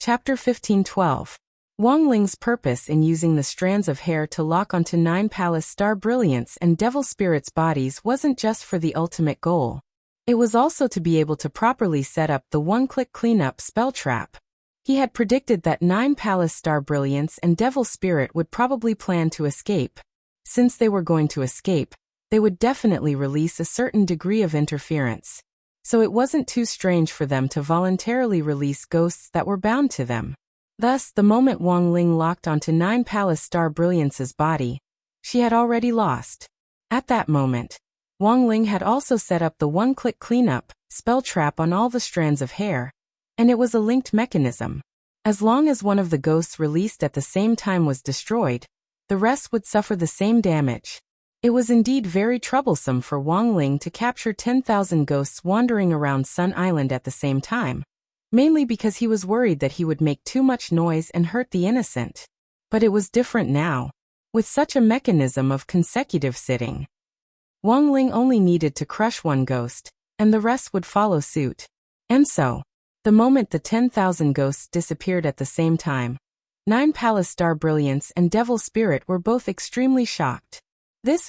Chapter 1512. Wang Ling's purpose in using the strands of hair to lock onto 9 palace star brilliance and devil spirits' bodies wasn't just for the ultimate goal. It was also to be able to properly set up the one-click cleanup spell trap. He had predicted that 9 palace star brilliance and devil spirit would probably plan to escape. Since they were going to escape, they would definitely release a certain degree of interference. So it wasn't too strange for them to voluntarily release ghosts that were bound to them. Thus, the moment Wang Ling locked onto 9 palace star brilliance's body, she had already lost. At that moment, Wang Ling had also set up the one-click cleanup spell trap on all the strands of hair, and it was a linked mechanism. As long as one of the ghosts released at the same time was destroyed, the rest would suffer the same damage. It was indeed very troublesome for Wang Ling to capture 10,000 ghosts wandering around Sun Island at the same time, mainly because he was worried that he would make too much noise and hurt the innocent. But it was different now. With such a mechanism of consecutive sitting, Wang Ling only needed to crush one ghost, and the rest would follow suit. And so, the moment the 10,000 ghosts disappeared at the same time, 9 palace star brilliance and devil spirit were both extremely shocked.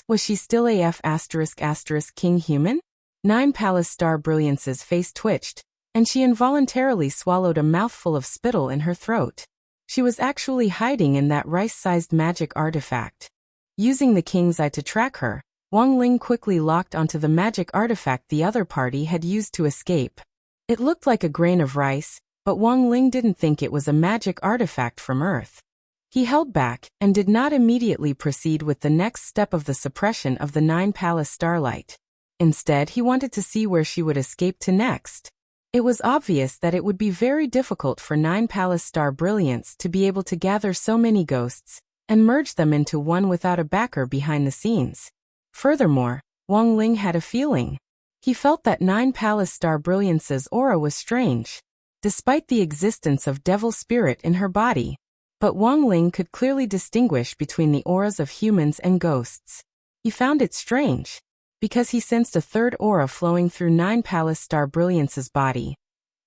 Was she still AF *** king human? 9 palace star brilliance's face twitched, and she involuntarily swallowed a mouthful of spittle in her throat. She was actually hiding in that rice-sized magic artifact. Using the king's eye to track her, Wang Ling quickly locked onto the magic artifact the other party had used to escape. It looked like a grain of rice, but Wang Ling didn't think it was a magic artifact from Earth. He held back and did not immediately proceed with the next step of the suppression of the 9 palace starlight. Instead, he wanted to see where she would escape to next. It was obvious that it would be very difficult for 9 palace star brilliance to be able to gather so many ghosts and merge them into one without a backer behind the scenes. Furthermore, Wang Ling had a feeling. He felt that 9 palace star brilliance's aura was strange, despite the existence of devil spirit in her body. But Wang Ling could clearly distinguish between the auras of humans and ghosts. He found it strange, because he sensed a third aura flowing through 9 palace star brilliance's body.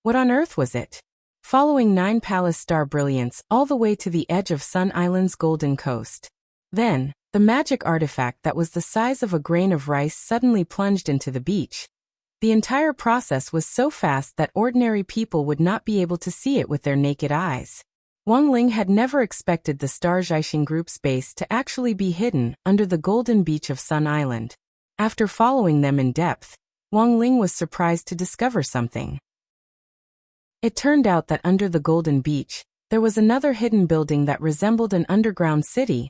What on earth was it? Following 9 palace star brilliance all the way to the edge of Sun Island's golden coast. Then, the magic artifact that was the size of a grain of rice suddenly plunged into the beach. The entire process was so fast that ordinary people would not be able to see it with their naked eyes. Wang Ling had never expected the Star Zhaixing Group's base to actually be hidden under the golden beach of Sun Island. After following them in depth, Wang Ling was surprised to discover something. It turned out that under the golden beach, there was another hidden building that resembled an underground city.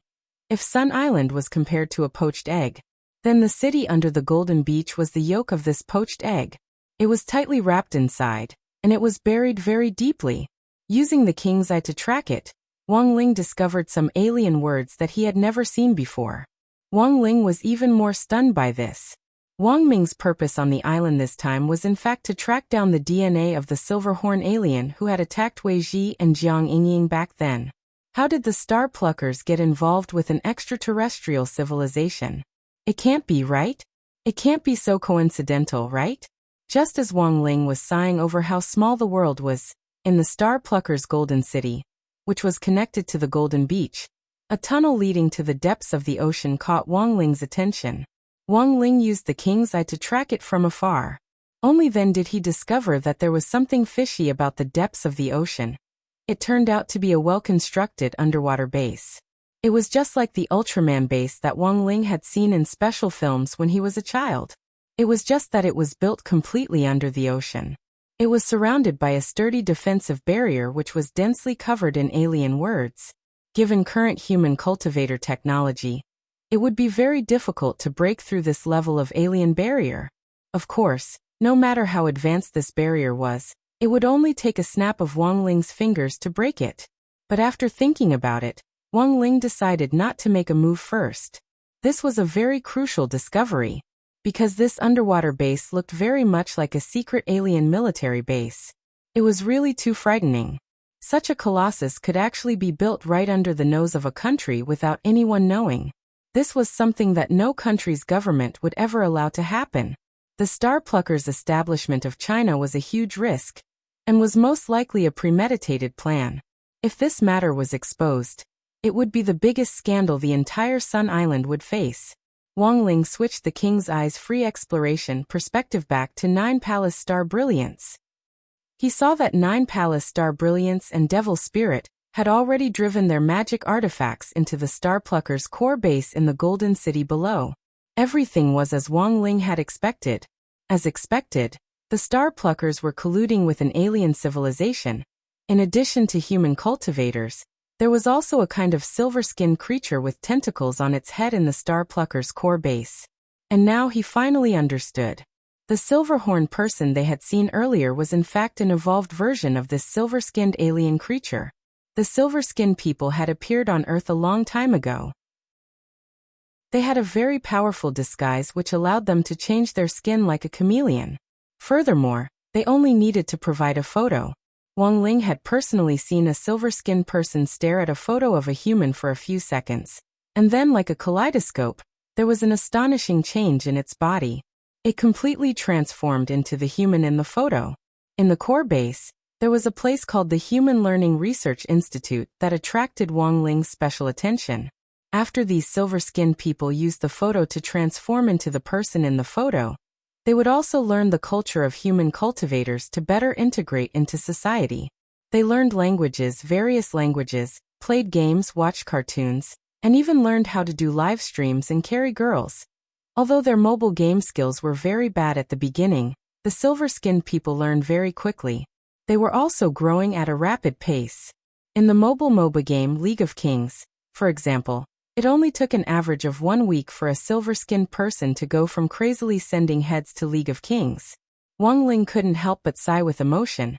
If Sun Island was compared to a poached egg, then the city under the golden beach was the yolk of this poached egg. It was tightly wrapped inside, and it was buried very deeply. Using the king's eye to track it, Wang Ling discovered some alien words that he had never seen before. Wang Ling was even more stunned by this. Wang Ming's purpose on the island this time was in fact to track down the DNA of the Silverhorn alien who had attacked Wei Ji and Jiang Yingying back then. How did the Star Pluckers get involved with an extraterrestrial civilization? It can't be, right? It can't be so coincidental, right? Just as Wang Ling was sighing over how small the world was, in the Star Pluckers' Golden City, which was connected to the Golden Beach, a tunnel leading to the depths of the ocean caught Wang Ling's attention. Wang Ling used the king's eye to track it from afar. Only then did he discover that there was something fishy about the depths of the ocean. It turned out to be a well-constructed underwater base. It was just like the Ultraman base that Wang Ling had seen in special films when he was a child. It was just that it was built completely under the ocean. It was surrounded by a sturdy defensive barrier which was densely covered in alien words. Given current human cultivator technology, it would be very difficult to break through this level of alien barrier. Of course, no matter how advanced this barrier was, it would only take a snap of Wang Ling's fingers to break it. But after thinking about it, Wang Ling decided not to make a move first. This was a very crucial discovery, because this underwater base looked very much like a secret alien military base. It was really too frightening. Such a colossus could actually be built right under the nose of a country without anyone knowing. This was something that no country's government would ever allow to happen. The Star Pluckers' establishment of China was a huge risk, and was most likely a premeditated plan. If this matter was exposed, it would be the biggest scandal the entire Sun Island would face. Wang Ling switched the king's eyes-free exploration perspective back to Nine Palace Star Brilliance. He saw that Nine Palace Star Brilliance and Devil Spirit had already driven their magic artifacts into the Star Plucker's core base in the Golden City below. Everything was as Wang Ling had expected. As expected, the Star Pluckers were colluding with an alien civilization. In addition to human cultivators, there was also a kind of silver-skinned creature with tentacles on its head in the Star Plucker's core base. And now he finally understood. The silver-horned person they had seen earlier was in fact an evolved version of this silver-skinned alien creature. The silver-skinned people had appeared on Earth a long time ago. They had a very powerful disguise which allowed them to change their skin like a chameleon. Furthermore, they only needed to provide a photo. Wang Ling had personally seen a silver-skinned person stare at a photo of a human for a few seconds. And then, like a kaleidoscope, there was an astonishing change in its body. It completely transformed into the human in the photo. In the core base, there was a place called the Human Learning Research Institute that attracted Wang Ling's special attention. After these silver-skinned people used the photo to transform into the person in the photo, they would also learn the culture of human cultivators to better integrate into society. They learned various languages, played games, watched cartoons, and even learned how to do live streams and carry girls. Although their mobile game skills were very bad at the beginning, the silver-skinned people learned very quickly. They were also growing at a rapid pace. In the mobile MOBA game League of Kings, for example, it only took an average of 1 week for a silver-skinned person to go from crazily sending heads to League of Kings. Wang Ling couldn't help but sigh with emotion.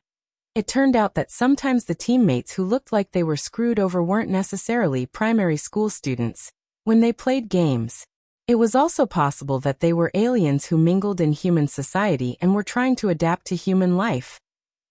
It turned out that sometimes the teammates who looked like they were screwed over weren't necessarily primary school students. When they played games, it was also possible that they were aliens who mingled in human society and were trying to adapt to human life.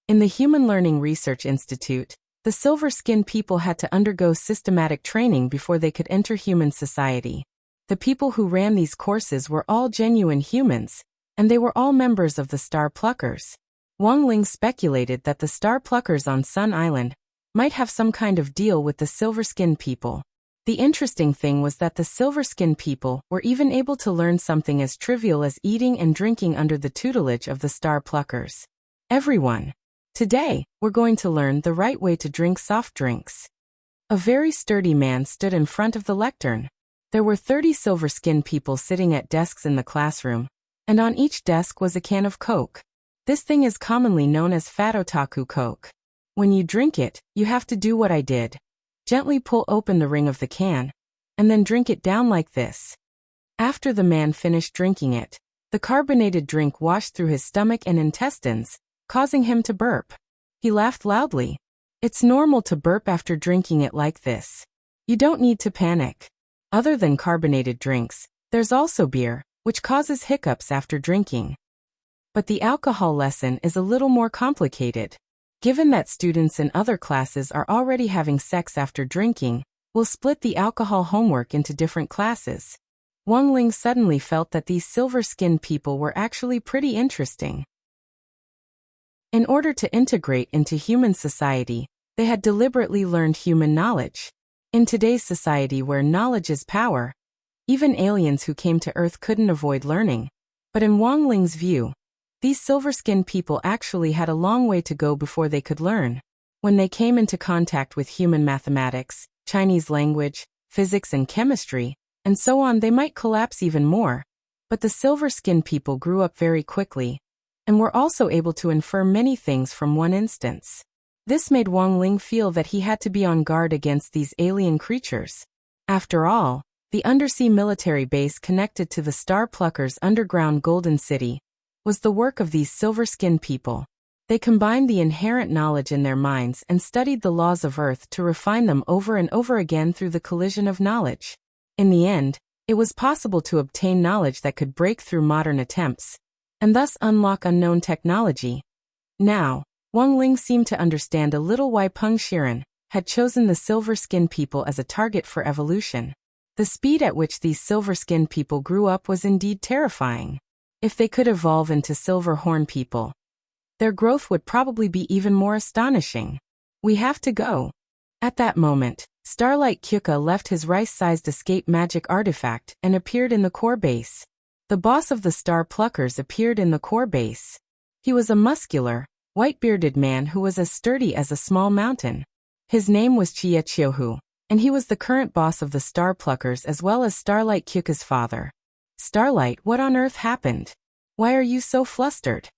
In the Human Learning Research Institute, the silver-skinned people had to undergo systematic training before they could enter human society. The people who ran these courses were all genuine humans, and they were all members of the Star Pluckers. Wang Ling speculated that the Star Pluckers on Sun Island might have some kind of deal with the silver-skinned people. The interesting thing was that the silver-skinned people were even able to learn something as trivial as eating and drinking under the tutelage of the Star Pluckers. Everyone. Today, we're going to learn the right way to drink soft drinks. A very sturdy man stood in front of the lectern. There were 30 silver-skinned people sitting at desks in the classroom, and on each desk was a can of Coke. This thing is commonly known as Fat Otaku Coke. When you drink it, you have to do what I did. Gently pull open the ring of the can, and then drink it down like this. After the man finished drinking it, the carbonated drink washed through his stomach and intestines, causing him to burp. He laughed loudly. It's normal to burp after drinking it like this. You don't need to panic. Other than carbonated drinks, there's also beer, which causes hiccups after drinking. But the alcohol lesson is a little more complicated. Given that students in other classes are already having sex after drinking, we'll split the alcohol homework into different classes. Wang Ling suddenly felt that these silver-skinned people were actually pretty interesting. In order to integrate into human society, they had deliberately learned human knowledge. In today's society where knowledge is power, even aliens who came to Earth couldn't avoid learning. But in Wang Ling's view, these silver-skinned people actually had a long way to go before they could learn. When they came into contact with human mathematics, Chinese language, physics and chemistry, and so on, they might collapse even more. But the silver-skinned people grew up very quickly, and were also able to infer many things from one instance. This made Wang Ling feel that he had to be on guard against these alien creatures. After all, the undersea military base connected to the Star Pluckers' underground Golden City was the work of these silver-skinned people. They combined the inherent knowledge in their minds and studied the laws of Earth to refine them over and over again through the collision of knowledge. In the end, it was possible to obtain knowledge that could break through modern attempts, and thus unlock unknown technology. Now, Wang Ling seemed to understand a little why Peng Shiren had chosen the silver-skinned people as a target for evolution. The speed at which these silver-skinned people grew up was indeed terrifying. If they could evolve into silver-horn people, their growth would probably be even more astonishing. We have to go. At that moment, Starlight Kyuka left his rice-sized escape magic artifact and appeared in the core base. The boss of the Star Pluckers appeared in the core base. He was a muscular, white-bearded man who was as sturdy as a small mountain. His name was Chiechiohu, and he was the current boss of the Star Pluckers as well as Starlight Kyuka's father. Starlight, what on earth happened? Why are you so flustered?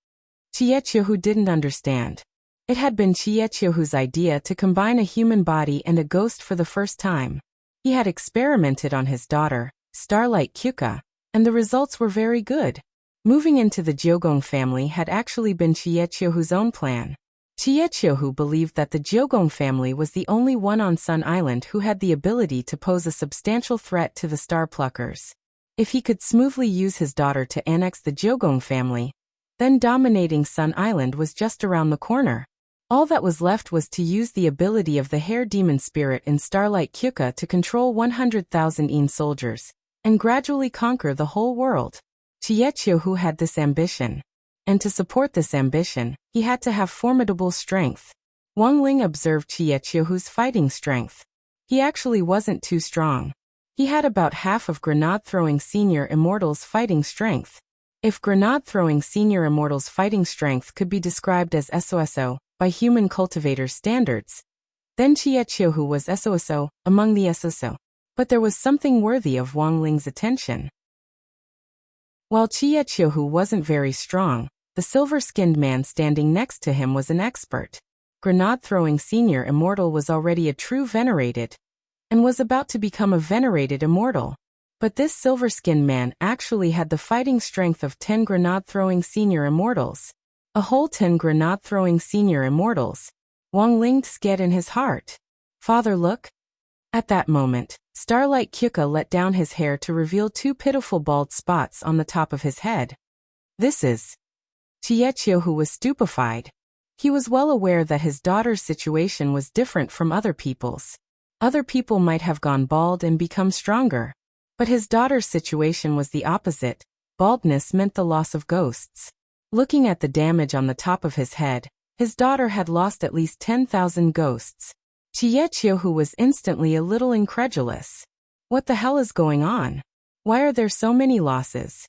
Chiechiohu didn't understand. It had been Chiechiohu's idea to combine a human body and a ghost for the first time. He had experimented on his daughter, Starlight Kyuka, and the results were very good. Moving into the Jiogong family had actually been Chiechiohu's own plan. Chiechiohu believed that the Jiogong family was the only one on Sun Island who had the ability to pose a substantial threat to the Star Pluckers. If he could smoothly use his daughter to annex the Jiogong family, then dominating Sun Island was just around the corner. All that was left was to use the ability of the Hair Demon Spirit in Starlight Kyuka to control 100,000 Een soldiers, and gradually conquer the whole world. Chiechiohu had this ambition. And to support this ambition, he had to have formidable strength. Wang Ling observed Chiechiohu's fighting strength. He actually wasn't too strong. He had about half of Grenade-throwing Senior Immortal's fighting strength. If Grenade-throwing Senior Immortal's fighting strength could be described as SOSO by human cultivators' standards, then Chiechiohu was SOSO among the SOSO. But there was something worthy of Wang Ling's attention. While Chiechiohu wasn't very strong, the silver-skinned man standing next to him was an expert. Grenade-throwing Senior Immortal was already a true venerated, and was about to become a venerated immortal. But this silver-skinned man actually had the fighting strength of 10 grenade-throwing Senior Immortals. A whole 10 grenade-throwing Senior Immortals. Wang Ling scared in his heart. Father, look. At that moment, Starlight Kyuka let down his hair to reveal 2 pitiful bald spots on the top of his head. This is... Chiechiohu was stupefied. He was well aware that his daughter's situation was different from other people's. Other people might have gone bald and become stronger. But his daughter's situation was the opposite. Baldness meant the loss of ghosts. Looking at the damage on the top of his head, his daughter had lost at least 10,000 ghosts. Chiechiohu was instantly a little incredulous. What the hell is going on? Why are there so many losses?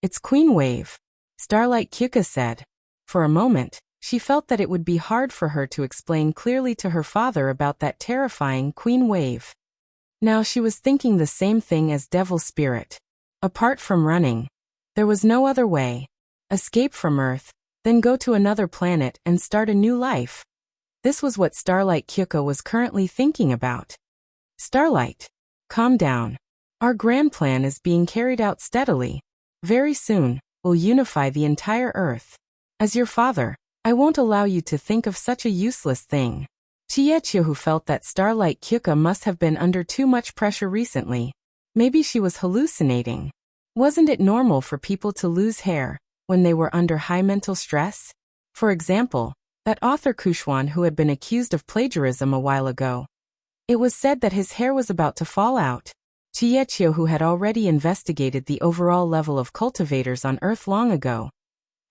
It's Queen Wave, Starlight Kyuka said. For a moment, she felt that it would be hard for her to explain clearly to her father about that terrifying Queen Wave. Now she was thinking the same thing as Devil Spirit. Apart from running, there was no other way. Escape from Earth, then go to another planet and start a new life. This was what Starlight Kyuka was currently thinking about. Starlight, calm down. Our grand plan is being carried out steadily. Very soon, we'll unify the entire Earth. As your father, I won't allow you to think of such a useless thing. Chiechiohu felt that Starlight Kyuka must have been under too much pressure recently. Maybe she was hallucinating. Wasn't it normal for people to lose hair when they were under high mental stress? For example, that author Kushwan who had been accused of plagiarism a while ago. It was said that his hair was about to fall out. Chiechiohu had already investigated the overall level of cultivators on Earth long ago.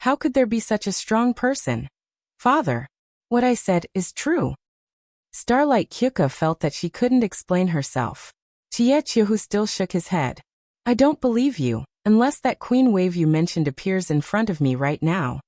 How could there be such a strong person? Father, what I said is true. Starlight Kyuka felt that she couldn't explain herself. Chiechiohu still shook his head. I don't believe you, unless that Queen Wave you mentioned appears in front of me right now.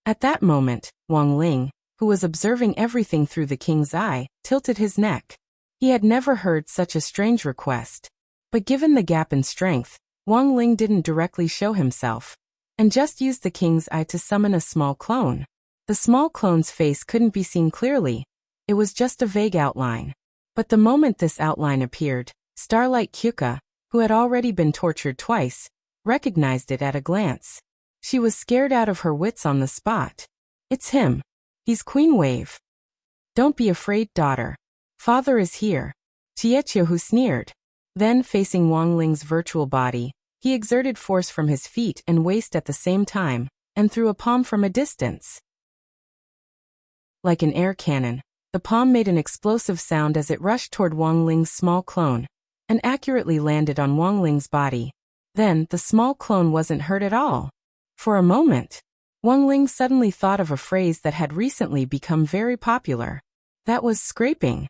At that moment, Wang Ling, who was observing everything through the king's eye, tilted his neck. He had never heard such a strange request. But given the gap in strength, Wang Ling didn't directly show himself, and just used the king's eye to summon a small clone. The small clone's face couldn't be seen clearly. It was just a vague outline. But the moment this outline appeared, Starlight Kyuka, who had already been tortured twice, recognized it at a glance. She was scared out of her wits on the spot. It's him. He's Queen Wave. Don't be afraid, daughter. Father is here. Chiechiohu sneered. Then, facing Wang Ling's virtual body, he exerted force from his feet and waist at the same time, and threw a palm from a distance. Like an air cannon, the palm made an explosive sound as it rushed toward Wang Ling's small clone, and accurately landed on Wang Ling's body. Then, the small clone wasn't hurt at all. For a moment, Wang Ling suddenly thought of a phrase that had recently become very popular. That was scraping.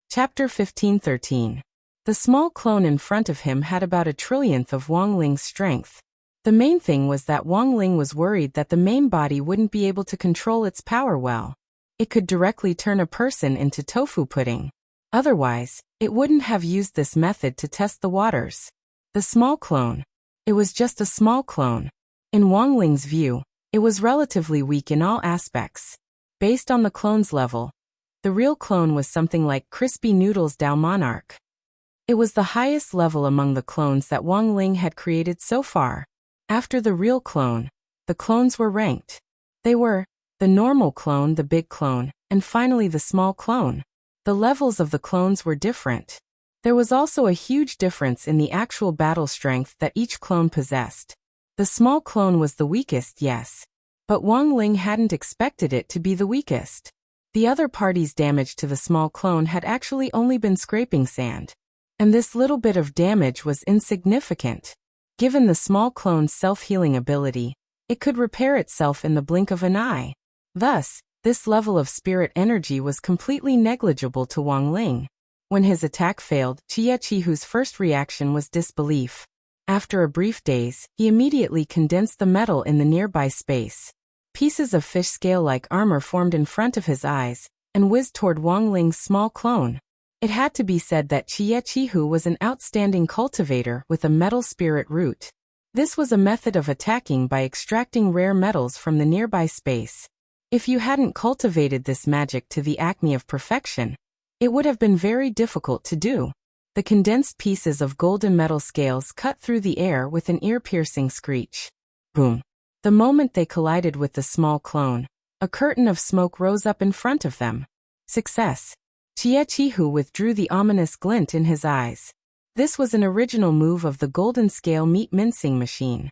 Chapter 15:13. The small clone in front of him had about a trillionth of Wang Ling's strength. The main thing was that Wang Ling was worried that the main body wouldn't be able to control its power well. It could directly turn a person into tofu pudding. Otherwise, it wouldn't have used this method to test the waters. The small clone. It was just a small clone. In Wang Ling's view, it was relatively weak in all aspects. Based on the clone's level, the real clone was something like Crispy Noodles Dao Monarch. It was the highest level among the clones that Wang Ling had created so far. After the real clone, the clones were ranked. They were the normal clone, the big clone, and finally the small clone. The levels of the clones were different. There was also a huge difference in the actual battle strength that each clone possessed. The small clone was the weakest, yes. But Wang Ling hadn't expected it to be the weakest. The other party's damage to the small clone had actually only been scraping sand. And this little bit of damage was insignificant. Given the small clone's self-healing ability, it could repair itself in the blink of an eye. Thus, this level of spirit energy was completely negligible to Wang Ling. When his attack failed, Chihu's first reaction was disbelief. After a brief daze, he immediately condensed the metal in the nearby space. Pieces of fish scale-like armor formed in front of his eyes, and whizzed toward Wang Ling's small clone. It had to be said that Chihu was an outstanding cultivator with a metal spirit root. This was a method of attacking by extracting rare metals from the nearby space. If you hadn't cultivated this magic to the acme of perfection, it would have been very difficult to do. The condensed pieces of golden metal scales cut through the air with an ear-piercing screech. Boom. The moment they collided with the small clone, a curtain of smoke rose up in front of them. Success. Chihu withdrew the ominous glint in his eyes. This was an original move of the golden scale meat mincing machine.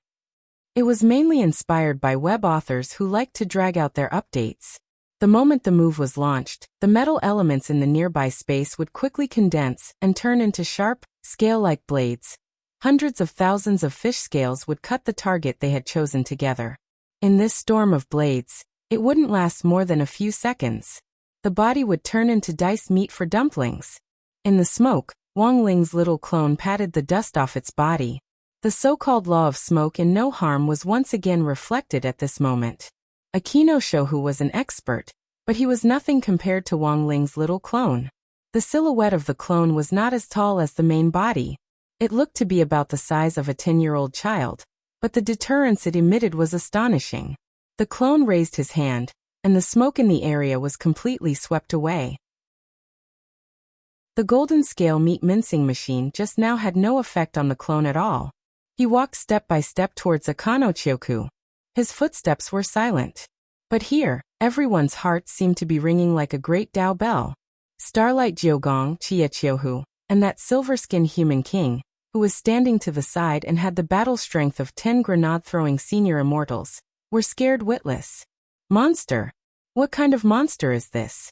It was mainly inspired by web authors who liked to drag out their updates. The moment the move was launched, the metal elements in the nearby space would quickly condense and turn into sharp, scale-like blades. Hundreds of thousands of fish scales would cut the target they had chosen together. In this storm of blades, it wouldn't last more than a few seconds. The body would turn into diced meat for dumplings. In the smoke, Wang Ling's little clone patted the dust off its body. The so-called law of smoke and no harm was once again reflected at this moment. Akinoshohu was an expert, but he was nothing compared to Wang Ling's little clone. The silhouette of the clone was not as tall as the main body. It looked to be about the size of a 10-year-old child, but the deterrence it emitted was astonishing. The clone raised his hand, and the smoke in the area was completely swept away. The golden scale meat mincing machine just now had no effect on the clone at all. He walked step by step towards Akanochoku. His footsteps were silent. But here, everyone's heart seemed to be ringing like a great Dao bell. Starlight Jiogong, Chihuhu, and that silver-skinned human king, who was standing to the side and had the battle strength of 10 grenade-throwing senior immortals, were scared witless. Monster! What kind of monster is this?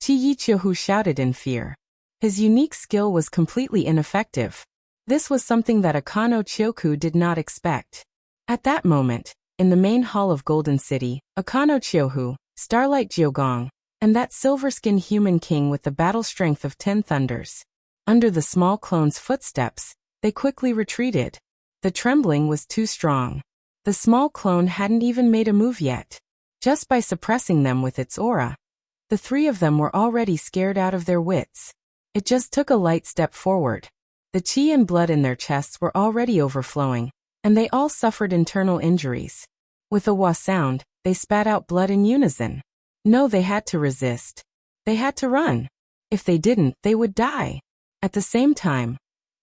Chihuhu shouted in fear. His unique skill was completely ineffective. This was something that Akanochoku did not expect. At that moment, in the main hall of Golden City, Akanochoku, Starlight Jiogong, and that silver-skinned human king with the battle strength of 10 thunders. Under the small clone's footsteps, they quickly retreated. The trembling was too strong. The small clone hadn't even made a move yet. Just by suppressing them with its aura, the three of them were already scared out of their wits. It just took a light step forward. The chi and blood in their chests were already overflowing, and they all suffered internal injuries. With a wah sound, they spat out blood in unison. No, they had to resist. They had to run. If they didn't, they would die. At the same time,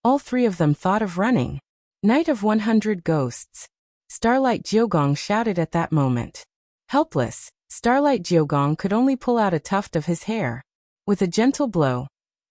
all three of them thought of running. Night of 100 Ghosts. Starlight Jiogong shouted at that moment. Helpless, Starlight Jiogong could only pull out a tuft of his hair. With a gentle blow,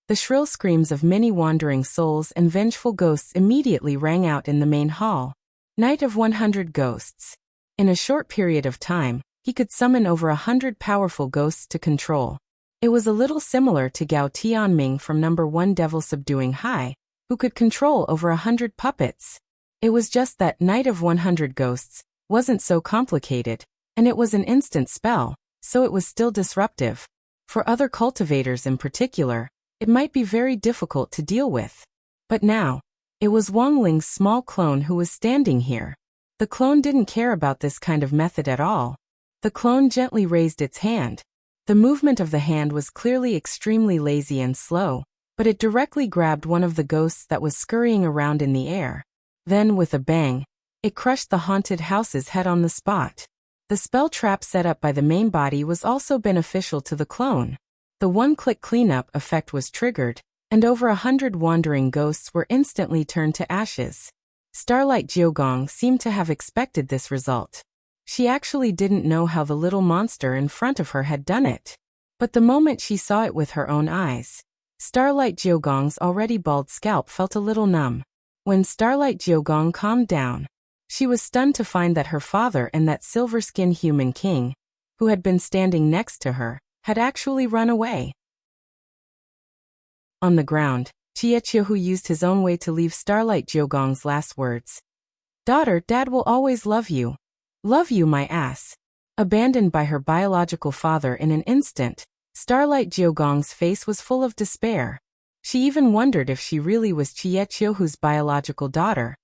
the shrill screams of many wandering souls and vengeful ghosts immediately rang out in the main hall. Night of 100 Ghosts. In a short period of time, he could summon over 100 powerful ghosts to control. It was a little similar to Gao Tianming from number 1 Devil Subduing High, who could control over 100 puppets. It was just that Night of 100 Ghosts wasn't so complicated, and it was an instant spell, so it was still disruptive. For other cultivators in particular, it might be very difficult to deal with. But now, it was Wang Ling's small clone who was standing here. The clone didn't care about this kind of method at all. The clone gently raised its hand. The movement of the hand was clearly extremely lazy and slow, but it directly grabbed one of the ghosts that was scurrying around in the air. Then, with a bang, it crushed the haunted house's head on the spot. The spell trap set up by the main body was also beneficial to the clone. The one-click cleanup effect was triggered, and over 100 wandering ghosts were instantly turned to ashes. Starlight Jiugong seemed to have expected this result. She actually didn't know how the little monster in front of her had done it. But the moment she saw it with her own eyes, Starlight Jiugong's already bald scalp felt a little numb. When Starlight Jiugong calmed down, she was stunned to find that her father and that silver-skinned human king, who had been standing next to her, had actually run away. On the ground, Chiechiahu used his own way to leave Starlight Jiugong's last words. "Daughter, Dad will always love you. Love you, my ass." Abandoned by her biological father in an instant, Starlight Jiugong's face was full of despair. She even wondered if she really was Chiechiahu's biological daughter.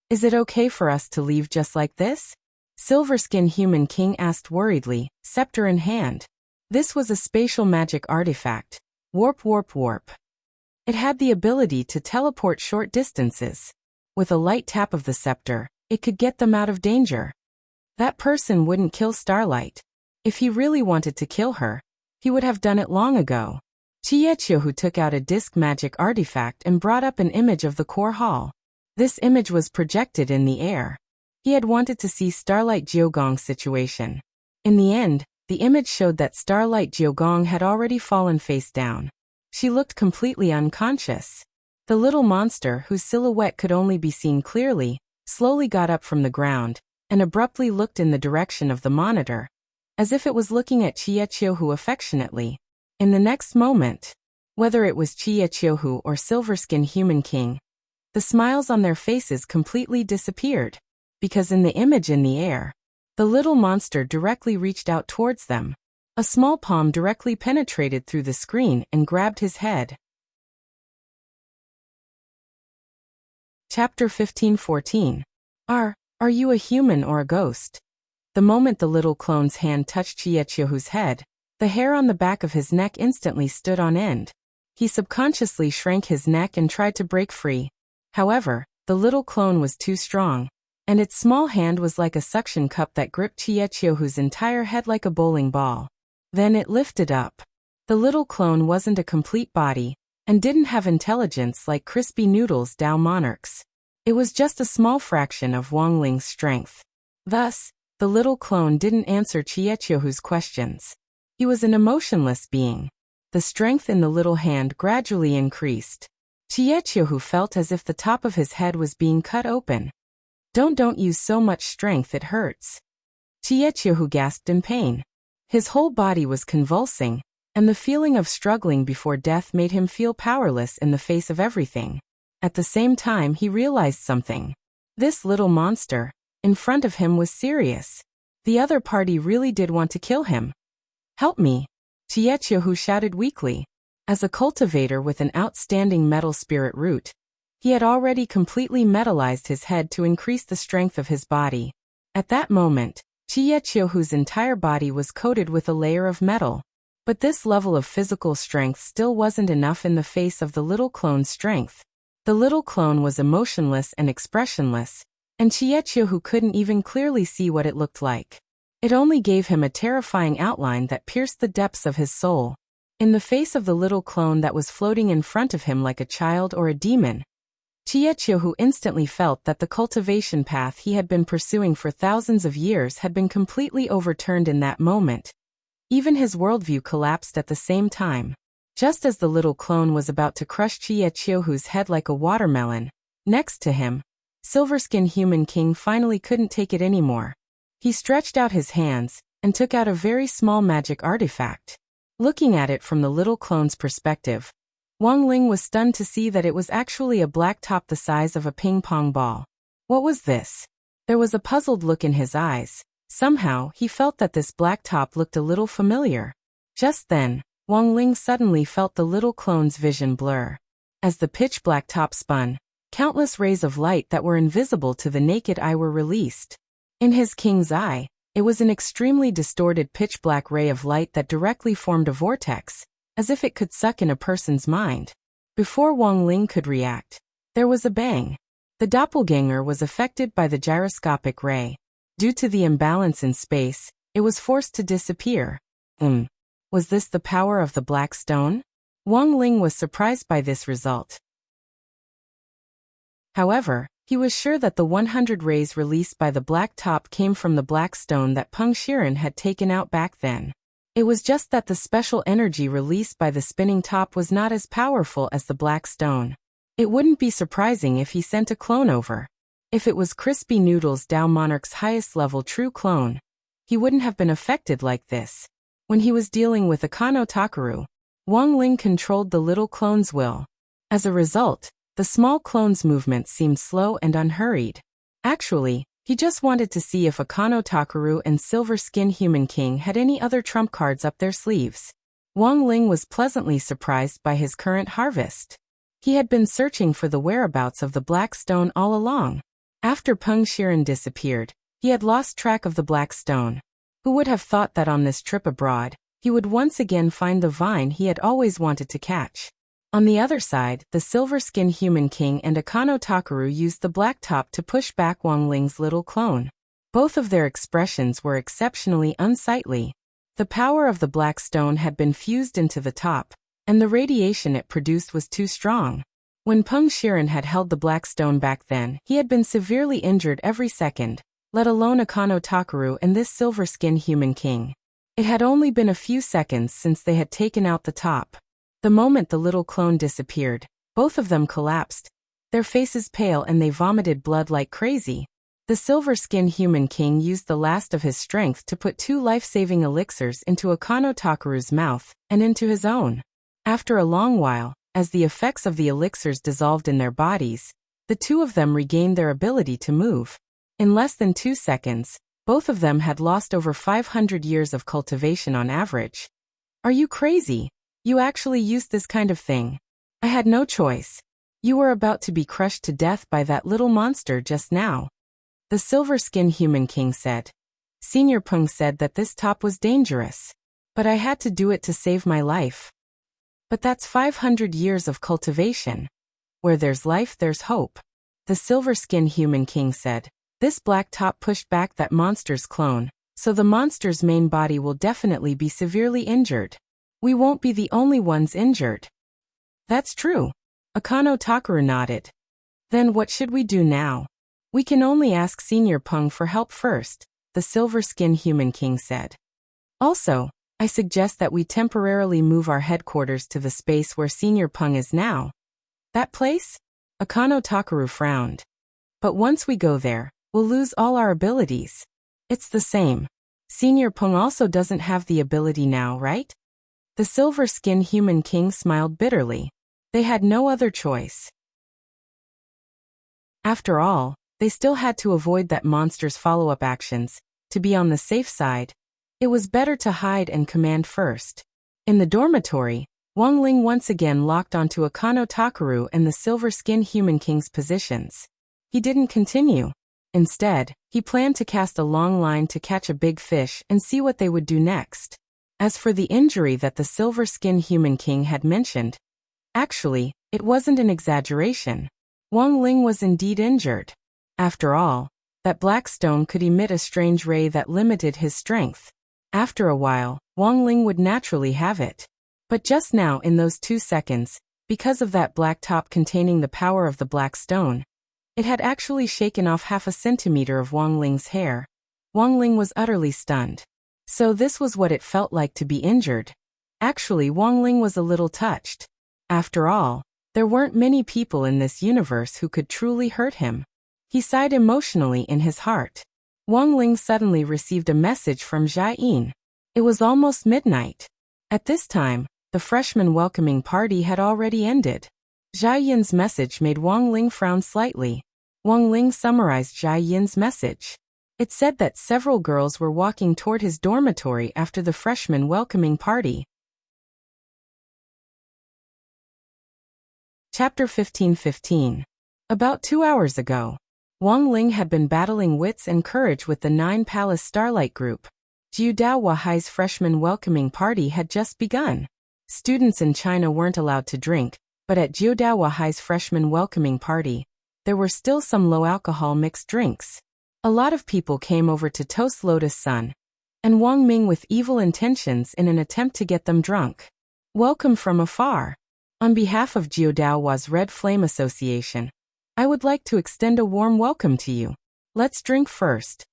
"Is it okay for us to leave just like this?" Silver-skinned human king asked worriedly, scepter in hand. This was a spatial magic artifact. Warp, warp, warp. It had the ability to teleport short distances. With a light tap of the scepter, it could get them out of danger. That person wouldn't kill Starlight. If he really wanted to kill her, he would have done it long ago. Chiechiahu took out a disc magic artifact and brought up an image of the core hall. This image was projected in the air. He had wanted to see Starlight Jiugong's situation. In the end, the image showed that Starlight Jiugong had already fallen face down. She looked completely unconscious. The little monster, whose silhouette could only be seen clearly, slowly got up from the ground and abruptly looked in the direction of the monitor, as if it was looking at Chiechiahu affectionately. In the next moment, whether it was Chiechiahu or Silverskin Human King, the smiles on their faces completely disappeared, because in the image in the air, the little monster directly reached out towards them. A small palm directly penetrated through the screen and grabbed his head. Chapter 15-14. Are you a human or a ghost? The moment the little clone's hand touched Chiechiahu's head, the hair on the back of his neck instantly stood on end. He subconsciously shrank his neck and tried to break free. However, the little clone was too strong, and its small hand was like a suction cup that gripped Chiechiahu's entire head like a bowling ball. Then it lifted up. The little clone wasn't a complete body, and didn't have intelligence like Crispy Noodle's Dao monarchs. It was just a small fraction of Wang Ling's strength. Thus, the little clone didn't answer Chiechiahu's questions. He was an emotionless being. The strength in the little hand gradually increased. Chiechiahu felt as if the top of his head was being cut open. Don't use so much strength, it hurts." Chiechiahu gasped in pain. His whole body was convulsing, and the feeling of struggling before death made him feel powerless in the face of everything. At the same time, he realized something. This little monster in front of him was serious. The other party really did want to kill him. "Help me!" Chiechiahu shouted weakly. As a cultivator with an outstanding metal spirit root, he had already completely metallized his head to increase the strength of his body. At that moment, Chiechiahu's entire body was coated with a layer of metal. But this level of physical strength still wasn't enough in the face of the little clone's strength. The little clone was emotionless and expressionless, and Chiechiahu couldn't even clearly see what it looked like. It only gave him a terrifying outline that pierced the depths of his soul. In the face of the little clone that was floating in front of him like a child or a demon, Chiechiahu instantly felt that the cultivation path he had been pursuing for thousands of years had been completely overturned in that moment. Even his worldview collapsed at the same time. Just as the little clone was about to crush Chiechiahu's head like a watermelon, next to him, Silverskin Human King finally couldn't take it anymore. He stretched out his hands and took out a very small magic artifact. Looking at it from the little clone's perspective, Wang Ling was stunned to see that it was actually a black top the size of a ping-pong ball. What was this? There was a puzzled look in his eyes. Somehow, he felt that this black top looked a little familiar. Just then, Wang Ling suddenly felt the little clone's vision blur. As the pitch-black top spun, countless rays of light that were invisible to the naked eye were released. In his king's eye, it was an extremely distorted pitch-black ray of light that directly formed a vortex, as if it could suck in a person's mind. Before Wang Ling could react, there was a bang. The doppelganger was affected by the gyroscopic ray. Due to the imbalance in space, it was forced to disappear. Was this the power of the black stone? Wang Ling was surprised by this result. However, he was sure that the 100 rays released by the black top came from the black stone that Peng Shiren had taken out back then. It was just that the special energy released by the spinning top was not as powerful as the black stone. It wouldn't be surprising if he sent a clone over. If it was Crispy Noodle's Dao Monarch's highest level true clone, he wouldn't have been affected like this. When he was dealing with Akano Takaru, Wang Ling controlled the little clone's will. As a result, the small clone's movements seemed slow and unhurried. Actually, he just wanted to see if Akano Takaru and Silver Skin Human King had any other trump cards up their sleeves. Wang Ling was pleasantly surprised by his current harvest. He had been searching for the whereabouts of the black stone all along. After Peng Shiren disappeared, he had lost track of the black stone. Who would have thought that on this trip abroad, he would once again find the vine he had always wanted to catch? On the other side, the Silver Skin Human King and Akano Takaru used the black top to push back Wang Ling's little clone. Both of their expressions were exceptionally unsightly. The power of the black stone had been fused into the top, and the radiation it produced was too strong. When Peng Shiren had held the black stone back then, he had been severely injured every second, let alone Akano Takaru and this Silver Skin Human King. It had only been a few seconds since they had taken out the top. The moment the little clone disappeared, both of them collapsed, their faces pale, and they vomited blood like crazy. The Silver Skin Human King used the last of his strength to put 2 life-saving elixirs into Akano Takaru's mouth and into his own. After a long while, as the effects of the elixirs dissolved in their bodies, the two of them regained their ability to move. In less than 2 seconds, both of them had lost over 500 years of cultivation on average. Are you crazy? You actually used this kind of thing? I had no choice. You were about to be crushed to death by that little monster just now. The Silver Skin Human King said. Senior Peng said that this top was dangerous. But I had to do it to save my life. But that's 500 years of cultivation. Where there's life, there's hope. The Silver Skin Human King said. This black top pushed back that monster's clone, so the monster's main body will definitely be severely injured. We won't be the only ones injured. That's true. Akano Takaru nodded. Then what should we do now? We can only ask Senior Peng for help first, the Silver Skin Human King said. Also, I suggest that we temporarily move our headquarters to the space where Senior Peng is now. That place? Akano Takaru frowned. But once we go there, we'll lose all our abilities. It's the same. Senior Peng also doesn't have the ability now, right? The Silver Skin Human King smiled bitterly. They had no other choice. After all, they still had to avoid that monster's follow-up actions. To be on the safe side, it was better to hide and command first. In the dormitory, Wang Ling once again locked onto Akano Takaru and the Silver Skin Human King's positions. He didn't continue. Instead, he planned to cast a long line to catch a big fish and see what they would do next. As for the injury that the Silver Skin Human King had mentioned, actually, it wasn't an exaggeration. Wang Ling was indeed injured. After all, that black stone could emit a strange ray that limited his strength. After a while, Wang Ling would naturally have it. But just now, in those 2 seconds, because of that black top containing the power of the black stone, it had actually shaken off half a centimeter of Wang Ling's hair. Wang Ling was utterly stunned. So this was what it felt like to be injured. Actually, Wang Ling was a little touched. After all, there weren't many people in this universe who could truly hurt him. He sighed emotionally in his heart. Wang Ling suddenly received a message from Jia Yin. It was almost midnight. At this time, the freshman welcoming party had already ended. Jia Yin's message made Wang Ling frown slightly. Wang Ling summarized Jia Yin's message. It said that several girls were walking toward his dormitory after the freshman welcoming party. Chapter 15:15. About 2 hours ago, Wang Ling had been battling wits and courage with the 9 Palace Starlight Group. Jiudao Wahai's freshman welcoming party had just begun. Students in China weren't allowed to drink, but at Jiudao Wahai's freshman welcoming party, there were still some low-alcohol mixed drinks. A lot of people came over to toast Lotus Sun and Wang Ming with evil intentions in an attempt to get them drunk. Welcome from afar. On behalf of Jiudao's Red Flame Association, I would like to extend a warm welcome to you. Let's drink first.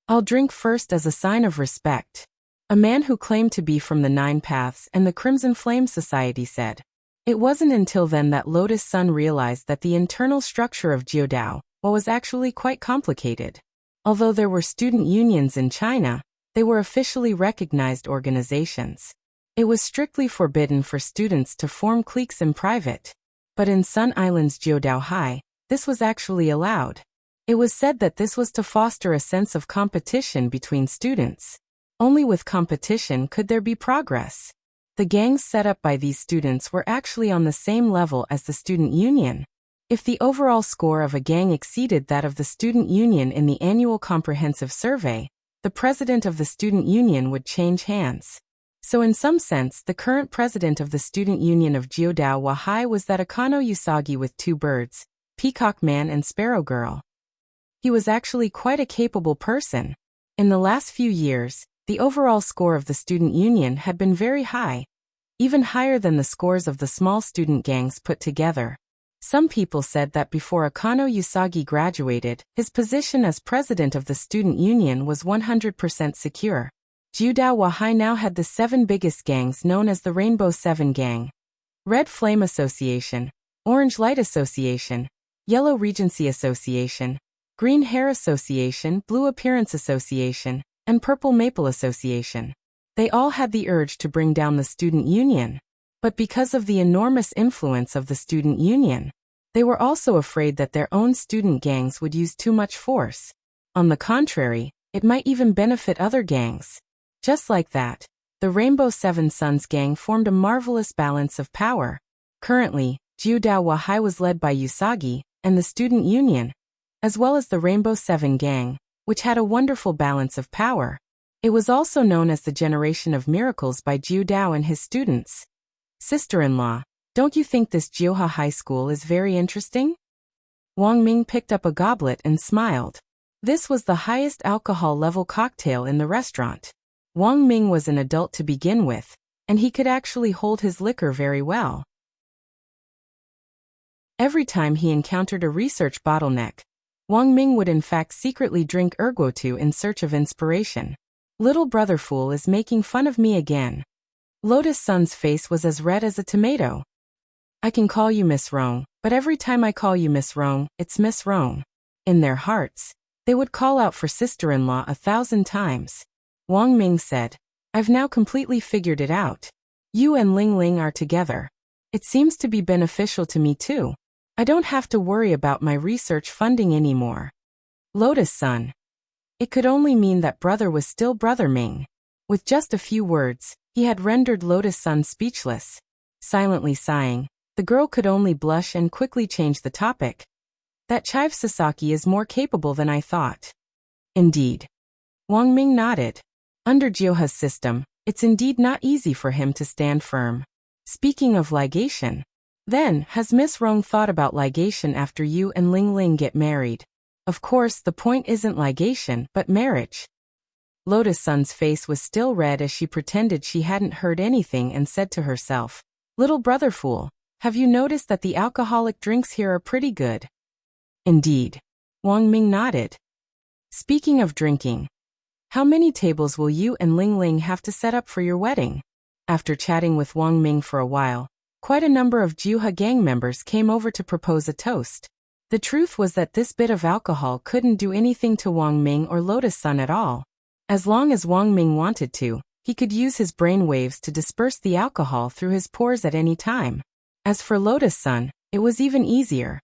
I'll drink first as a sign of respect. A man who claimed to be from the 9 Paths and the Crimson Flame Society said. It wasn't until then that Lotus Sun realized that the internal structure of Jiudao was actually quite complicated. Although there were student unions in China, they were officially recognized organizations. It was strictly forbidden for students to form cliques in private. But in Sun Island's Jiudao High, this was actually allowed. It was said that this was to foster a sense of competition between students. Only with competition could there be progress. The gangs set up by these students were actually on the same level as the student union. If the overall score of a gang exceeded that of the student union in the annual comprehensive survey, the president of the student union would change hands. So in some sense, the current president of the student union of Jiudao Wahai was that Akano Usagi with 2 birds, Peacock Man and Sparrow Girl. He was actually quite a capable person. In the last few years, the overall score of the student union had been very high, even higher than the scores of the small student gangs put together. Some people said that before Akano Usagi graduated, his position as president of the student union was 100% secure. Jiudao Wahai now had the 7 biggest gangs known as the Rainbow 7 Gang, Red Flame Association, Orange Light Association, Yellow Regency Association, Green Hair Association, Blue Appearance Association, and Purple Maple Association. They all had the urge to bring down the student union. But because of the enormous influence of the student union, they were also afraid that their own student gangs would use too much force. On the contrary, it might even benefit other gangs. Just like that, the Rainbow 7 Suns gang formed a marvelous balance of power. Currently, Jiudao Wahai was led by Usagi and the student union, as well as the Rainbow 7 gang, which had a wonderful balance of power. It was also known as the Generation of Miracles by Jiudao and his students. Sister-in-law, don't you think this Jiuha High School is very interesting? Wang Ming picked up a goblet and smiled. This was the highest alcohol level cocktail in the restaurant. Wang Ming was an adult to begin with, and he could actually hold his liquor very well. Every time he encountered a research bottleneck, Wang Ming would in fact secretly drink ergotu in search of inspiration. Little brother fool is making fun of me again. Lotus Sun's face was as red as a tomato. I can call you Miss Rong, but every time I call you Miss Rong, it's Miss Rong. In their hearts, they would call out for sister-in-law 1,000 times. Wang Ming said, I've now completely figured it out. You and Ling Ling are together. It seems to be beneficial to me too. I don't have to worry about my research funding anymore. Lotus Sun. It could only mean that brother was still Brother Ming. With just a few words, he had rendered Lotus Sun speechless. Silently sighing, the girl could only blush and quickly change the topic. That Chive Sasaki is more capable than I thought. Indeed. Wang Ming nodded. Under Jiuha's system, it's indeed not easy for him to stand firm. Speaking of ligation, then, has Miss Rong thought about ligation after you and Ling Ling get married? Of course, the point isn't ligation, but marriage. Lotus Sun's face was still red as she pretended she hadn't heard anything and said to herself, Little brother fool, have you noticed that the alcoholic drinks here are pretty good? Indeed. Wang Ming nodded. Speaking of drinking, how many tables will you and Ling Ling have to set up for your wedding? After chatting with Wang Ming for a while, quite a number of Jiuha gang members came over to propose a toast. The truth was that this bit of alcohol couldn't do anything to Wang Ming or Lotus Sun at all. As long as Wang Ming wanted to, he could use his brain waves to disperse the alcohol through his pores at any time. As for Lotus Sun, it was even easier.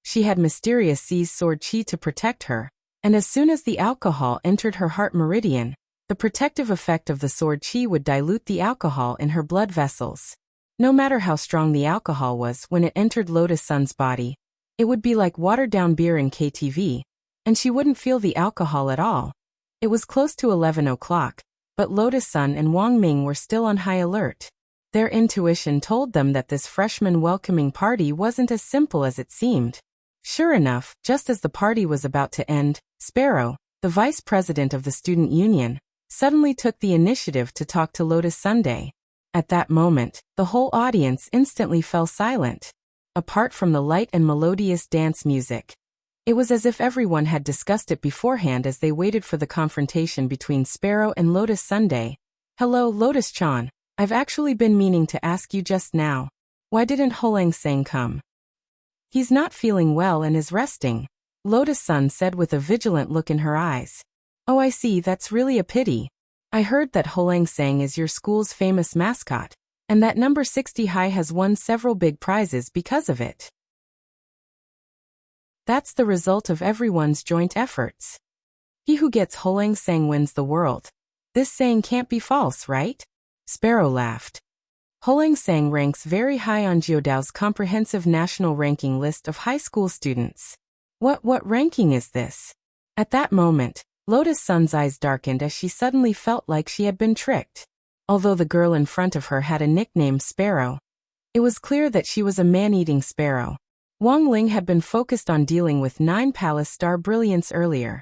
She had mysterious seized sword chi to protect her, and as soon as the alcohol entered her heart meridian, the protective effect of the sword chi would dilute the alcohol in her blood vessels. No matter how strong the alcohol was when it entered Lotus Sun's body, it would be like watered-down beer in KTV, and she wouldn't feel the alcohol at all. It was close to 11 o'clock, but Lotus Sun and Wang Ming were still on high alert. Their intuition told them that this freshman welcoming party wasn't as simple as it seemed. Sure enough, just as the party was about to end, Sparrow, the vice president of the student union, suddenly took the initiative to talk to Lotus Sunday. At that moment, the whole audience instantly fell silent. Apart from the light and melodious dance music, it was as if everyone had discussed it beforehand as they waited for the confrontation between Sparrow and Lotus Sunday. "Hello, Lotus-chan. I've actually been meaning to ask you just now. Why didn't Holang-sang come?" "He's not feeling well and is resting," Lotus Sun said with a vigilant look in her eyes. "Oh, I see, that's really a pity. I heard that Holang-sang is your school's famous mascot, and that number 60 high has won several big prizes because of it. That's the result of everyone's joint efforts. He who gets Holang-sang wins the world. This saying can't be false, right?" Sparrow laughed. Holang-sang ranks very high on Jiudao's comprehensive national ranking list of high school students. What ranking is this?" At that moment, Lotus Sun's eyes darkened as she suddenly felt like she had been tricked. Although the girl in front of her had a nickname Sparrow, it was clear that she was a man-eating sparrow. Wang Ling had been focused on dealing with 9 Palace Star Brilliance earlier.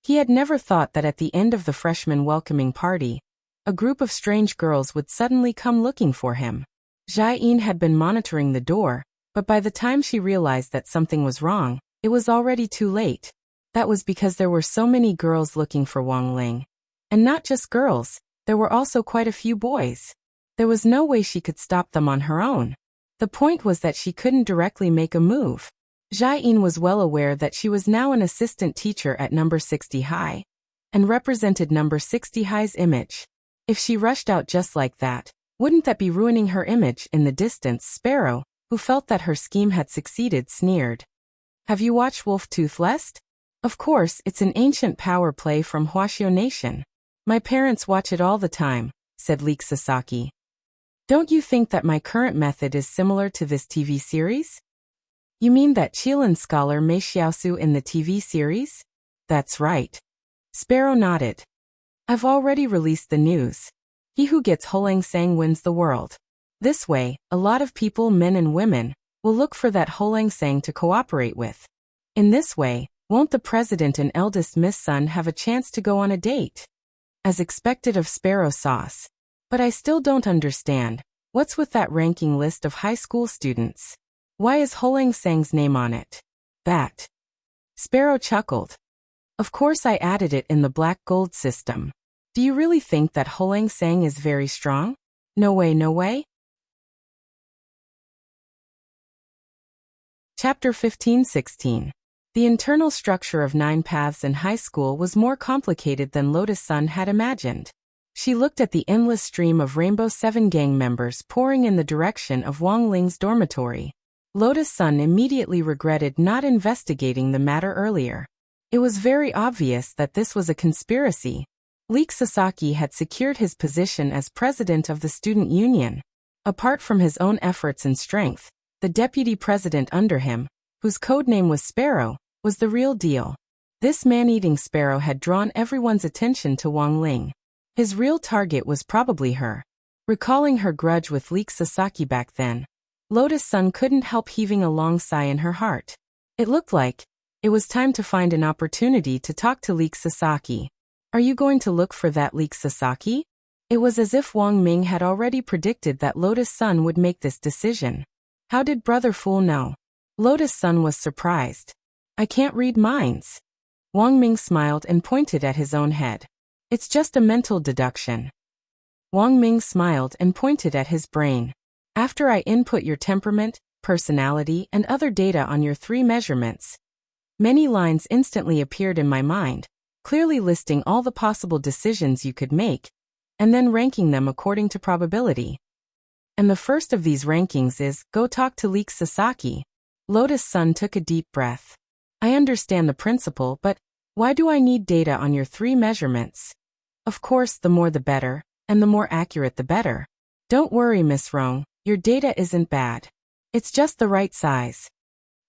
He had never thought that at the end of the freshman welcoming party, a group of strange girls would suddenly come looking for him. Jai-in had been monitoring the door, but by the time she realized that something was wrong, it was already too late. That was because there were so many girls looking for Wang Ling. And not just girls, there were also quite a few boys. There was no way she could stop them on her own. The point was that she couldn't directly make a move. Jai-in was well aware that she was now an assistant teacher at number 60 high, and represented number 60 high's image. If she rushed out just like that, wouldn't that be ruining her image? In the distance, Sparrow, who felt that her scheme had succeeded, sneered. "Have you watched Wolf Toothless? Of course, it's an ancient power play from Huaxiao Nation. My parents watch it all the time," said Leek Sasaki. "Don't you think that my current method is similar to this TV series?" "You mean that Qilin scholar Mei Xiaosu in the TV series?" "That's right." Sparrow nodded. "I've already released the news. He who gets Holang-sang wins the world. This way, a lot of people, men and women, will look for that Holang-sang to cooperate with. In this way, won't the president and eldest Miss Sun have a chance to go on a date?" As expected of Sparrow Sauce. "But I still don't understand. What's with that ranking list of high school students? Why is Holang-sang's name on it?" "Bat." Sparrow chuckled. "Of course I added it in the black gold system. Do you really think that Holang-sang is very strong? No way, no way." Chapter 15-16. The internal structure of 9 Paths in high school was more complicated than Lotus Sun had imagined. She looked at the endless stream of Rainbow 7 gang members pouring in the direction of Wang Ling's dormitory. Lotus Sun immediately regretted not investigating the matter earlier. It was very obvious that this was a conspiracy. Leek Sasaki had secured his position as president of the student union. Apart from his own efforts and strength, the deputy president under him, whose codename was Sparrow, was the real deal. This man-eating sparrow had drawn everyone's attention to Wang Ling. His real target was probably her. Recalling her grudge with Leek Sasaki back then, Lotus Sun couldn't help heaving a long sigh in her heart. It looked like it was time to find an opportunity to talk to Leek Sasaki. "Are you going to look for that Leek Sasaki?" It was as if Wang Ming had already predicted that Lotus Sun would make this decision. How did Brother Fool know? Lotus Sun was surprised. "I can't read minds." Wang Ming smiled and pointed at his own head. "It's just a mental deduction." Wang Ming smiled and pointed at his brain. "After I input your temperament, personality, and other data on your 3 measurements, many lines instantly appeared in my mind, clearly listing all the possible decisions you could make, and then ranking them according to probability. And the first of these rankings is, go talk to Leek Sasaki." Lotus Sun took a deep breath. I understand the principle, but why do I need data on your 3 measurements? Of course, the more the better, and the more accurate the better. Don't worry, Miss Rong, your data isn't bad. It's just the right size.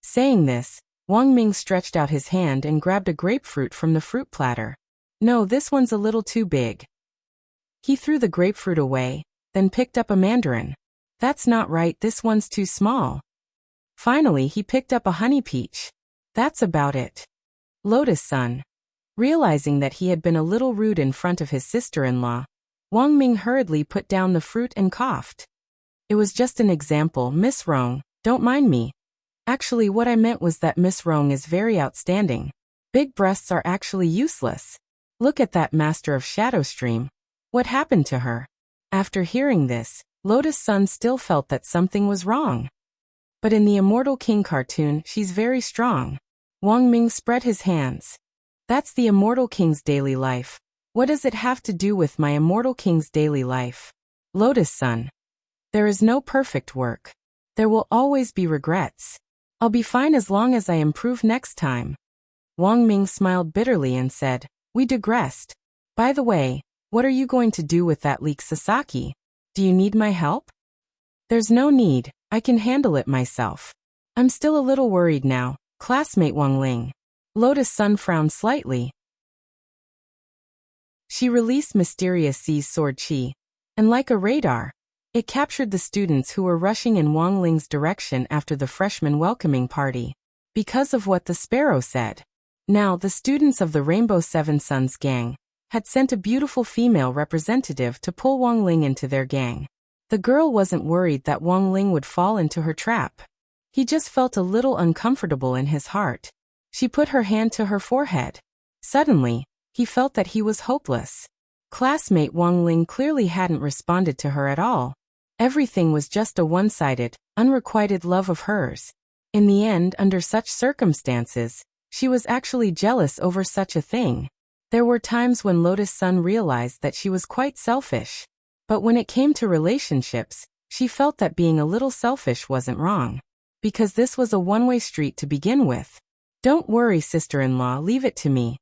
Saying this, Wang Ming stretched out his hand and grabbed a grapefruit from the fruit platter. No, this one's a little too big. He threw the grapefruit away, then picked up a mandarin. That's not right, this one's too small. Finally, he picked up a honey peach. That's about it. Lotus Sun. Realizing that he had been a little rude in front of his sister-in-law, Wang Ming hurriedly put down the fruit and coughed. It was just an example, Miss Rong, don't mind me. Actually, what I meant was that Miss Rong is very outstanding. Big breasts are actually useless. Look at that master of shadow stream. What happened to her? After hearing this, Lotus Sun still felt that something was wrong. But in the Immortal King cartoon, she's very strong. Wang Ming spread his hands. That's the Immortal King's daily life. What does it have to do with my Immortal King's daily life? Lotus Sun. There is no perfect work. There will always be regrets. I'll be fine as long as I improve next time. Wang Ming smiled bitterly and said, we digressed. By the way, what are you going to do with that leek Sasaki? Do you need my help? There's no need, I can handle it myself. I'm still a little worried now, classmate Wang Ling. Lotus Sun frowned slightly. She released Mysterious C's sword chi, and like a radar, it captured the students who were rushing in Wang Ling's direction after the freshman welcoming party. Because of what the sparrow said. Now, the students of the Rainbow Seven Suns gang had sent a beautiful female representative to pull Wang Ling into their gang. The girl wasn't worried that Wang Ling would fall into her trap. He just felt a little uncomfortable in his heart. She put her hand to her forehead. Suddenly, he felt that he was hopeless. Classmate Wang Ling clearly hadn't responded to her at all. Everything was just a one-sided, unrequited love of hers. In the end, under such circumstances, she was actually jealous over such a thing. There were times when Lotus Sun realized that she was quite selfish. But when it came to relationships, she felt that being a little selfish wasn't wrong. Because this was a one-way street to begin with. Don't worry, sister-in-law, leave it to me.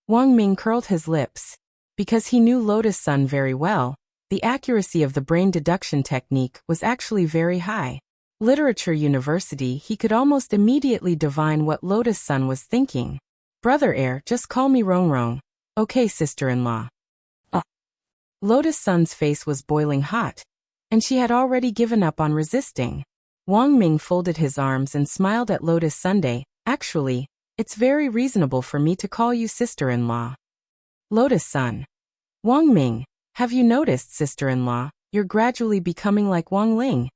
Wang Ming curled his lips. Because he knew Lotus Sun very well, the accuracy of the brain deduction technique was actually very high. Literature University, he could almost immediately divine what Lotus Sun was thinking. Brother Air, just call me Rong Rong. Okay, sister-in-law. Lotus Sun's face was boiling hot, and she had already given up on resisting. Wang Ming folded his arms and smiled at Lotus Sunday. Actually, it's very reasonable for me to call you sister-in-law. Lotus Sun. Wang Ming, have you noticed, sister-in-law, you're gradually becoming like Wang Ling?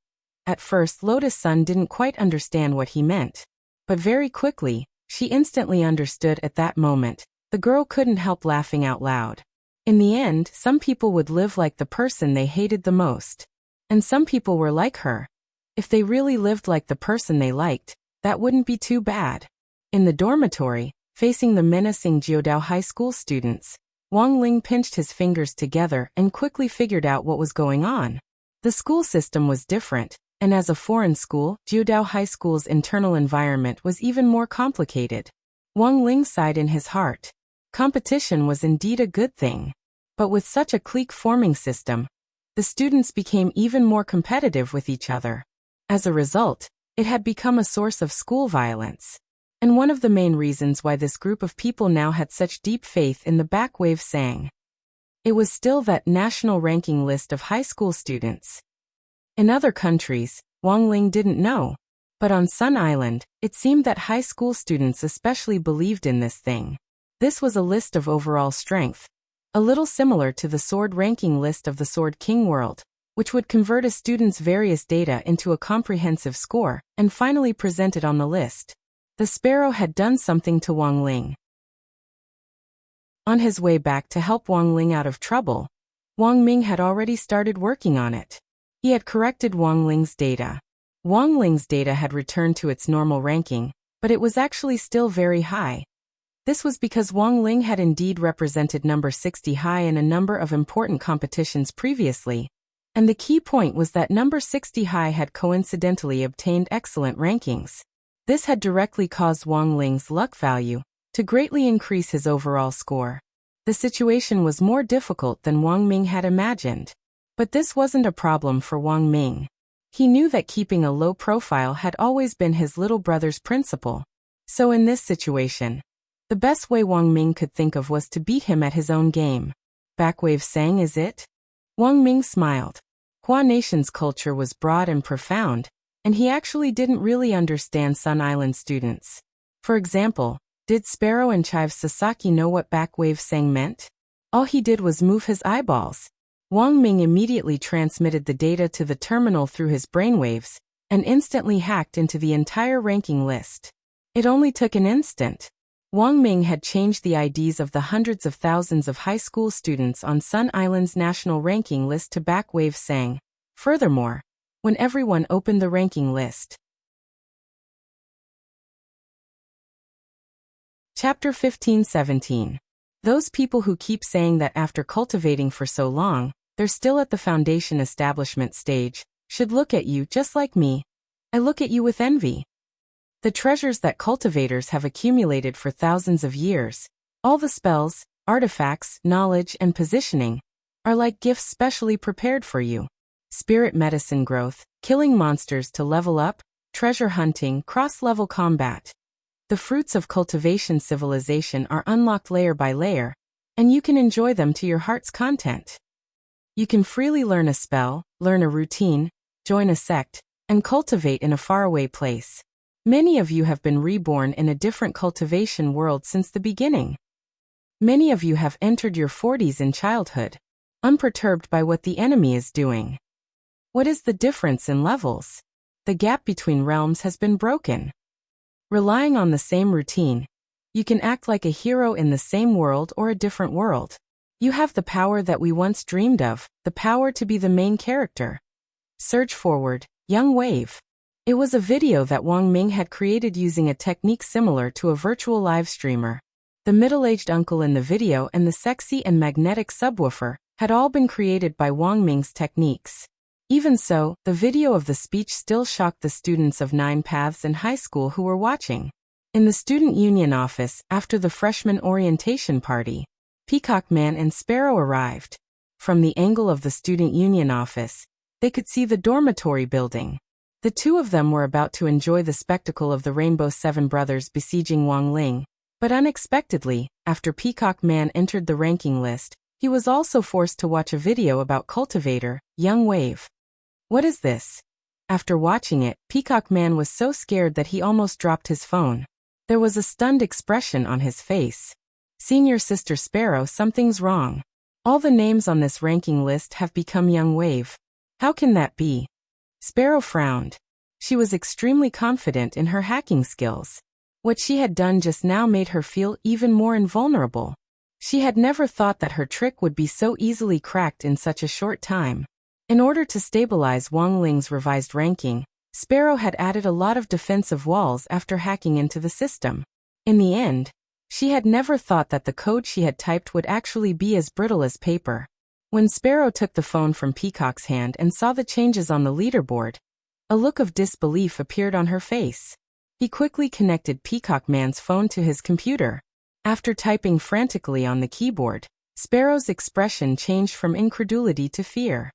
At first, Lotus Sun didn't quite understand what he meant. But very quickly, she instantly understood at that moment. The girl couldn't help laughing out loud. In the end, some people would live like the person they hated the most. And some people were like her. If they really lived like the person they liked, that wouldn't be too bad. In the dormitory, facing the menacing Jiudao High School students, Wang Ling pinched his fingers together and quickly figured out what was going on. The school system was different, and as a foreign school, Jiudao High School's internal environment was even more complicated. Wang Ling sighed in his heart. Competition was indeed a good thing. But with such a clique-forming system, the students became even more competitive with each other. As a result, it had become a source of school violence. And one of the main reasons why this group of people now had such deep faith in the backwave sang. It was still that national ranking list of high school students. In other countries, Wang Ling didn't know. But on Sun Island, it seemed that high school students especially believed in this thing. This was a list of overall strength, a little similar to the sword ranking list of the Sword King world, which would convert a student's various data into a comprehensive score and finally present it on the list. The sparrow had done something to Wang Ling. On his way back to help Wang Ling out of trouble, Wang Ming had already started working on it. He had corrected Wang Ling's data. Wang Ling's data had returned to its normal ranking, but it was actually still very high. This was because Wang Ling had indeed represented number 60 high in a number of important competitions previously, and the key point was that number 60 high had coincidentally obtained excellent rankings. This had directly caused Wang Ling's luck value to greatly increase his overall score. The situation was more difficult than Wang Ming had imagined. But this wasn't a problem for Wang Ming. He knew that keeping a low profile had always been his little brother's principle. So in this situation, the best way Wang Ming could think of was to beat him at his own game. Backwave sang, is it? Wang Ming smiled. Hua Nation's culture was broad and profound, and he actually didn't really understand Sun Island students. For example, did Sparrow and Chive Sasaki know what backwave sang meant? All he did was move his eyeballs. Wang Ming immediately transmitted the data to the terminal through his brainwaves, and instantly hacked into the entire ranking list. It only took an instant. Wang Ming had changed the IDs of the hundreds of thousands of high school students on Sun Island's national ranking list to backwave sang. Furthermore, when everyone opened the ranking list. Chapter 15-17. Those people who keep saying that after cultivating for so long, they're still at the foundation establishment stage, should look at you just like me. I look at you with envy. The treasures that cultivators have accumulated for thousands of years, all the spells, artifacts, knowledge, and positioning, are like gifts specially prepared for you. Spirit medicine growth, killing monsters to level up, treasure hunting, cross-level combat. The fruits of cultivation civilization are unlocked layer by layer, and you can enjoy them to your heart's content. You can freely learn a spell, learn a routine, join a sect, and cultivate in a faraway place. Many of you have been reborn in a different cultivation world since the beginning. Many of you have entered your 40s in childhood, unperturbed by what the enemy is doing. What is the difference in levels? The gap between realms has been broken. Relying on the same routine, you can act like a hero in the same world or a different world. You have the power that we once dreamed of, the power to be the main character. Surge forward, young wave. It was a video that Wang Ming had created using a technique similar to a virtual live streamer. The middle-aged uncle in the video and the sexy and magnetic subwoofer had all been created by Wang Ming's techniques. Even so, the video of the speech still shocked the students of 9 Paths in high school who were watching. In the student union office, after the freshman orientation party, Peacock Man and Sparrow arrived. From the angle of the student union office, they could see the dormitory building. The two of them were about to enjoy the spectacle of the Rainbow Seven brothers besieging Wang Ling, but unexpectedly, after Peacock Man entered the ranking list, he was also forced to watch a video about cultivator, young wave. What is this? After watching it, Peacock Man was so scared that he almost dropped his phone. There was a stunned expression on his face. Senior Sister Sparrow, something's wrong. All the names on this ranking list have become young wave. How can that be? Sparrow frowned. She was extremely confident in her hacking skills. What she had done just now made her feel even more invulnerable. She had never thought that her trick would be so easily cracked in such a short time. In order to stabilize Wang Ling's revised ranking, Sparrow had added a lot of defensive walls after hacking into the system. In the end, she had never thought that the code she had typed would actually be as brittle as paper. When Sparrow took the phone from Peacock's hand and saw the changes on the leaderboard, a look of disbelief appeared on her face. He quickly connected Peacock Man's phone to his computer. After typing frantically on the keyboard, Sparrow's expression changed from incredulity to fear.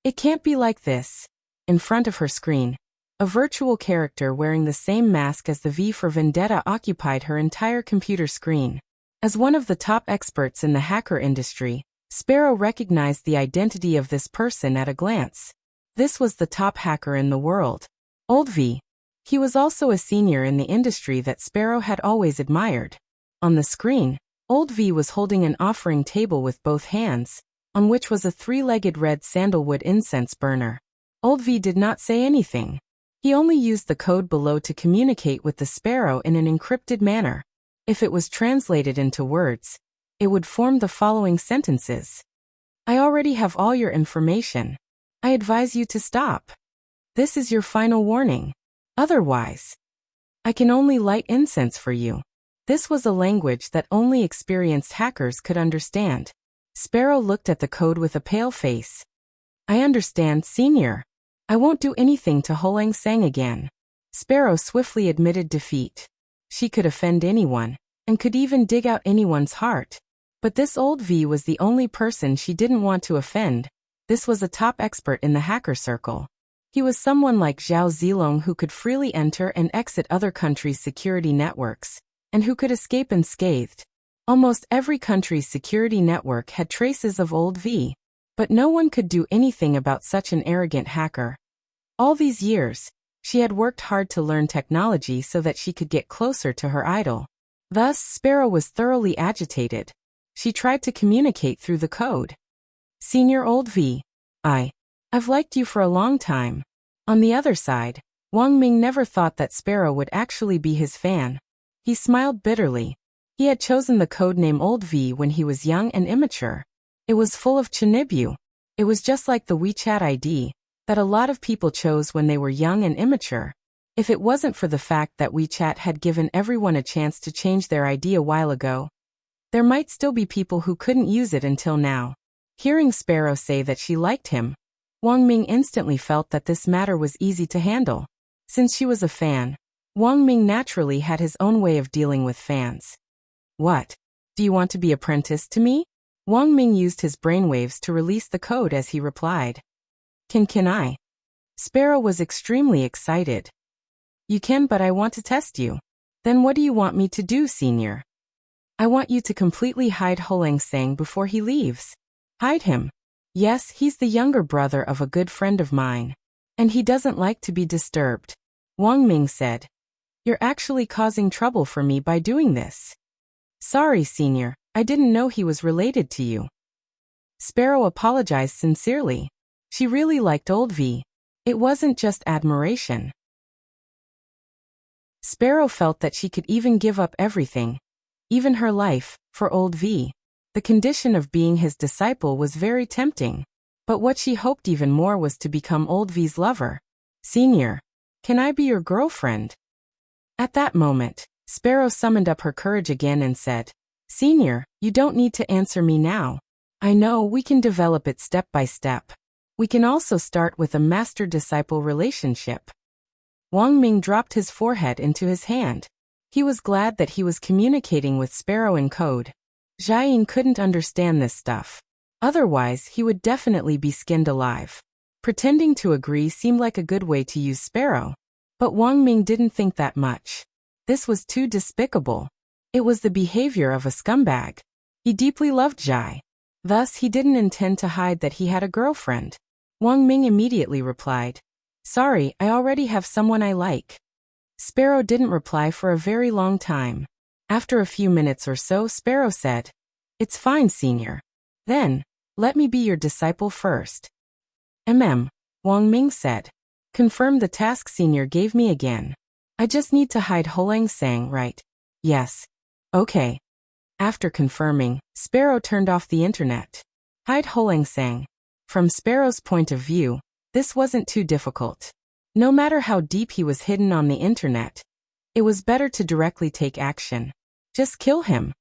It can't be like this. In front of her screen, a virtual character wearing the same mask as the V for Vendetta occupied her entire computer screen. As one of the top experts in the hacker industry, Sparrow recognized the identity of this person at a glance. This was the top hacker in the world. Old V. He was also a senior in the industry that Sparrow had always admired. On the screen, Old V was holding an offering table with both hands, on which was a 3-legged red sandalwood incense burner. Old V did not say anything. He only used the code below to communicate with the Sparrow in an encrypted manner. If it was translated into words, it would form the following sentences. I already have all your information. I advise you to stop. This is your final warning. Otherwise, I can only light incense for you. This was a language that only experienced hackers could understand. Sparrow looked at the code with a pale face. I understand, Senior. I won't do anything to Holang Sang again. Sparrow swiftly admitted defeat. She could offend anyone, and could even dig out anyone's heart. But this old V was the only person she didn't want to offend. This was a top expert in the hacker circle. He was someone like Zhao Zilong who could freely enter and exit other countries' security networks, and who could escape unscathed. Almost every country's security network had traces of old V, but no one could do anything about such an arrogant hacker. All these years, she had worked hard to learn technology so that she could get closer to her idol. Thus, Sparrow was thoroughly agitated. She tried to communicate through the code. Senior Old V, I've liked you for a long time. On the other side, Wang Ming never thought that Sparrow would actually be his fan. He smiled bitterly. He had chosen the codename Old V when he was young and immature. It was full of chinibyu. It was just like the WeChat ID that a lot of people chose when they were young and immature. If it wasn't for the fact that WeChat had given everyone a chance to change their ID a while ago, there might still be people who couldn't use it until now. Hearing Sparrow say that she liked him, Wang Ming instantly felt that this matter was easy to handle. Since she was a fan, Wang Ming naturally had his own way of dealing with fans. What? Do you want to be apprenticed to me? Wang Ming used his brainwaves to release the code as he replied. Can I? Sparrow was extremely excited. You can, but I want to test you. Then what do you want me to do, senior? I want you to completely hide Holangsang before he leaves. Hide him? Yes, he's the younger brother of a good friend of mine. And he doesn't like to be disturbed. Wang Ming said. You're actually causing trouble for me by doing this. Sorry, senior, I didn't know he was related to you. Sparrow apologized sincerely. She really liked Old V. It wasn't just admiration. Sparrow felt that she could even give up everything, even her life, for Old V. The condition of being his disciple was very tempting. But what she hoped even more was to become Old V's lover. Senior, can I be your girlfriend? At that moment, Sparrow summoned up her courage again and said, Senior, you don't need to answer me now. I know we can develop it step by step. We can also start with a master-disciple relationship. Wang Ming dropped his forehead into his hand. He was glad that he was communicating with Sparrow in code. Jiayin couldn't understand this stuff. Otherwise, he would definitely be skinned alive. Pretending to agree seemed like a good way to use Sparrow. But Wang Ming didn't think that much. This was too despicable. It was the behavior of a scumbag. He deeply loved Jai. Thus, he didn't intend to hide that he had a girlfriend. Wang Ming immediately replied, Sorry, I already have someone I like. Sparrow didn't reply for a very long time. After a few minutes or so, Sparrow said, It's fine, senior. Then, let me be your disciple first. Wang Ming said. Confirm the task senior gave me again. I just need to hide Holangsang, right? Yes. Okay. After confirming, Sparrow turned off the internet. Hide Holangsang. From Sparrow's point of view, this wasn't too difficult. No matter how deep he was hidden on the internet, it was better to directly take action. Just kill him.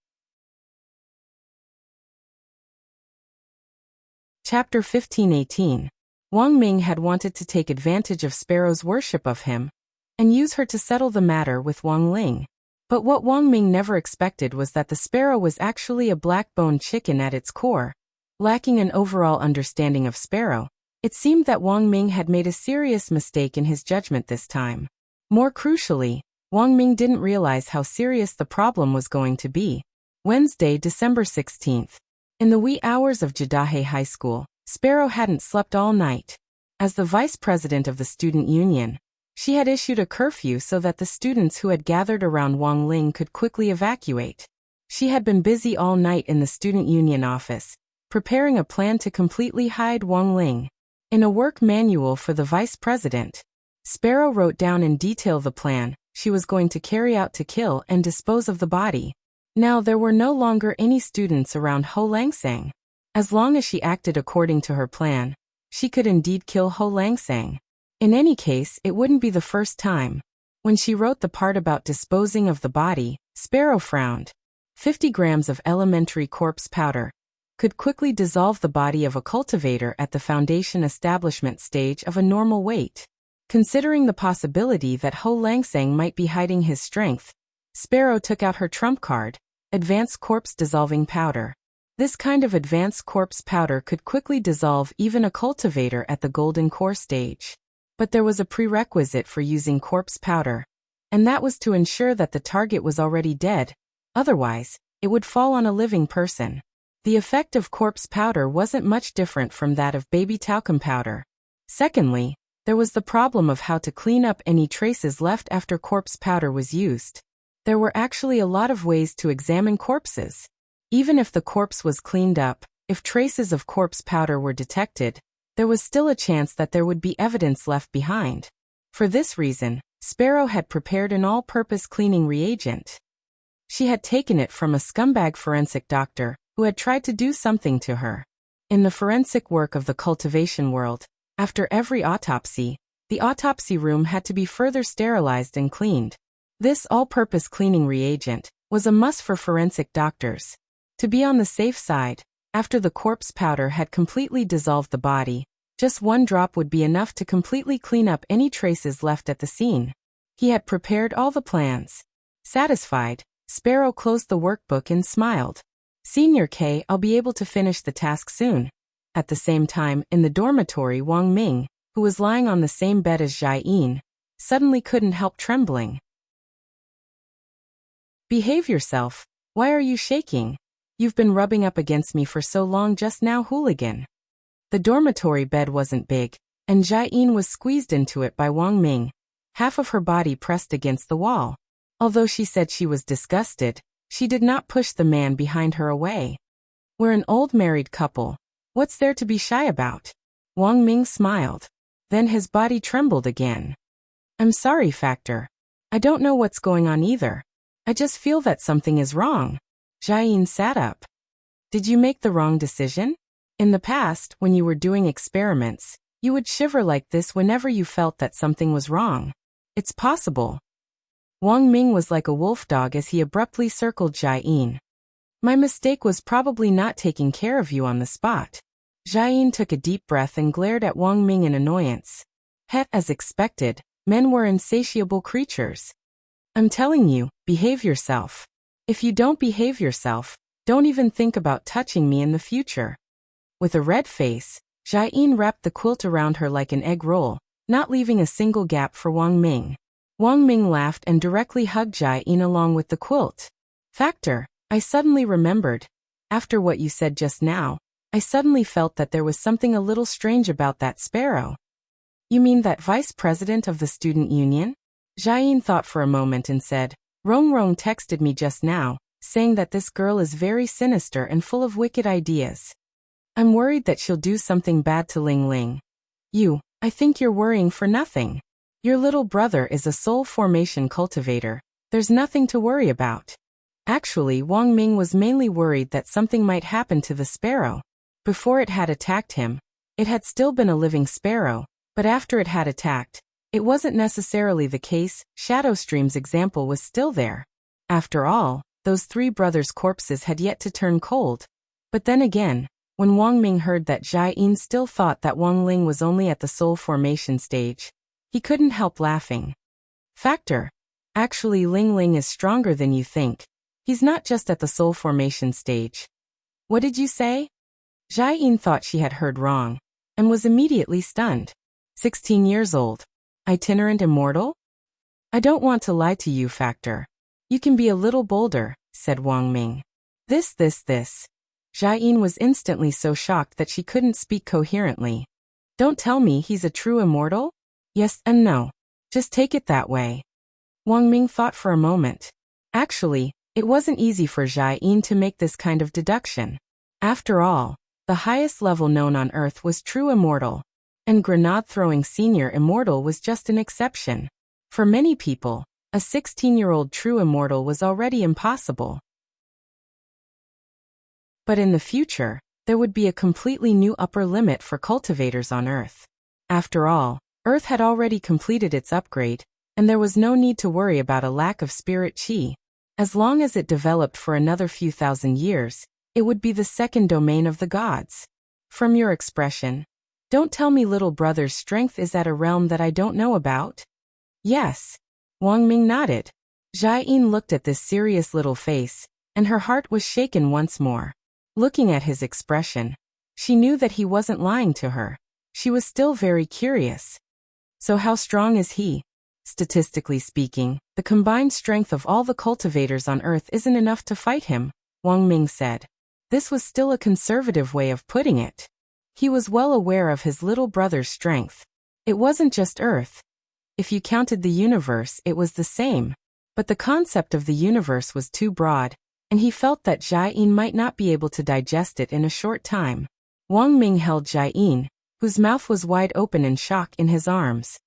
Chapter 15:18. Wang Ming had wanted to take advantage of Sparrow's worship of him and use her to settle the matter with Wang Ling. But what Wang Ming never expected was that the Sparrow was actually a black-boned chicken at its core. Lacking an overall understanding of Sparrow, it seemed that Wang Ming had made a serious mistake in his judgment this time. More crucially, Wang Ming didn't realize how serious the problem was going to be. Wednesday, December 16th. In the wee hours of Jadahe High School, Sparrow hadn't slept all night. As the vice president of the student union, she had issued a curfew so that the students who had gathered around Wang Ling could quickly evacuate. She had been busy all night in the student union office, preparing a plan to completely hide Wang Ling. In a work manual for the vice president, Sparrow wrote down in detail the plan she was going to carry out to kill and dispose of the body. Now there were no longer any students around Holangsang. As long as she acted according to her plan, she could indeed kill Holangsang. In any case, it wouldn't be the first time. When she wrote the part about disposing of the body, Sparrow frowned. 50 grams of elementary corpse powder could quickly dissolve the body of a cultivator at the foundation establishment stage of a normal weight. Considering the possibility that Ho Langsang might be hiding his strength, Sparrow took out her trump card, Advanced Corpse Dissolving Powder. This kind of advanced corpse powder could quickly dissolve even a cultivator at the golden core stage. But there was a prerequisite for using corpse powder, and that was to ensure that the target was already dead, otherwise, it would fall on a living person. The effect of corpse powder wasn't much different from that of baby talcum powder. Secondly, there was the problem of how to clean up any traces left after corpse powder was used. There were actually a lot of ways to examine corpses. Even if the corpse was cleaned up, if traces of corpse powder were detected, there was still a chance that there would be evidence left behind. For this reason, Sparrow had prepared an all-purpose cleaning reagent. She had taken it from a scumbag forensic doctor who had tried to do something to her. In the forensic work of the cultivation world, after every autopsy, the autopsy room had to be further sterilized and cleaned. This all-purpose cleaning reagent was a must for forensic doctors. To be on the safe side, after the corpse powder had completely dissolved the body, just one drop would be enough to completely clean up any traces left at the scene. He had prepared all the plans. Satisfied, Sparrow closed the workbook and smiled. Senior K, I'll be able to finish the task soon. At the same time, in the dormitory, Wang Ming, who was lying on the same bed as Jai-in, suddenly couldn't help trembling. Behave yourself. Why are you shaking? You've been rubbing up against me for so long just now, hooligan. The dormitory bed wasn't big, and Jai-in was squeezed into it by Wang Ming, half of her body pressed against the wall. Although she said she was disgusted, she did not push the man behind her away. We're an old married couple. What's there to be shy about? Wang Ming smiled. Then his body trembled again. I'm sorry, Factor. I don't know what's going on either. I just feel that something is wrong. Jai-in sat up. Did you make the wrong decision? In the past, when you were doing experiments, you would shiver like this whenever you felt that something was wrong. It's possible. Wang Ming was like a wolf dog as he abruptly circled Jai-in. My mistake was probably not taking care of you on the spot. Jai-in took a deep breath and glared at Wang Ming in annoyance. As expected, men were insatiable creatures. I'm telling you, behave yourself. If you don't behave yourself, don't even think about touching me in the future. With a red face, Jai-in wrapped the quilt around her like an egg roll, not leaving a single gap for Wang Ming. Wang Ming laughed and directly hugged Jai-in along with the quilt. Factor, I suddenly remembered. After what you said just now, I suddenly felt that there was something a little strange about that Sparrow. You mean that vice president of the student union? Jai-in thought for a moment and said, Rong Rong texted me just now, saying that this girl is very sinister and full of wicked ideas. I'm worried that she'll do something bad to Ling Ling. I think you're worrying for nothing. Your little brother is a soul formation cultivator. There's nothing to worry about. Actually, Wang Ming was mainly worried that something might happen to the sparrow. Before it had attacked him, it had still been a living sparrow, but after it had attacked, it wasn't necessarily the case. Shadowstream's example was still there. After all, those three brothers' corpses had yet to turn cold. But then again, when Wang Ming heard that Jai-in still thought that Wang Ling was only at the soul formation stage, he couldn't help laughing. Factor. Actually, Ling Ling is stronger than you think. He's not just at the soul formation stage. What did you say? Jai-in thought she had heard wrong, and was immediately stunned. 16 years old. Itinerant immortal? I don't want to lie to you, Factor. You can be a little bolder, said Wang Ming. This. Jai-in was instantly so shocked that she couldn't speak coherently. Don't tell me he's a true immortal? Yes and no. Just take it that way. Wang Ming thought for a moment. Actually, it wasn't easy for Jai-in to make this kind of deduction. After all, the highest level known on Earth was true immortal, and grenade-throwing senior immortal was just an exception. For many people, a 16-year-old true immortal was already impossible. But in the future, there would be a completely new upper limit for cultivators on Earth. After all, Earth had already completed its upgrade, and there was no need to worry about a lack of spirit chi. As long as it developed for another few thousand years, it would be the second domain of the gods. From your expression, Don't tell me little brother's strength is at a realm that I don't know about? Yes. Wang Ming nodded. Jiayin looked at this serious little face, and her heart was shaken once more. Looking at his expression, she knew that he wasn't lying to her. She was still very curious. So how strong is he? Statistically speaking, the combined strength of all the cultivators on Earth isn't enough to fight him, Wang Ming said. This was still a conservative way of putting it. He was well aware of his little brother's strength. It wasn't just Earth. If you counted the universe, it was the same. But the concept of the universe was too broad, and he felt that Jiayin might not be able to digest it in a short time. Wang Ming held Jiayin, whose mouth was wide open in shock, in his arms.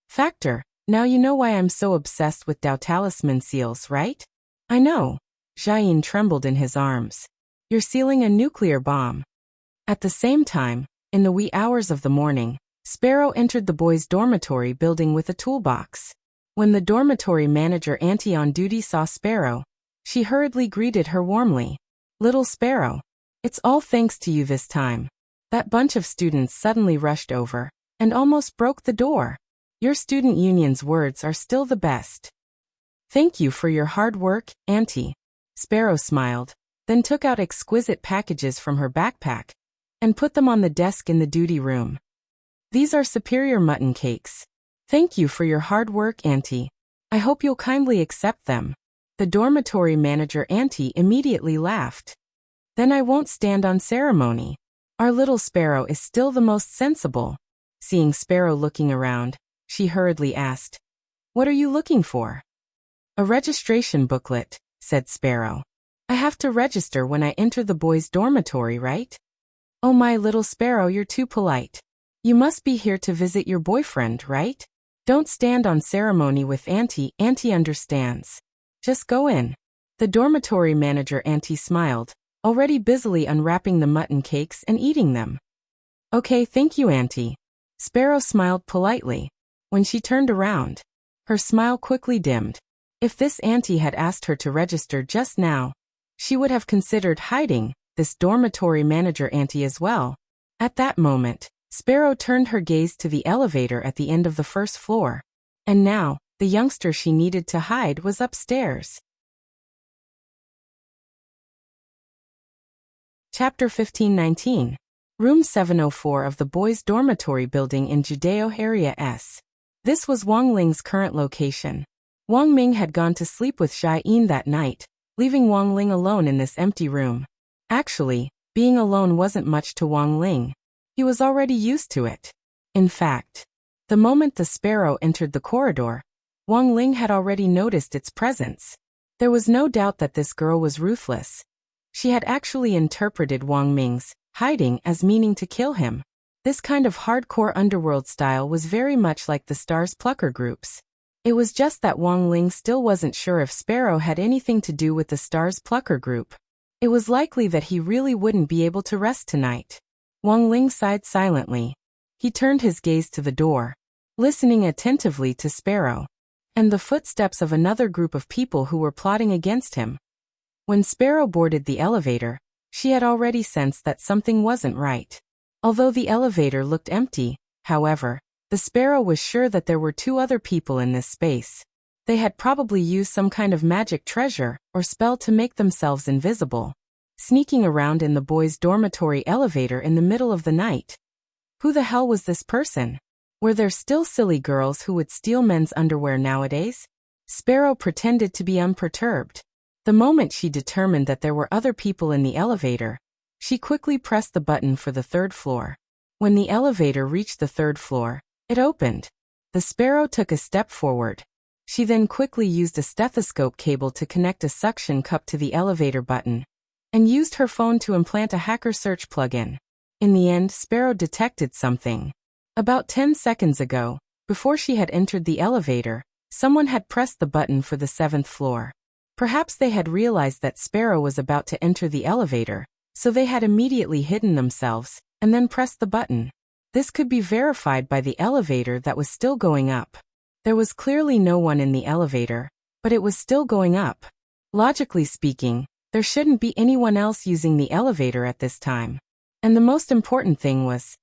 Factor, now you know why I'm so obsessed with Dao talisman seals, right? I know. Jiayin trembled in his arms. You're sealing a nuclear bomb. At the same time, in the wee hours of the morning, Sparrow entered the boys' dormitory building with a toolbox. When the dormitory manager Auntie on duty saw Sparrow, she hurriedly greeted her warmly. Little Sparrow, it's all thanks to you this time. That bunch of students suddenly rushed over and almost broke the door. Your student union's words are still the best. Thank you for your hard work, Auntie. Sparrow smiled, then took out exquisite packages from her backpack and put them on the desk in the duty room. These are superior mutton cakes. Thank you for your hard work, Auntie. I hope you'll kindly accept them. The dormitory manager Auntie immediately laughed. Then I won't stand on ceremony. Our little Sparrow is still the most sensible. Seeing Sparrow looking around, she hurriedly asked, What are you looking for? A registration booklet, said Sparrow. I have to register when I enter the boys' dormitory, right? Oh, my little Sparrow, you're too polite. You must be here to visit your boyfriend, right? Don't stand on ceremony with Auntie. Auntie understands. Just go in. The dormitory manager Auntie smiled, already busily unwrapping the mutton cakes and eating them. Okay, thank you, Auntie. Sparrow smiled politely. When she turned around, her smile quickly dimmed. If this Auntie had asked her to register just now, she would have considered hiding this dormitory manager Auntie as well. At that moment, Sparrow turned her gaze to the elevator at the end of the first floor. And now, the youngster she needed to hide was upstairs. Chapter 1519. Room 704 of the boys' dormitory building in Judeo Area S. This was Wang Ling's current location. Wang Ming had gone to sleep with Jiayin that night, leaving Wang Ling alone in this empty room. Actually, being alone wasn't much to Wang Ling. He was already used to it. In fact, the moment the Sparrow entered the corridor, Wang Ling had already noticed its presence. There was no doubt that this girl was ruthless. She had actually interpreted Wang Ming's hiding as meaning to kill him. This kind of hardcore underworld style was very much like the Stars Plucker groups. It was just that Wang Ling still wasn't sure if Sparrow had anything to do with the Stars Plucker group. It was likely that he really wouldn't be able to rest tonight. Wang Ling sighed silently. He turned his gaze to the door, listening attentively to Sparrow and the footsteps of another group of people who were plotting against him. When Sparrow boarded the elevator, she had already sensed that something wasn't right. Although the elevator looked empty, however, the Sparrow was sure that there were two other people in this space. They had probably used some kind of magic treasure or spell to make themselves invisible, sneaking around in the boys' dormitory elevator in the middle of the night. Who the hell was this person? Were there still silly girls who would steal men's underwear nowadays? Sparrow pretended to be unperturbed. The moment she determined that there were other people in the elevator, she quickly pressed the button for the third floor. When the elevator reached the third floor, it opened. The Sparrow took a step forward. She then quickly used a stethoscope cable to connect a suction cup to the elevator button, and used her phone to implant a hacker search plugin. In the end, Sparrow detected something. About 10 seconds ago, before she had entered the elevator, someone had pressed the button for the 7th floor. Perhaps they had realized that Sparrow was about to enter the elevator, so they had immediately hidden themselves, and then pressed the button. This could be verified by the elevator that was still going up. There was clearly no one in the elevator, but it was still going up. Logically speaking, there shouldn't be anyone else using the elevator at this time. And the most important thing was,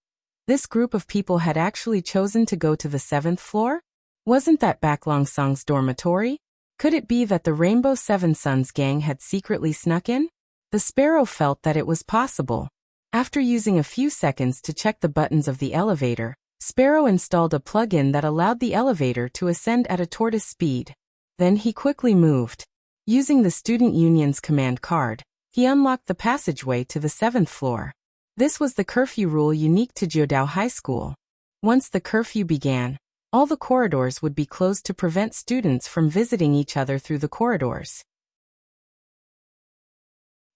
This group of people had actually chosen to go to the 7th floor? Wasn't that Baklong Song's dormitory? Could it be that the Rainbow Seven Suns gang had secretly snuck in? The sparrow felt that it was possible. After using a few seconds to check the buttons of the elevator, Sparrow installed a plug-in that allowed the elevator to ascend at a tortoise speed. Then he quickly moved. Using the student union's command card, he unlocked the passageway to the 7th floor. This was the curfew rule unique to Jiudao High School. Once the curfew began, all the corridors would be closed to prevent students from visiting each other through the corridors.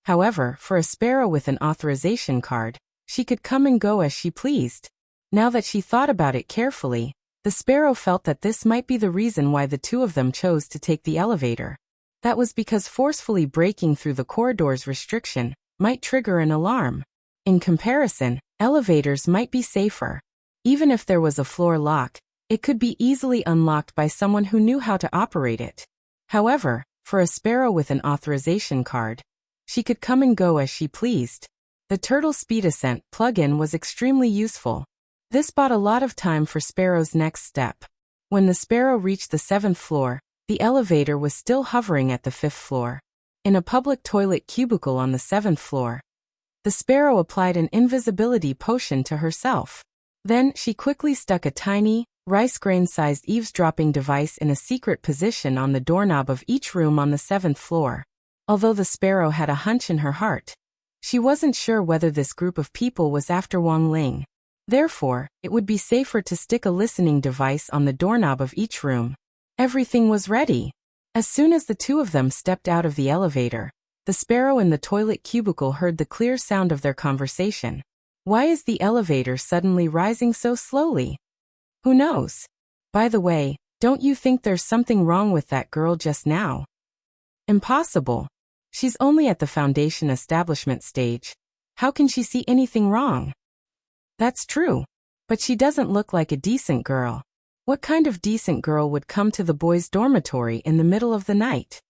However, for a sparrow with an authorization card, she could come and go as she pleased. Now that she thought about it carefully, the sparrow felt that this might be the reason why the two of them chose to take the elevator. That was because forcefully breaking through the corridor's restriction might trigger an alarm. In comparison, elevators might be safer. Even if there was a floor lock, it could be easily unlocked by someone who knew how to operate it. However, for a sparrow with an authorization card, she could come and go as she pleased. The Turtle Speed Ascent plug-in was extremely useful. This bought a lot of time for Sparrow's next step. When the sparrow reached the 7th floor, the elevator was still hovering at the 5th floor. In a public toilet cubicle on the 7th floor, the sparrow applied an invisibility potion to herself. Then she quickly stuck a tiny, rice grain-sized eavesdropping device in a secret position on the doorknob of each room on the 7th floor. Although the sparrow had a hunch in her heart, she wasn't sure whether this group of people was after Wang Ling. Therefore, it would be safer to stick a listening device on the doorknob of each room. Everything was ready. As soon as the two of them stepped out of the elevator, the sparrow in the toilet cubicle heard the clear sound of their conversation. Why is the elevator suddenly rising so slowly? Who knows? By the way, don't you think there's something wrong with that girl just now? Impossible. She's only at the foundation establishment stage. How can she see anything wrong? That's true. But she doesn't look like a decent girl. What kind of decent girl would come to the boys' dormitory in the middle of the night?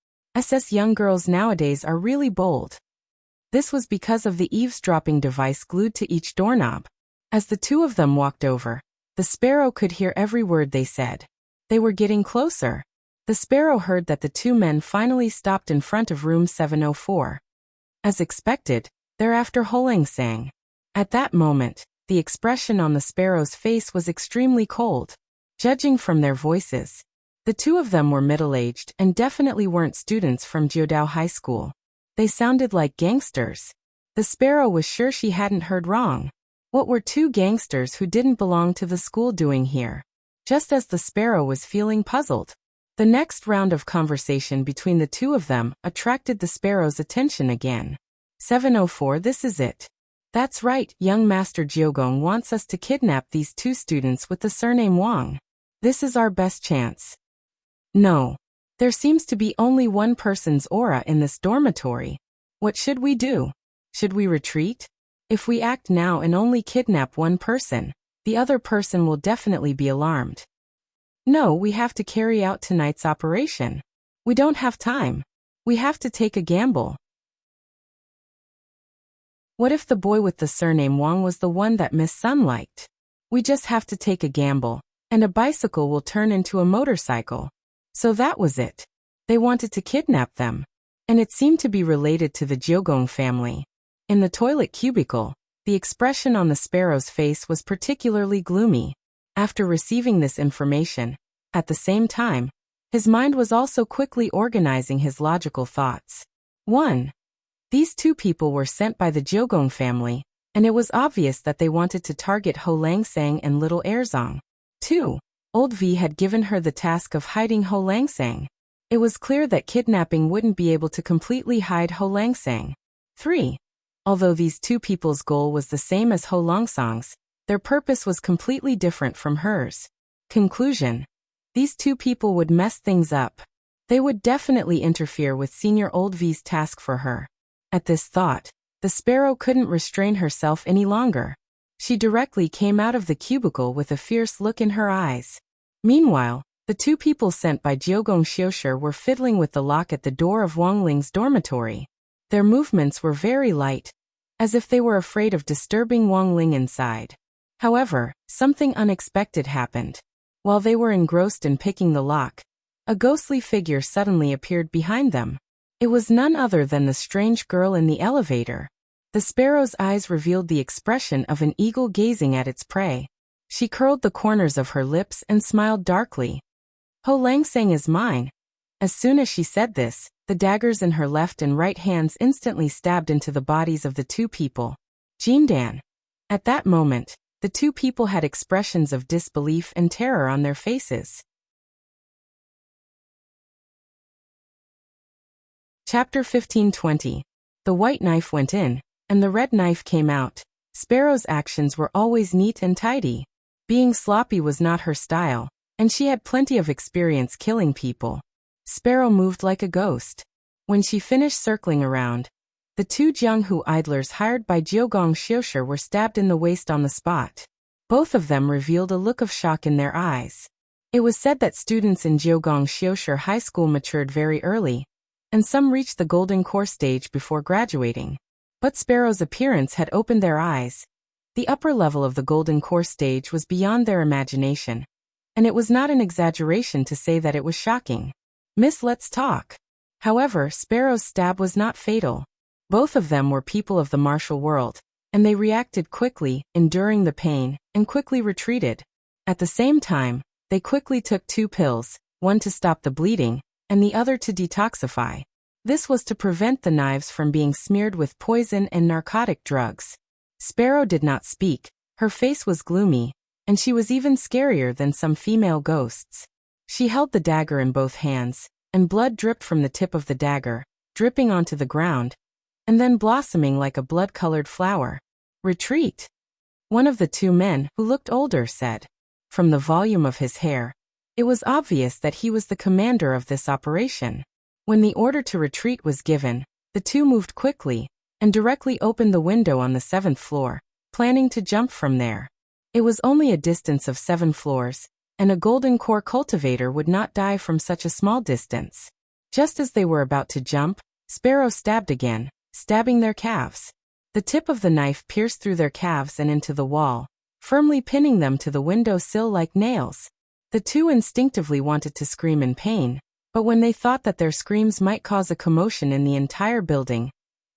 Young girls nowadays are really bold. This was because of the eavesdropping device glued to each doorknob. As the two of them walked over, the sparrow could hear every word they said. They were getting closer. The sparrow heard that the two men finally stopped in front of room 704. As expected, they're after Holang sang. At that moment, the expression on the sparrow's face was extremely cold. Judging from their voices, the two of them were middle-aged and definitely weren't students from Jiudao High School. They sounded like gangsters. The sparrow was sure she hadn't heard wrong. What were two gangsters who didn't belong to the school doing here? Just as the sparrow was feeling puzzled, the next round of conversation between the two of them attracted the sparrow's attention again. 704, this is it. That's right, young Master Jiogong wants us to kidnap these two students with the surname Wang. This is our best chance. No. There seems to be only one person's aura in this dormitory. What should we do? Should we retreat? If we act now and only kidnap one person, the other person will definitely be alarmed. No, we have to carry out tonight's operation. We don't have time. We have to take a gamble. What if the boy with the surname Wang was the one that Miss Sun liked? We just have to take a gamble, and a bicycle will turn into a motorcycle. So that was it. They wanted to kidnap them. And it seemed to be related to the Jiogong family. In the toilet cubicle, the expression on the sparrow's face was particularly gloomy. After receiving this information, at the same time, his mind was also quickly organizing his logical thoughts. 1. These two people were sent by the Jiogong family, and it was obvious that they wanted to target Ho Langsang and little Erzong. 2. Old V had given her the task of hiding Ho Langsang. It was clear that kidnapping wouldn't be able to completely hide Ho Langsang. 3. Although these two people's goal was the same as Ho Langsang's, their purpose was completely different from hers. Conclusion. These two people would mess things up. They would definitely interfere with Senior Old V's task for her. At this thought, the sparrow couldn't restrain herself any longer. She directly came out of the cubicle with a fierce look in her eyes. Meanwhile, the two people sent by Jiogong Xiushi were fiddling with the lock at the door of Wang Ling's dormitory. Their movements were very light, as if they were afraid of disturbing Wang Ling inside. However, something unexpected happened. While they were engrossed in picking the lock, a ghostly figure suddenly appeared behind them. It was none other than the strange girl in the elevator. The sparrow's eyes revealed the expression of an eagle gazing at its prey. She curled the corners of her lips and smiled darkly. "Ho Langsang is mine." As soon as she said this, the daggers in her left and right hands instantly stabbed into the bodies of the two people. Jindan. At that moment, the two people had expressions of disbelief and terror on their faces. Chapter 15:20. The white knife went in, and the red knife came out. Sparrow's actions were always neat and tidy. Being sloppy was not her style, and she had plenty of experience killing people. Sparrow moved like a ghost. When she finished circling around, the two Jianghu idlers hired by Jiugong Xiushi were stabbed in the waist on the spot. Both of them revealed a look of shock in their eyes. It was said that students in Jiugong Xiushi High School matured very early, and some reached the golden core stage before graduating. But Sparrow's appearance had opened their eyes. The upper level of the golden core stage was beyond their imagination, and it was not an exaggeration to say that it was shocking. "Miss, let's talk." However, Sparrow's stab was not fatal. Both of them were people of the martial world, and they reacted quickly, enduring the pain, and quickly retreated. At the same time, they quickly took 2 pills, one to stop the bleeding, and the other to detoxify. This was to prevent the knives from being smeared with poison and narcotic drugs. Sparrow did not speak, her face was gloomy, and she was even scarier than some female ghosts. She held the dagger in both hands, and blood dripped from the tip of the dagger, dripping onto the ground, and then blossoming like a blood-colored flower. "Retreat," one of the two men, who looked older, said. From the volume of his hair, it was obvious that he was the commander of this operation. When the order to retreat was given, the two moved quickly, and directly opened the window on the 7th floor, planning to jump from there. It was only a distance of 7 floors, and a golden core cultivator would not die from such a small distance. Just as they were about to jump, Sparrow stabbed again, stabbing their calves. The tip of the knife pierced through their calves and into the wall, firmly pinning them to the window sill like nails. The two instinctively wanted to scream in pain, but when they thought that their screams might cause a commotion in the entire building,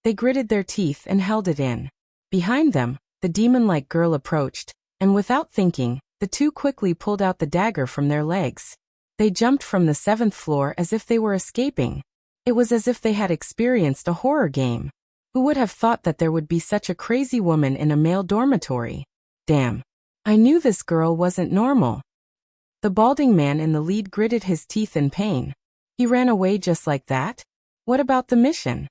they gritted their teeth and held it in. Behind them, the demon-like girl approached, and without thinking, the two quickly pulled out the dagger from their legs. They jumped from the 7th floor as if they were escaping. It was as if they had experienced a horror game. Who would have thought that there would be such a crazy woman in a male dormitory? Damn. I knew this girl wasn't normal. The balding man in the lead gritted his teeth in pain. He ran away just like that? What about the mission?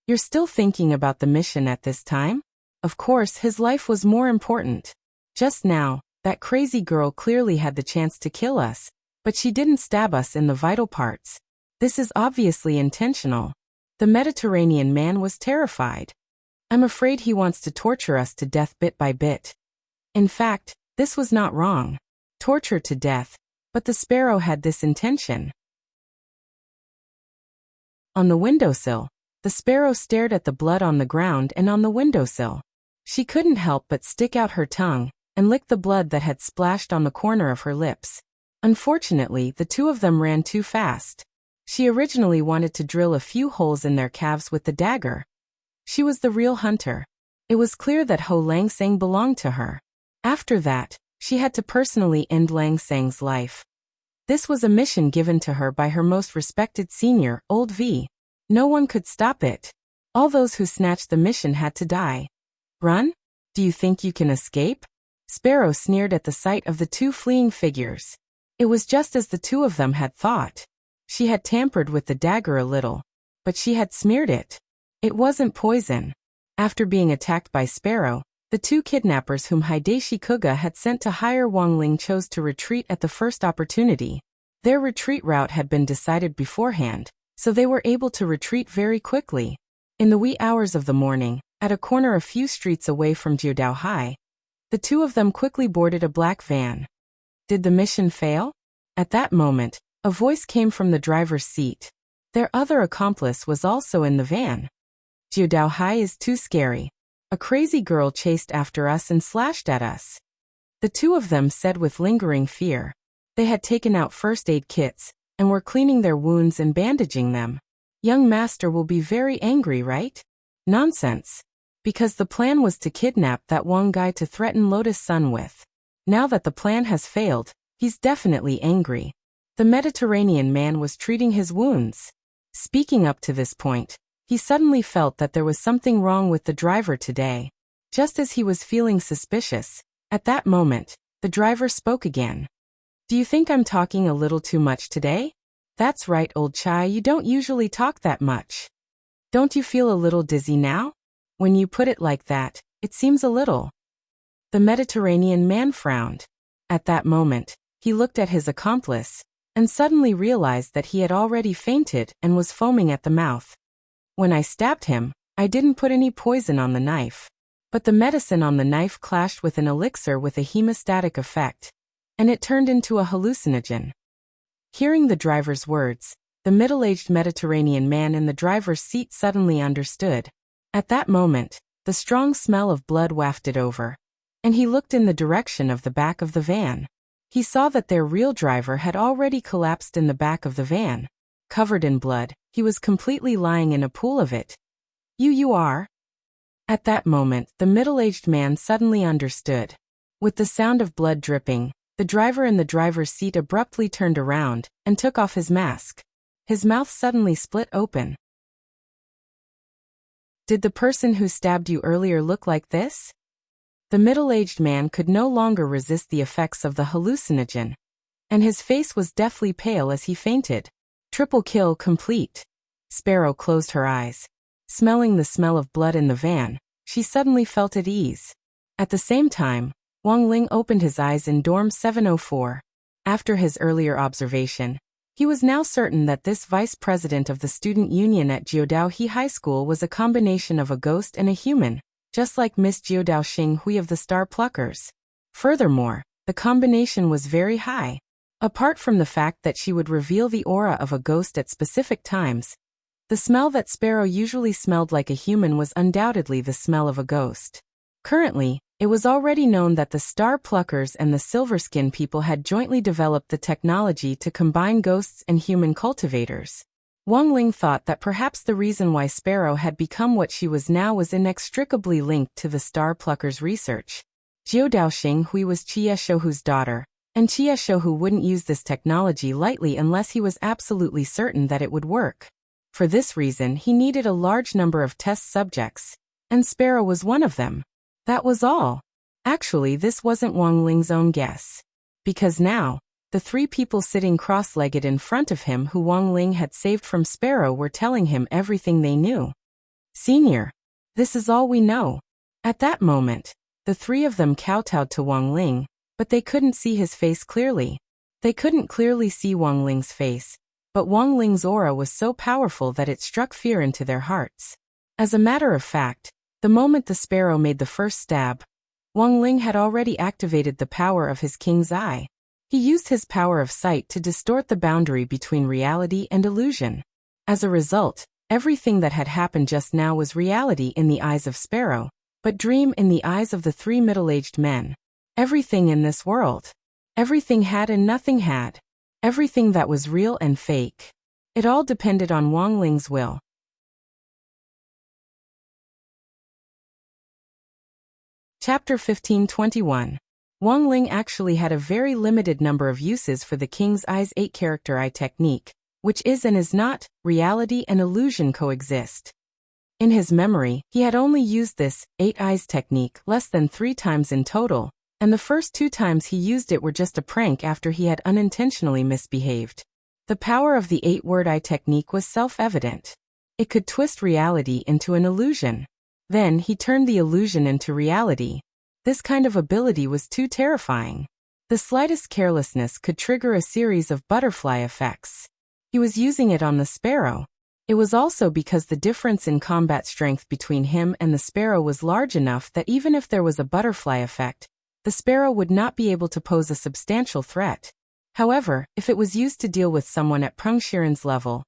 You're still thinking about the mission at this time? Of course, his life was more important. Just now, that crazy girl clearly had the chance to kill us, but she didn't stab us in the vital parts. This is obviously intentional. The Mediterranean man was terrified. I'm afraid he wants to torture us to death bit by bit. In fact, this was not wrong. Torture to death, but the sparrow had this intention. On the windowsill, the sparrow stared at the blood on the ground and on the windowsill. She couldn't help but stick out her tongue and lick the blood that had splashed on the corner of her lips. Unfortunately, the two of them ran too fast. She originally wanted to drill a few holes in their calves with the dagger. She was the real hunter. It was clear that Ho Langsang belonged to her. After that, she had to personally end Langsang's life. This was a mission given to her by her most respected senior, Old V. No one could stop it. All those who snatched the mission had to die. Run? Do you think you can escape? Sparrow sneered at the sight of the two fleeing figures. It was just as the two of them had thought. She had tampered with the dagger a little, but she had smeared it. It wasn't poison. After being attacked by Sparrow, the two kidnappers whom Hideshi Kuga had sent to hire Wang Ling chose to retreat at the first opportunity. Their retreat route had been decided beforehand, so they were able to retreat very quickly. In the wee hours of the morning, at a corner a few streets away from Jiudao High, the two of them quickly boarded a black van. Did the mission fail? At that moment, a voice came from the driver's seat. Their other accomplice was also in the van. Jiudao High is too scary. A crazy girl chased after us and slashed at us. The two of them said with lingering fear. They had taken out first aid kits and were cleaning their wounds and bandaging them. Young master will be very angry, right? Nonsense. Because the plan was to kidnap that one guy to threaten Lotus Sun with. Now that the plan has failed, he's definitely angry. The Mediterranean man was treating his wounds. Speaking up to this point, he suddenly felt that there was something wrong with the driver today. Just as he was feeling suspicious, at that moment, the driver spoke again. Do you think I'm talking a little too much today? That's right, old chai, you don't usually talk that much. Don't you feel a little dizzy now? When you put it like that, it seems a little. The Mediterranean man frowned. At that moment, he looked at his accomplice, and suddenly realized that he had already fainted and was foaming at the mouth. When I stabbed him, I didn't put any poison on the knife. But the medicine on the knife clashed with an elixir with a hemostatic effect, and it turned into a hallucinogen. Hearing the driver's words, the middle-aged Mediterranean man in the driver's seat suddenly understood. At that moment, the strong smell of blood wafted over, and he looked in the direction of the back of the van. He saw that their real driver had already collapsed in the back of the van. Covered in blood, he was completely lying in a pool of it. You are? At that moment, the middle-aged man suddenly understood. With the sound of blood dripping, the driver in the driver's seat abruptly turned around and took off his mask. His mouth suddenly split open. Did the person who stabbed you earlier look like this? The middle-aged man could no longer resist the effects of the hallucinogen, and his face was deathly pale as he fainted. Triple kill complete. Sparrow closed her eyes. Smelling the smell of blood in the van, she suddenly felt at ease. At the same time, Wang Ling opened his eyes in dorm 704. After his earlier observation, he was now certain that this vice president of the student union at Jiudaohe High School was a combination of a ghost and a human, just like Miss Jiudao Xinghui of the Star Pluckers. Furthermore, the combination was very high. Apart from the fact that she would reveal the aura of a ghost at specific times, the smell that Sparrow usually smelled like a human was undoubtedly the smell of a ghost. Currently, it was already known that the Star Pluckers and the Silverskin people had jointly developed the technology to combine ghosts and human cultivators. Wang Ling thought that perhaps the reason why Sparrow had become what she was now was inextricably linked to the Star Pluckers' research. Jiudao Xinghui was Chia Shouhu's daughter, and Chia Shouhu wouldn't use this technology lightly unless he was absolutely certain that it would work. For this reason, he needed a large number of test subjects, and Sparrow was one of them. That was all. Actually, this wasn't Wang Ling's own guess. Because now, the three people sitting cross-legged in front of him who Wang Ling had saved from Sparrow were telling him everything they knew. Senior, this is all we know. At that moment, the three of them kowtowed to Wang Ling, but they couldn't see his face clearly. They couldn't clearly see Wang Ling's face, but Wang Ling's aura was so powerful that it struck fear into their hearts. As a matter of fact, the moment the Sparrow made the first stab, Wang Ling had already activated the power of his king's eye. He used his power of sight to distort the boundary between reality and illusion. As a result, everything that had happened just now was reality in the eyes of Sparrow, but dream in the eyes of the three middle-aged men. Everything in this world. Everything had and nothing had. Everything that was real and fake. It all depended on Wang Ling's will. Chapter 1521. Wang Ling actually had a very limited number of uses for the King's Eye's 8-character eye technique, which is and is not, reality and illusion coexist. In his memory, he had only used this 8 eyes technique less than 3 times in total, and the first 2 times he used it were just a prank after he had unintentionally misbehaved. The power of the 8-word eye technique was self-evident. It could twist reality into an illusion. Then he turned the illusion into reality. This kind of ability was too terrifying. The slightest carelessness could trigger a series of butterfly effects. He was using it on the Sparrow. It was also because the difference in combat strength between him and the Sparrow was large enough that even if there was a butterfly effect, the Sparrow would not be able to pose a substantial threat. However, if it was used to deal with someone at Peng Shiren's level,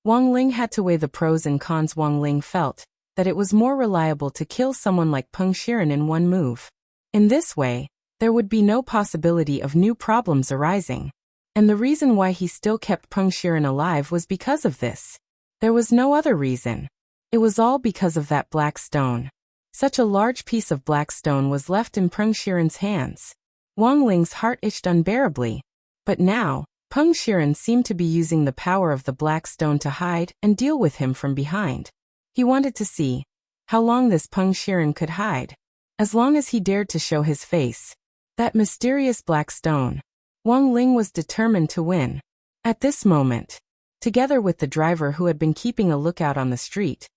Wang Ling had to weigh the pros and cons. Wang Ling felt that it was more reliable to kill someone like Peng Shiren in one move. In this way, there would be no possibility of new problems arising. And the reason why he still kept Peng Shiren alive was because of this. There was no other reason. It was all because of that black stone. Such a large piece of black stone was left in Peng Shiren's hands. Wang Ling's heart itched unbearably. But now, Peng Shiren seemed to be using the power of the black stone to hide and deal with him from behind. He wanted to see how long this Peng Shiren could hide. As long as he dared to show his face. That mysterious black stone. Wang Ling was determined to win. At this moment, together with the driver who had been keeping a lookout on the street,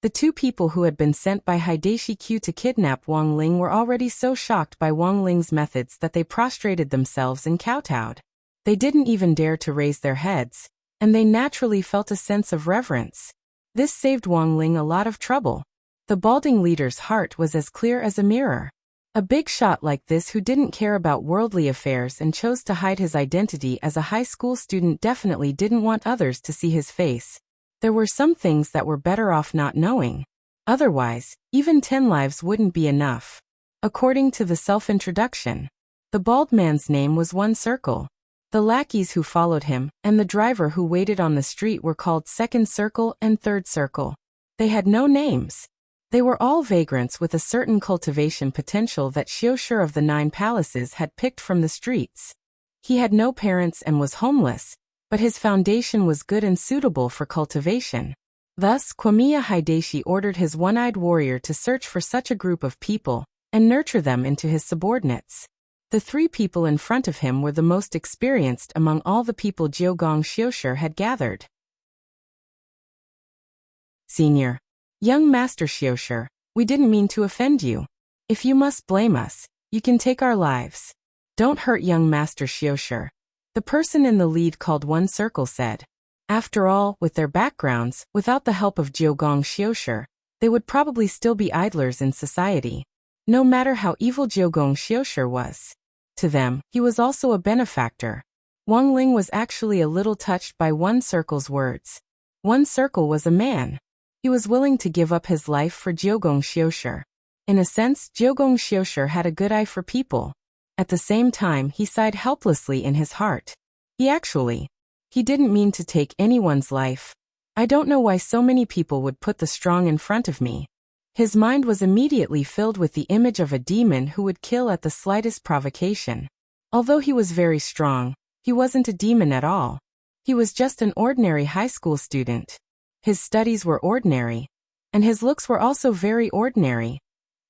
the two people who had been sent by Hideshi Q to kidnap Wang Ling were already so shocked by Wang Ling's methods that they prostrated themselves and kowtowed. They didn't even dare to raise their heads, and they naturally felt a sense of reverence. This saved Wang Ling a lot of trouble. The balding leader's heart was as clear as a mirror. A big shot like this who didn't care about worldly affairs and chose to hide his identity as a high school student definitely didn't want others to see his face. There were some things that were better off not knowing. Otherwise, even 10 lives wouldn't be enough. According to the self-introduction, the bald man's name was One Circle. The lackeys who followed him and the driver who waited on the street were called Second Circle and Third Circle. They had no names. They were all vagrants with a certain cultivation potential that Xiushi of the 9 Palaces had picked from the streets. He had no parents and was homeless, but his foundation was good and suitable for cultivation. Thus, Kwamiya Hideshi ordered his one-eyed warrior to search for such a group of people and nurture them into his subordinates. The 3 people in front of him were the most experienced among all the people Jiugong Xiushi had gathered. Senior. Young Master Xiushi, we didn't mean to offend you. If you must blame us, you can take our lives. Don't hurt young Master Xiushi. The person in the lead called One Circle said. After all, with their backgrounds, without the help of Jiugong Xiushi, they would probably still be idlers in society. No matter how evil Jiugong Xiushi was. To them, he was also a benefactor. Wang Ling was actually a little touched by One Circle's words. One Circle was a man. He was willing to give up his life for Jiugong Xiushi. In a sense, Jiugong Xiushi had a good eye for people. At the same time, he sighed helplessly in his heart. He didn't mean to take anyone's life. I don't know why so many people would put the strong in front of me. His mind was immediately filled with the image of a demon who would kill at the slightest provocation. Although he was very strong, he wasn't a demon at all. He was just an ordinary high school student. His studies were ordinary, and his looks were also very ordinary.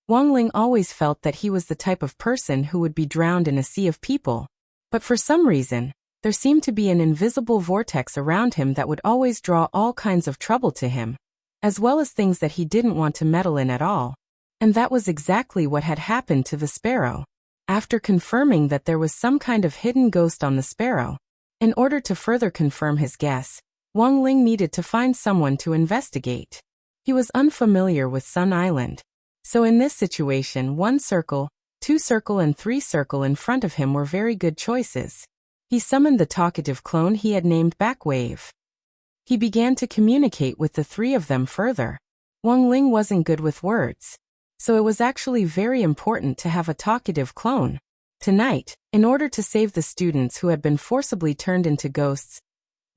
Wang Ling always felt that he was the type of person who would be drowned in a sea of people. But for some reason, there seemed to be an invisible vortex around him that would always draw all kinds of trouble to him, as well as things that he didn't want to meddle in at all. And that was exactly what had happened to the sparrow. After confirming that there was some kind of hidden ghost on the sparrow, in order to further confirm his guess, Wang Ling needed to find someone to investigate. He was unfamiliar with Sun Island. So in this situation, 1 circle, 2 circle and 3 circle in front of him were very good choices. He summoned the talkative clone he had named Backwave. He began to communicate with the 3 of them further. Wang Ling wasn't good with words, so it was actually very important to have a talkative clone. Tonight, in order to save the students who had been forcibly turned into ghosts,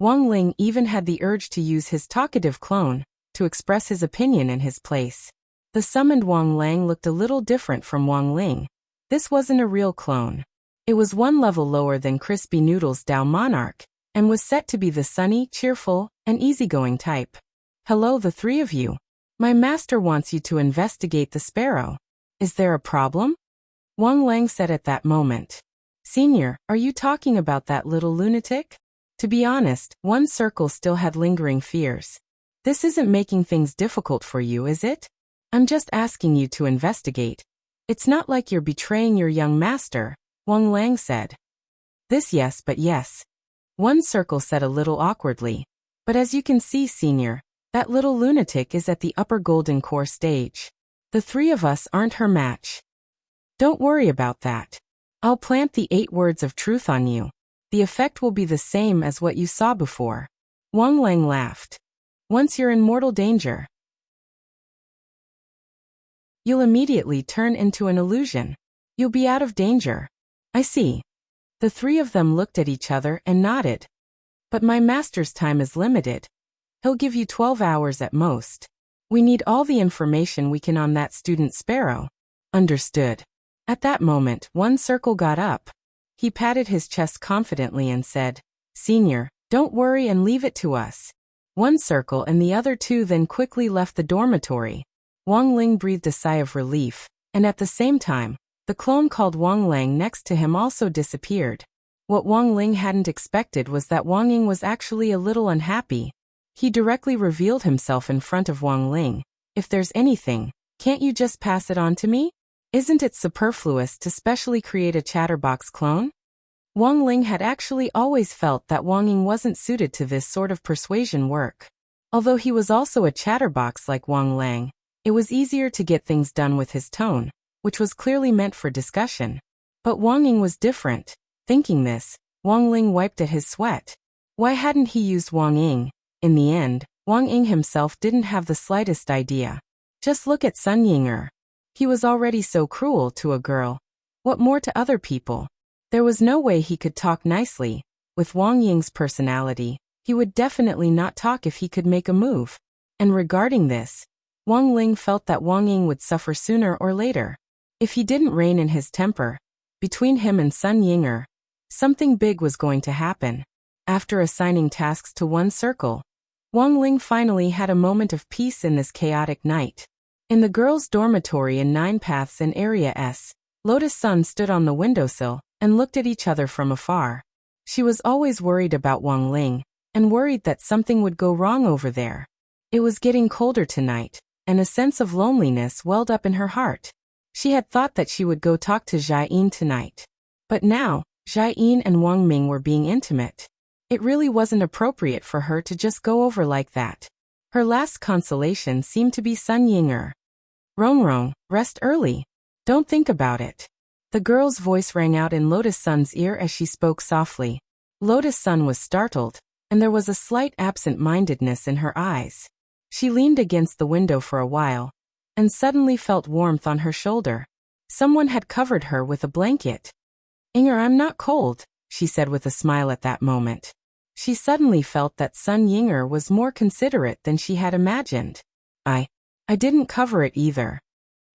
Wang Ling even had the urge to use his talkative clone to express his opinion in his place. The summoned Wang Lang looked a little different from Wang Ling. This wasn't a real clone. It was 1 level lower than Crispy Noodle's Dao Monarch, and was set to be the sunny, cheerful, and easygoing type. Hello, the 3 of you. My master wants you to investigate the sparrow. Is there a problem? Wang Lang said at that moment. Senior, are you talking about that little lunatic? To be honest, 1 circle still had lingering fears. This isn't making things difficult for you, is it? I'm just asking you to investigate. It's not like you're betraying your young master, Wang Lang said. This yes, but yes. 1 circle said a little awkwardly. But as you can see, senior, that little lunatic is at the upper golden core stage. The 3 of us aren't her match. Don't worry about that. I'll plant the 8 words of truth on you. The effect will be the same as what you saw before. Wang Lang laughed. Once you're in mortal danger, you'll immediately turn into an illusion. You'll be out of danger. I see. The three of them looked at each other and nodded. But my master's time is limited. He'll give you 12 hours at most. We need all the information we can on that student Sparrow. Understood. At that moment, one circle got up. He patted his chest confidently and said, Senior, don't worry and leave it to us. One circle and the other two then quickly left the dormitory. Wang Ling breathed a sigh of relief, and at the same time, the clone called Wang Lang next to him also disappeared. What Wang Ling hadn't expected was that Wang Ying was actually a little unhappy. He directly revealed himself in front of Wang Ling. If there's anything, can't you just pass it on to me? Isn't it superfluous to specially create a chatterbox clone? Wang Ling had actually always felt that Wang Ying wasn't suited to this sort of persuasion work. Although he was also a chatterbox like Wang Lang, it was easier to get things done with his tone, which was clearly meant for discussion. But Wang Ying was different. Thinking this, Wang Ling wiped at his sweat. Why hadn't he used Wang Ying? In the end, Wang Ying himself didn't have the slightest idea. Just look at Sun Yinger. He was already so cruel to a girl. What more to other people? There was no way he could talk nicely. With Wang Ying's personality, he would definitely not talk if he could make a move. And regarding this, Wang Ling felt that Wang Ying would suffer sooner or later. If he didn't rein in his temper, between him and Sun Yinger, something big was going to happen. After assigning tasks to one circle, Wang Ling finally had a moment of peace in this chaotic night. In the girls' dormitory in 9 Paths in Area S, Lotus Sun stood on the windowsill and looked at each other from afar. She was always worried about Wang Ling, and worried that something would go wrong over there. It was getting colder tonight, and a sense of loneliness welled up in her heart. She had thought that she would go talk to Jia Yin tonight. But now, Jia Yin and Wang Ming were being intimate. It really wasn't appropriate for her to just go over like that. Her last consolation seemed to be Sun Yinger. Rong, rest early. Don't think about it. The girl's voice rang out in Lotus Sun's ear as she spoke softly. Lotus Sun was startled, and there was a slight absent-mindedness in her eyes. She leaned against the window for a while, and suddenly felt warmth on her shoulder. Someone had covered her with a blanket. Inger, I'm not cold, she said with a smile at that moment. She suddenly felt that Sun Yinger was more considerate than she had imagined. I didn't cover it either.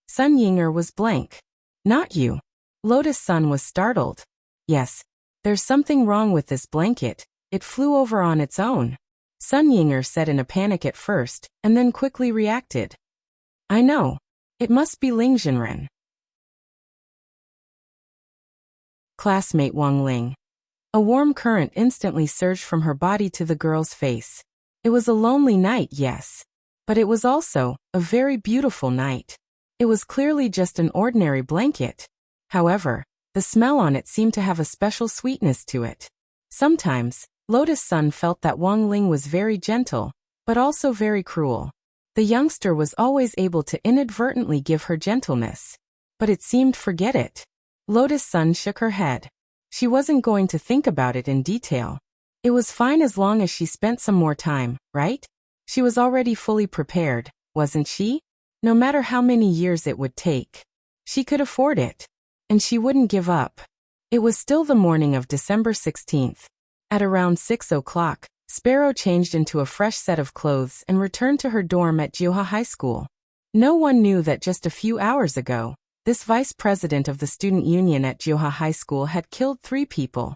Sun Yinger was blank. Not you. Lotus Sun was startled. Yes. There's something wrong with this blanket. It flew over on its own. Sun Yinger said in a panic at first, and then quickly reacted. I know. It must be Ling Jinren. Classmate Wang Ling. A warm current instantly surged from her body to the girl's face. It was a lonely night, yes. But it was also a very beautiful night. It was clearly just an ordinary blanket. However, the smell on it seemed to have a special sweetness to it. Sometimes, Lotus Sun felt that Wang Ling was very gentle, but also very cruel. The youngster was always able to inadvertently give her gentleness. But it seemed forget it. Lotus Sun shook her head. She wasn't going to think about it in detail. It was fine as long as she spent some more time, right? She was already fully prepared, wasn't she? No matter how many years it would take. She could afford it. And she wouldn't give up. It was still the morning of December 16th. At around 6 o'clock, Sparrow changed into a fresh set of clothes and returned to her dorm at Jioha High School. No one knew that just a few hours ago, this vice president of the student union at Jioha High School had killed 3 people.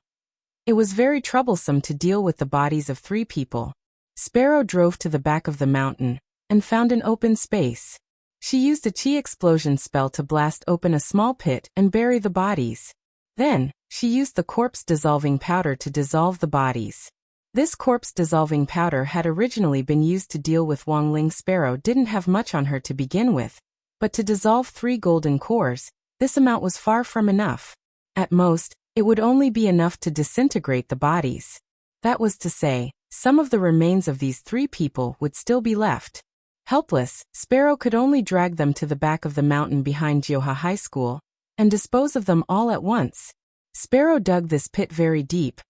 It was very troublesome to deal with the bodies of 3 people. Sparrow drove to the back of the mountain and found an open space. She used a chi explosion spell to blast open a small pit and bury the bodies. Then, she used the corpse-dissolving powder to dissolve the bodies. This corpse-dissolving powder had originally been used to deal with Wang Ling. Sparrow didn't have much on her to begin with, but to dissolve 3 golden cores, this amount was far from enough. At most, it would only be enough to disintegrate the bodies. That was to say, some of the remains of these 3 people would still be left. Helpless, Sparrow could only drag them to the back of the mountain behind Jioha High School and dispose of them all at once. Sparrow dug this pit very deep.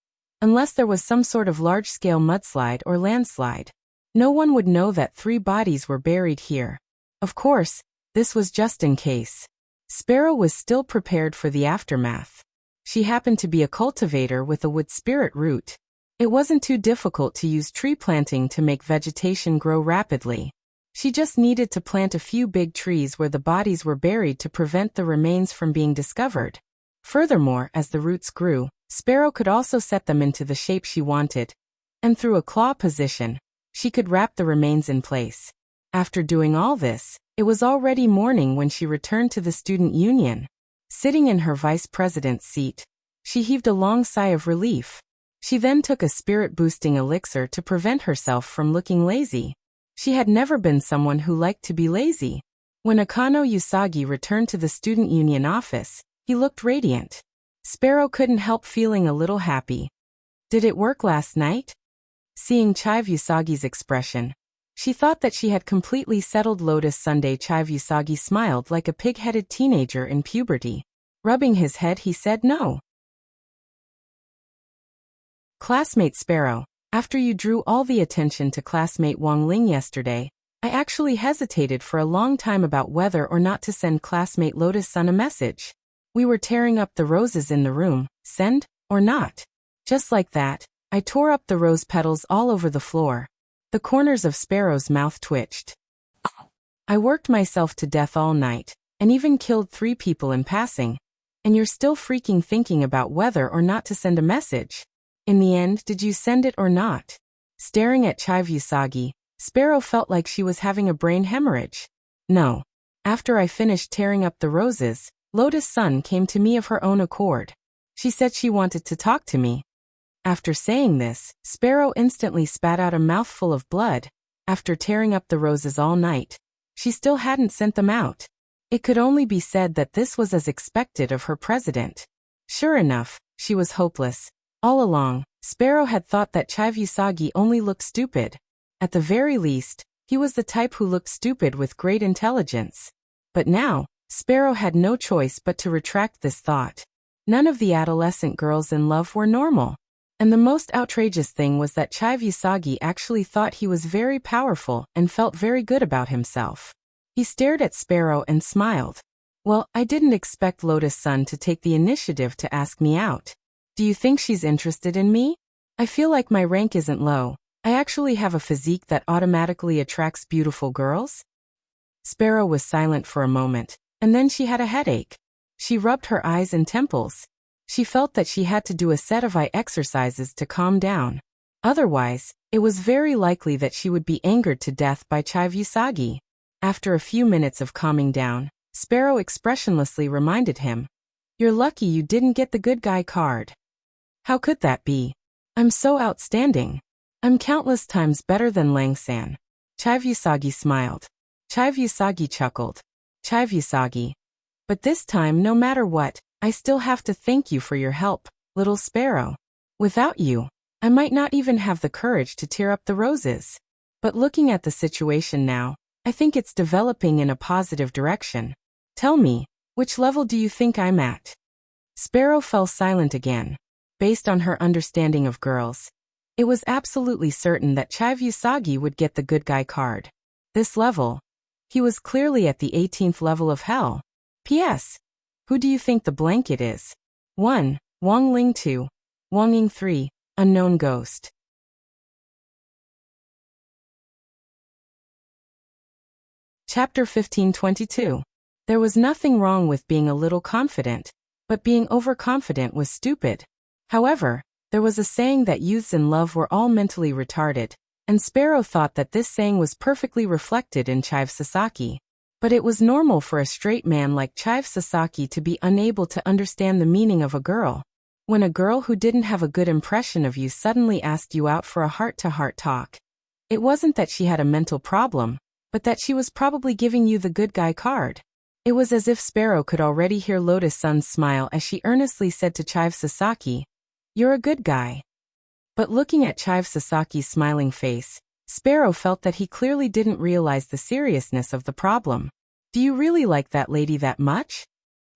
Unless there was some sort of large-scale mudslide or landslide, no one would know that 3 bodies were buried here. Of course, this was just in case. Sparrow was still prepared for the aftermath. She happened to be a cultivator with a wood spirit root. It wasn't too difficult to use tree planting to make vegetation grow rapidly. She just needed to plant a few big trees where the bodies were buried to prevent the remains from being discovered. Furthermore, as the roots grew, Sparrow could also set them into the shape she wanted, and through a claw position, she could wrap the remains in place. After doing all this, it was already morning when she returned to the student union. Sitting in her vice president's seat, she heaved a long sigh of relief. She then took a spirit-boosting elixir to prevent herself from looking lazy. She had never been someone who liked to be lazy. When Akano Usagi returned to the student union office, he looked radiant. Sparrow couldn't help feeling a little happy. Did it work last night? Seeing Chive Usagi's expression, she thought that she had completely settled Lotus Sunday. Chive Usagi smiled like a pig-headed teenager in puberty. Rubbing his head, he said no. Classmate Sparrow, after you drew all the attention to classmate Wang Ling yesterday, I actually hesitated for a long time about whether or not to send classmate Lotus Sun a message. We were tearing up the roses in the room, send or not. Just like that, I tore up the rose petals all over the floor. The corners of Sparrow's mouth twitched. I worked myself to death all night, and even killed 3 people in passing. And you're still freaking thinking about whether or not to send a message. In the end, did you send it or not? Staring at Chive Usagi, Sparrow felt like she was having a brain hemorrhage. No. After I finished tearing up the roses, Lotus Sun came to me of her own accord. She said she wanted to talk to me. After saying this, Sparrow instantly spat out a mouthful of blood. After tearing up the roses all night, she still hadn't sent them out. It could only be said that this was as expected of her president. Sure enough, she was hopeless. All along, Sparrow had thought that Chive Usagi only looked stupid. At the very least, he was the type who looked stupid with great intelligence. But now, Sparrow had no choice but to retract this thought. None of the adolescent girls in love were normal. And the most outrageous thing was that Chive Usagi actually thought he was very powerful and felt very good about himself. He stared at Sparrow and smiled. Well, I didn't expect Lotus Sun to take the initiative to ask me out. Do you think she's interested in me? I feel like my rank isn't low. I actually have a physique that automatically attracts beautiful girls. Sparrow was silent for a moment, and then she had a headache. She rubbed her eyes and temples. She felt that she had to do a set of eye exercises to calm down. Otherwise, it was very likely that she would be angered to death by Chive Usagi. After a few minutes of calming down, Sparrow expressionlessly reminded him, "You're lucky you didn't get the good guy card." "How could that be? I'm so outstanding. I'm countless times better than Lang-san." Chive Usagi smiled. Chive Usagi chuckled. "Chive Usagi. But this time, no matter what, I still have to thank you for your help, little Sparrow. Without you, I might not even have the courage to tear up the roses. But looking at the situation now, I think it's developing in a positive direction. Tell me, which level do you think I'm at?" Sparrow fell silent again. Based on her understanding of girls, it was absolutely certain that Chive Usagi would get the good guy card. This level? He was clearly at the 18th level of hell. P.S. Who do you think the blanket is? 1. Wang Ling. 2. Wang Ying. 3. Unknown ghost. Chapter 1522. There was nothing wrong with being a little confident, but being overconfident was stupid. However, there was a saying that youths in love were all mentally retarded, and Sparrow thought that this saying was perfectly reflected in Chive Sasaki. But it was normal for a straight man like Chive Sasaki to be unable to understand the meaning of a girl. When a girl who didn't have a good impression of you suddenly asked you out for a heart-to-heart talk, it wasn't that she had a mental problem, but that she was probably giving you the good guy card. It was as if Sparrow could already hear Lotus Sun's smile as she earnestly said to Chive Sasaki, "You're a good guy." But looking at Chive Sasaki's smiling face, Sparrow felt that he clearly didn't realize the seriousness of the problem. "Do you really like that lady that much?"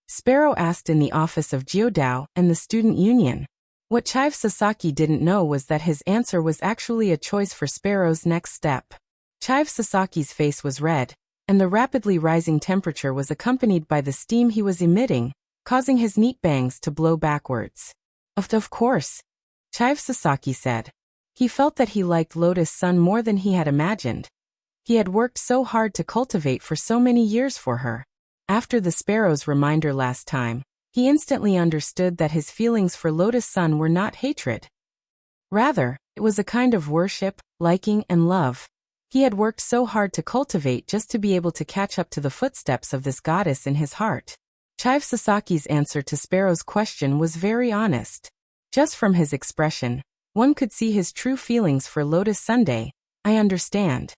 Sparrow asked in the office of Jiodao and the student union. What Chive Sasaki didn't know was that his answer was actually a choice for Sparrow's next step. Chive Sasaki's face was red, and the rapidly rising temperature was accompanied by the steam he was emitting, causing his neat bangs to blow backwards. Of course, Chive Sasaki said. He felt that he liked Lotus-san more than he had imagined. He had worked so hard to cultivate for so many years for her. After the sparrow's reminder last time, he instantly understood that his feelings for Lotus-san were not hatred. Rather, it was a kind of worship, liking, and love. He had worked so hard to cultivate just to be able to catch up to the footsteps of this goddess in his heart. Chive Sasaki's answer to Sparrow's question was very honest. Just from his expression, one could see his true feelings for Lotus Sunday. I understand.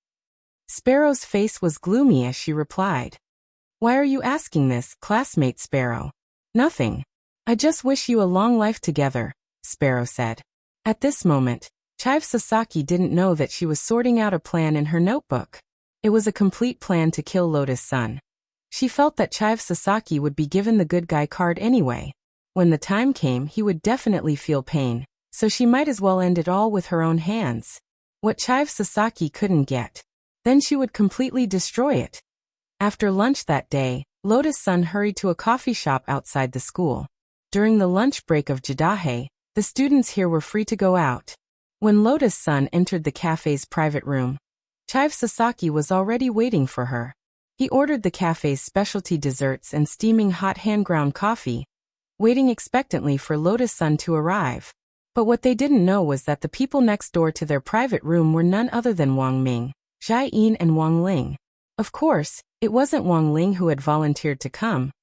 Sparrow's face was gloomy as she replied. Why are you asking this, classmate Sparrow? Nothing. I just wish you a long life together, Sparrow said. At this moment, Chive Sasaki didn't know that she was sorting out a plan in her notebook. It was a complete plan to kill Lotus-san. She felt that Chive Sasaki would be given the good guy card anyway. When the time came, he would definitely feel pain, so she might as well end it all with her own hands. What Chive Sasaki couldn't get, then she would completely destroy it. After lunch that day, Lotus-san hurried to a coffee shop outside the school. During the lunch break of Jadahe, the students here were free to go out. When Lotus-san entered the cafe's private room, Chive Sasaki was already waiting for her. He ordered the cafe's specialty desserts and steaming hot hand-ground coffee, waiting expectantly for Lotus-san to arrive. But what they didn't know was that the people next door to their private room were none other than Wang Ming, Jai-in and Wang Ling. Of course, it wasn't Wang Ling who had volunteered to come,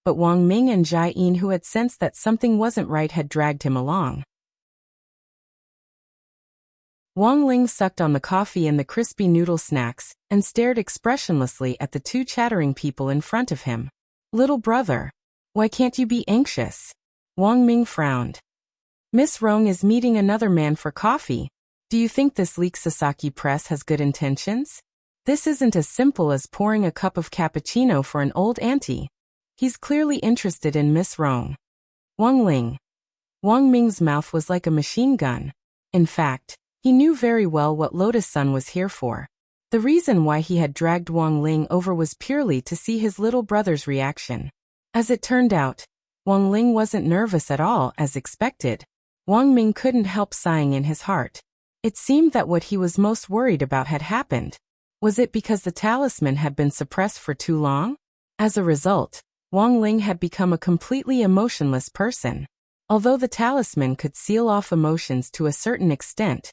but Wang Ming and Jai-in, who had sensed that something wasn't right, had dragged him along. Wang Ling sucked on the coffee and the crispy noodle snacks, and stared expressionlessly at the two chattering people in front of him. Little brother, why can't you be anxious? Wang Ming frowned. Miss Rong is meeting another man for coffee. Do you think this Leek Sasaki press has good intentions? This isn't as simple as pouring a cup of cappuccino for an old auntie. He's clearly interested in Miss Rong. Wang Ling. Wang Ming's mouth was like a machine gun. In fact, he knew very well what Lotus-san was here for. The reason why he had dragged Wang Ling over was purely to see his little brother's reaction. As it turned out, Wang Ling wasn't nervous at all, as expected. Wang Ming couldn't help sighing in his heart. It seemed that what he was most worried about had happened. Was it because the talisman had been suppressed for too long? As a result, Wang Ling had become a completely emotionless person. Although the talisman could seal off emotions to a certain extent,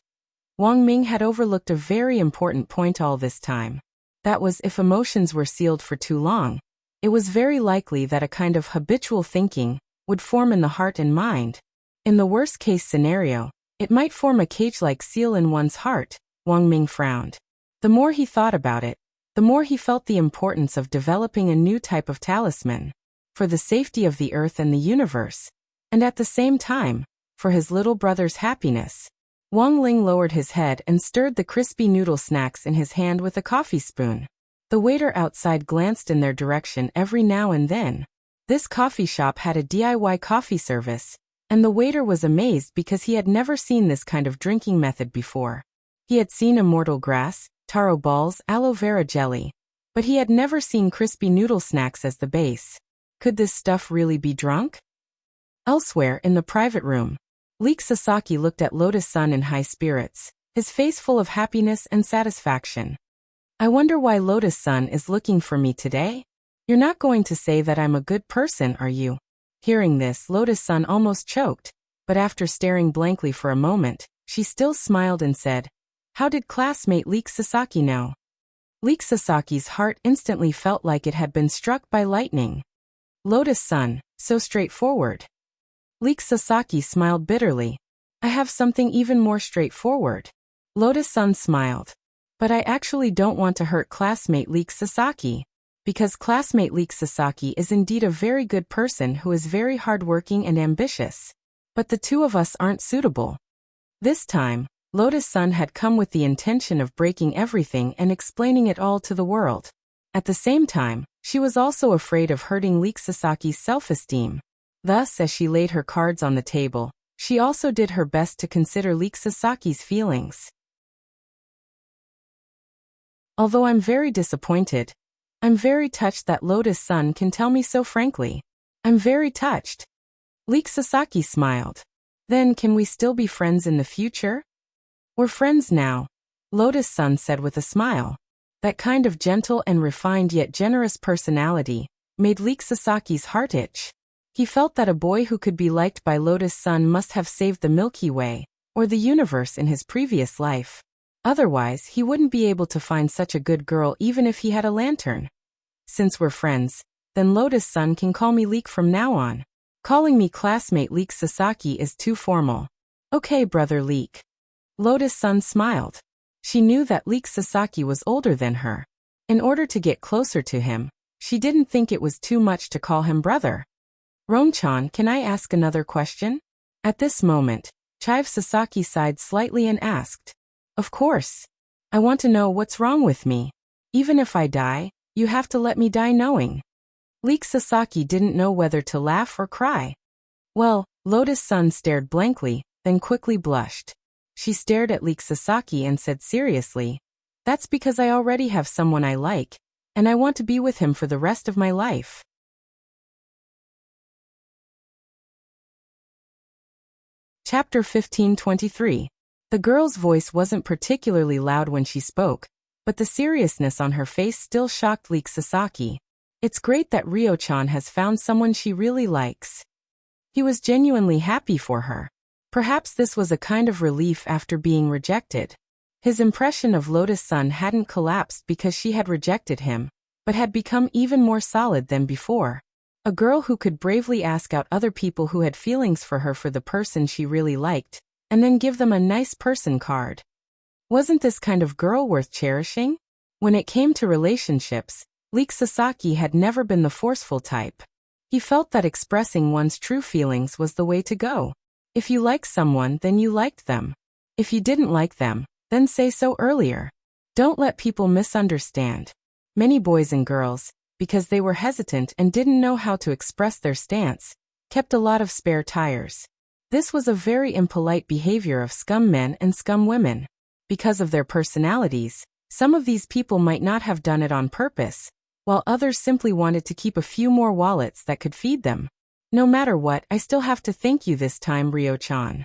Wang Ming had overlooked a very important point all this time. That was, if emotions were sealed for too long, it was very likely that a kind of habitual thinking would form in the heart and mind. In the worst-case scenario, it might form a cage-like seal in one's heart. Wang Ming frowned. The more he thought about it, the more he felt the importance of developing a new type of talisman, for the safety of the earth and the universe, and at the same time, for his little brother's happiness. Wang Ling lowered his head and stirred the crispy noodle snacks in his hand with a coffee spoon. The waiter outside glanced in their direction every now and then. This coffee shop had a DIY coffee service, and the waiter was amazed because he had never seen this kind of drinking method before. He had seen immortal grass, taro balls, aloe vera jelly, but he had never seen crispy noodle snacks as the base. Could this stuff really be drunk? Elsewhere, in the private room, Leek Sasaki looked at Lotus-san in high spirits, his face full of happiness and satisfaction. I wonder why Lotus-san is looking for me today? You're not going to say that I'm a good person, are you? Hearing this, Lotus-san almost choked, but after staring blankly for a moment, she still smiled and said, How did classmate Leek Sasaki know? Leek Sasaki's heart instantly felt like it had been struck by lightning. Lotus-san, so straightforward. Leek Sasaki smiled bitterly. I have something even more straightforward. Lotus-san smiled. But I actually don't want to hurt classmate Leek Sasaki. Because classmate Leek Sasaki is indeed a very good person who is very hardworking and ambitious. But the two of us aren't suitable. This time, Lotus-san had come with the intention of breaking everything and explaining it all to the world. At the same time, she was also afraid of hurting Leek Sasaki's self-esteem. Thus, as she laid her cards on the table, she also did her best to consider Leek Sasaki's feelings. Although I'm very disappointed, I'm very touched that Lotus-san can tell me so frankly. I'm very touched. Leek Sasaki smiled. Then can we still be friends in the future? We're friends now, Lotus-san said with a smile. That kind of gentle and refined yet generous personality made Leek Sasaki's heart itch. He felt that a boy who could be liked by Lotus-san must have saved the Milky Way, or the universe in his previous life. Otherwise, he wouldn't be able to find such a good girl even if he had a lantern. Since we're friends, then Lotus-san can call me Leek from now on. Calling me classmate Leek Sasaki is too formal. Okay, brother Leek. Lotus-san smiled. She knew that Leek Sasaki was older than her. In order to get closer to him, she didn't think it was too much to call him brother. Rom-chan, can I ask another question? At this moment, Chive Sasaki sighed slightly and asked. Of course. I want to know what's wrong with me. Even if I die, you have to let me die knowing. Leek Sasaki didn't know whether to laugh or cry. Well, Lotus-san stared blankly, then quickly blushed. She stared at Leek Sasaki and said seriously, that's because I already have someone I like, and I want to be with him for the rest of my life. Chapter 15:23. The girl's voice wasn't particularly loud when she spoke, but the seriousness on her face still shocked Leek Sasaki. It's great that Ryo-chan has found someone she really likes. He was genuinely happy for her. Perhaps this was a kind of relief after being rejected. His impression of Lotus-san hadn't collapsed because she had rejected him, but had become even more solid than before. A girl who could bravely ask out other people who had feelings for her for the person she really liked, and then give them a nice person card. Wasn't this kind of girl worth cherishing? When it came to relationships, Leek Sasaki had never been the forceful type. He felt that expressing one's true feelings was the way to go. If you like someone, then you liked them. If you didn't like them, then say so earlier. Don't let people misunderstand. Many boys and girls, because they were hesitant and didn't know how to express their stance, kept a lot of spare tires. This was a very impolite behavior of scum men and scum women. Because of their personalities, some of these people might not have done it on purpose, while others simply wanted to keep a few more wallets that could feed them. No matter what, I still have to thank you this time, Ryo-chan.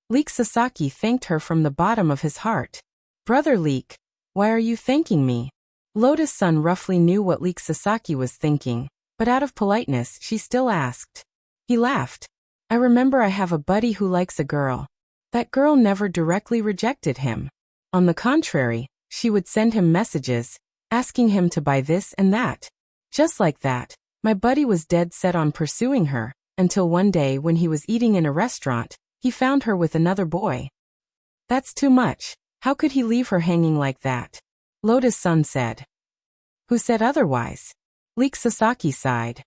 Leek Sasaki thanked her from the bottom of his heart. Brother Leek, why are you thanking me? Lotus-san roughly knew what Leek Sasaki was thinking, but out of politeness she still asked. He laughed. I remember I have a buddy who likes a girl. That girl never directly rejected him. On the contrary, she would send him messages, asking him to buy this and that. Just like that. My buddy was dead set on pursuing her, until one day when he was eating in a restaurant, he found her with another boy. That's too much. How could he leave her hanging like that? Lotus-san said. Who said otherwise? Leek Sasaki sighed.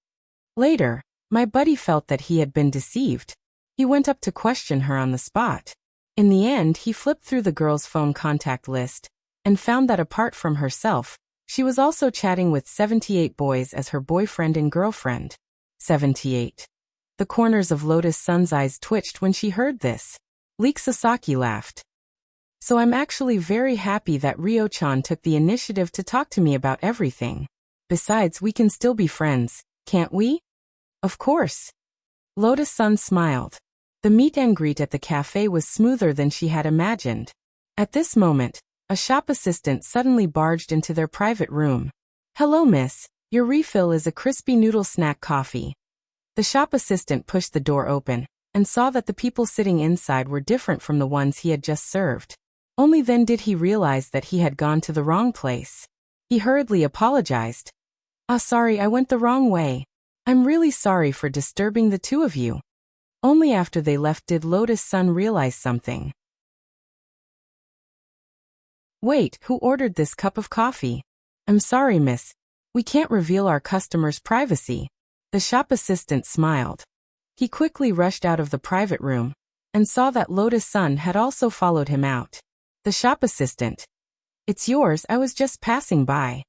Later, my buddy felt that he had been deceived. He went up to question her on the spot. In the end, he flipped through the girl's phone contact list, and found that apart from herself, she was also chatting with 78 boys as her boyfriend and girlfriend. 78. The corners of Lotus-san's eyes twitched when she heard this. Leek Sasaki laughed. So I'm actually very happy that Ryo-chan took the initiative to talk to me about everything. Besides, we can still be friends, can't we? Of course. Lotus-san smiled. The meet and greet at the cafe was smoother than she had imagined. At this moment, a shop assistant suddenly barged into their private room. Hello, miss. Your refill is a crispy noodle snack coffee. The shop assistant pushed the door open, and saw that the people sitting inside were different from the ones he had just served. Only then did he realize that he had gone to the wrong place. He hurriedly apologized. Sorry, I went the wrong way. I'm really sorry for disturbing the two of you. Only after they left did Lotus-san realize something. Wait, who ordered this cup of coffee? I'm sorry, miss. We can't reveal our customers' privacy. The shop assistant smiled. He quickly rushed out of the private room, and saw that Lotus-san had also followed him out. The shop assistant. It's yours, I was just passing by.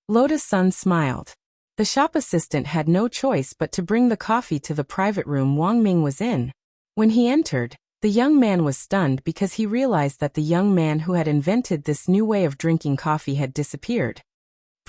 Lotus-san smiled. The shop assistant had no choice but to bring the coffee to the private room Wang Ming was in. When he entered, the young man was stunned because he realized that the young man who had invented this new way of drinking coffee had disappeared.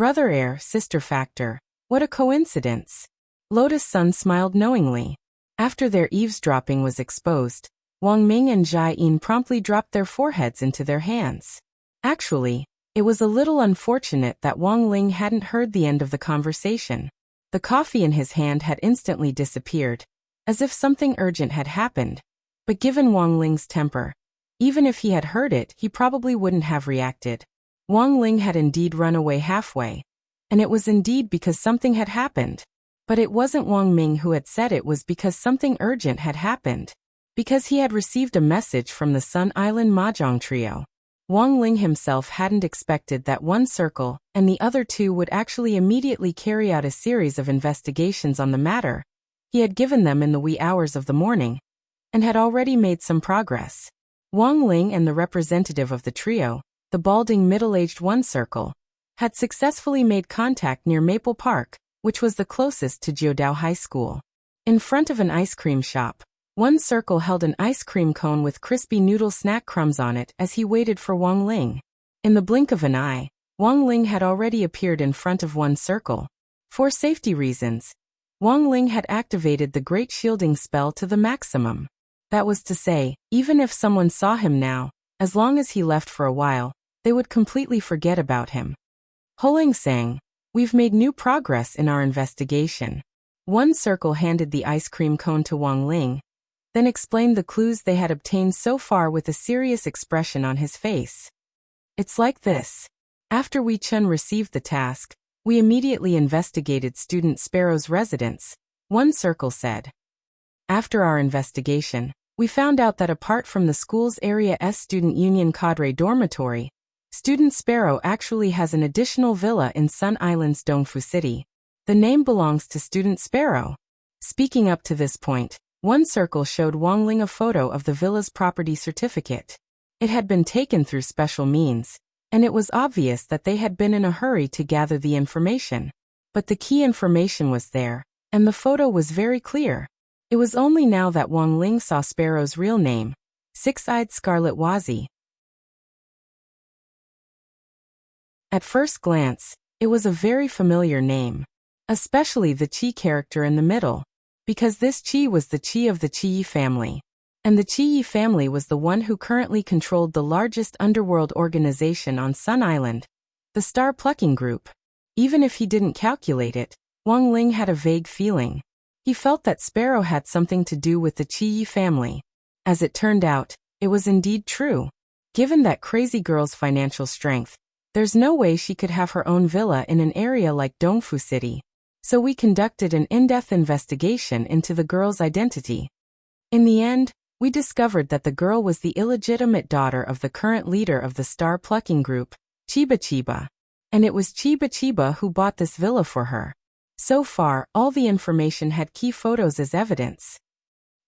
Brother heir, sister factor. What a coincidence. Lotus Sun smiled knowingly. After their eavesdropping was exposed, Wang Ming and Jai Yin promptly dropped their foreheads into their hands. Actually, it was a little unfortunate that Wang Ling hadn't heard the end of the conversation. The coffee in his hand had instantly disappeared, as if something urgent had happened. But given Wang Ling's temper, even if he had heard it, he probably wouldn't have reacted. Wang Ling had indeed run away halfway. And it was indeed because something had happened. But it wasn't Wang Ming who had said it was because something urgent had happened. Because he had received a message from the Sun Island Mahjong trio. Wang Ling himself hadn't expected that one circle and the other two would actually immediately carry out a series of investigations on the matter. He had given them in the wee hours of the morning, and had already made some progress. Wang Ling and the representative of the trio, the balding middle-aged one circle, had successfully made contact near Maple Park, which was the closest to Jiudao High School. In front of an ice cream shop, one circle held an ice cream cone with crispy noodle snack crumbs on it as he waited for Wang Ling. In the blink of an eye, Wang Ling had already appeared in front of one circle. For safety reasons, Wang Ling had activated the Great Shielding spell to the maximum. That was to say, even if someone saw him now, as long as he left for a while, they would completely forget about him. Holing sang, "We've made new progress in our investigation." One circle handed the ice cream cone to Wang Ling, then explained the clues they had obtained so far with a serious expression on his face. "It's like this. After Wei Chun received the task, we immediately investigated Student Sparrow's residence," one circle said. "After our investigation, we found out that apart from the school's Area S Student Union Cadre dormitory, Student Sparrow actually has an additional villa in Sun Island's Dongfu City. The name belongs to Student Sparrow." Speaking up to this point, one circle showed Wang Ling a photo of the villa's property certificate. It had been taken through special means, and it was obvious that they had been in a hurry to gather the information. But the key information was there, and the photo was very clear. It was only now that Wang Ling saw Sparrow's real name, Six-Eyed Scarlet Wazi. At first glance, it was a very familiar name, especially the Qi character in the middle, because this Qi was the Qi of the Qi family, and the Qi family was the one who currently controlled the largest underworld organization on Sun Island, the Star Plucking Group. Even if he didn't calculate it, Wang Ling had a vague feeling. He felt that Sparrow had something to do with the Qi family. As it turned out, it was indeed true. Given that crazy girl's financial strength, there's no way she could have her own villa in an area like Dongfu City. So we conducted an in-depth investigation into the girl's identity. In the end, we discovered that the girl was the illegitimate daughter of the current leader of the Star Plucking Group, Chiba Chiba. And it was Chiba Chiba who bought this villa for her. So far, all the information had key photos as evidence.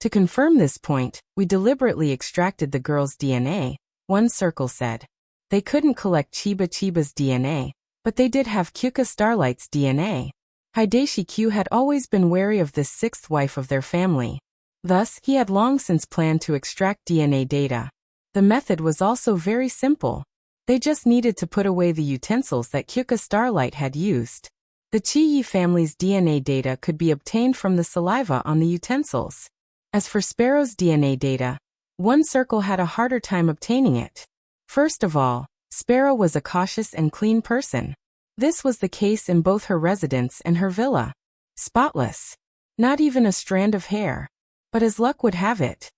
To confirm this point, we deliberately extracted the girl's DNA, one circle said. They couldn't collect Chiba Chiba's DNA, but they did have Kyuka Starlight's DNA. Hideshi Q had always been wary of this sixth wife of their family. Thus, he had long since planned to extract DNA data. The method was also very simple. They just needed to put away the utensils that Kyuka Starlight had used. The Qi family's DNA data could be obtained from the saliva on the utensils. As for Sparrow's DNA data, one circle had a harder time obtaining it. First of all, Sparrow was a cautious and clean person. This was the case in both her residence and her villa. Spotless. Not even a strand of hair. But as luck would have it,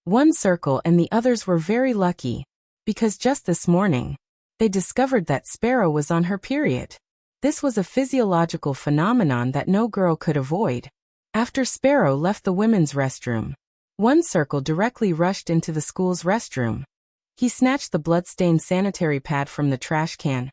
one circle and the others were very lucky, because just this morning, they discovered that Sparrow was on her period. This was a physiological phenomenon that no girl could avoid. After Sparrow left the women's restroom, one circle directly rushed into the school's restroom. He snatched the blood-stained sanitary pad from the trash can.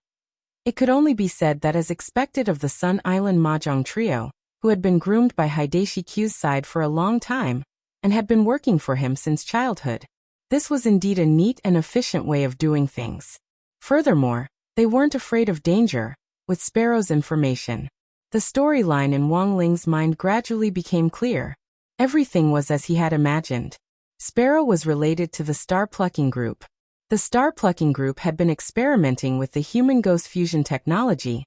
It could only be said that as expected of the Sun Island Mahjong trio, who had been groomed by Hideshi Q's side for a long time, and had been working for him since childhood, this was indeed a neat and efficient way of doing things. Furthermore, they weren't afraid of danger. With Sparrow's information, the storyline in Wang Ling's mind gradually became clear. Everything was as he had imagined. Sparrow was related to the Star Plucking Group. The Star Plucking Group had been experimenting with the human ghost fusion technology,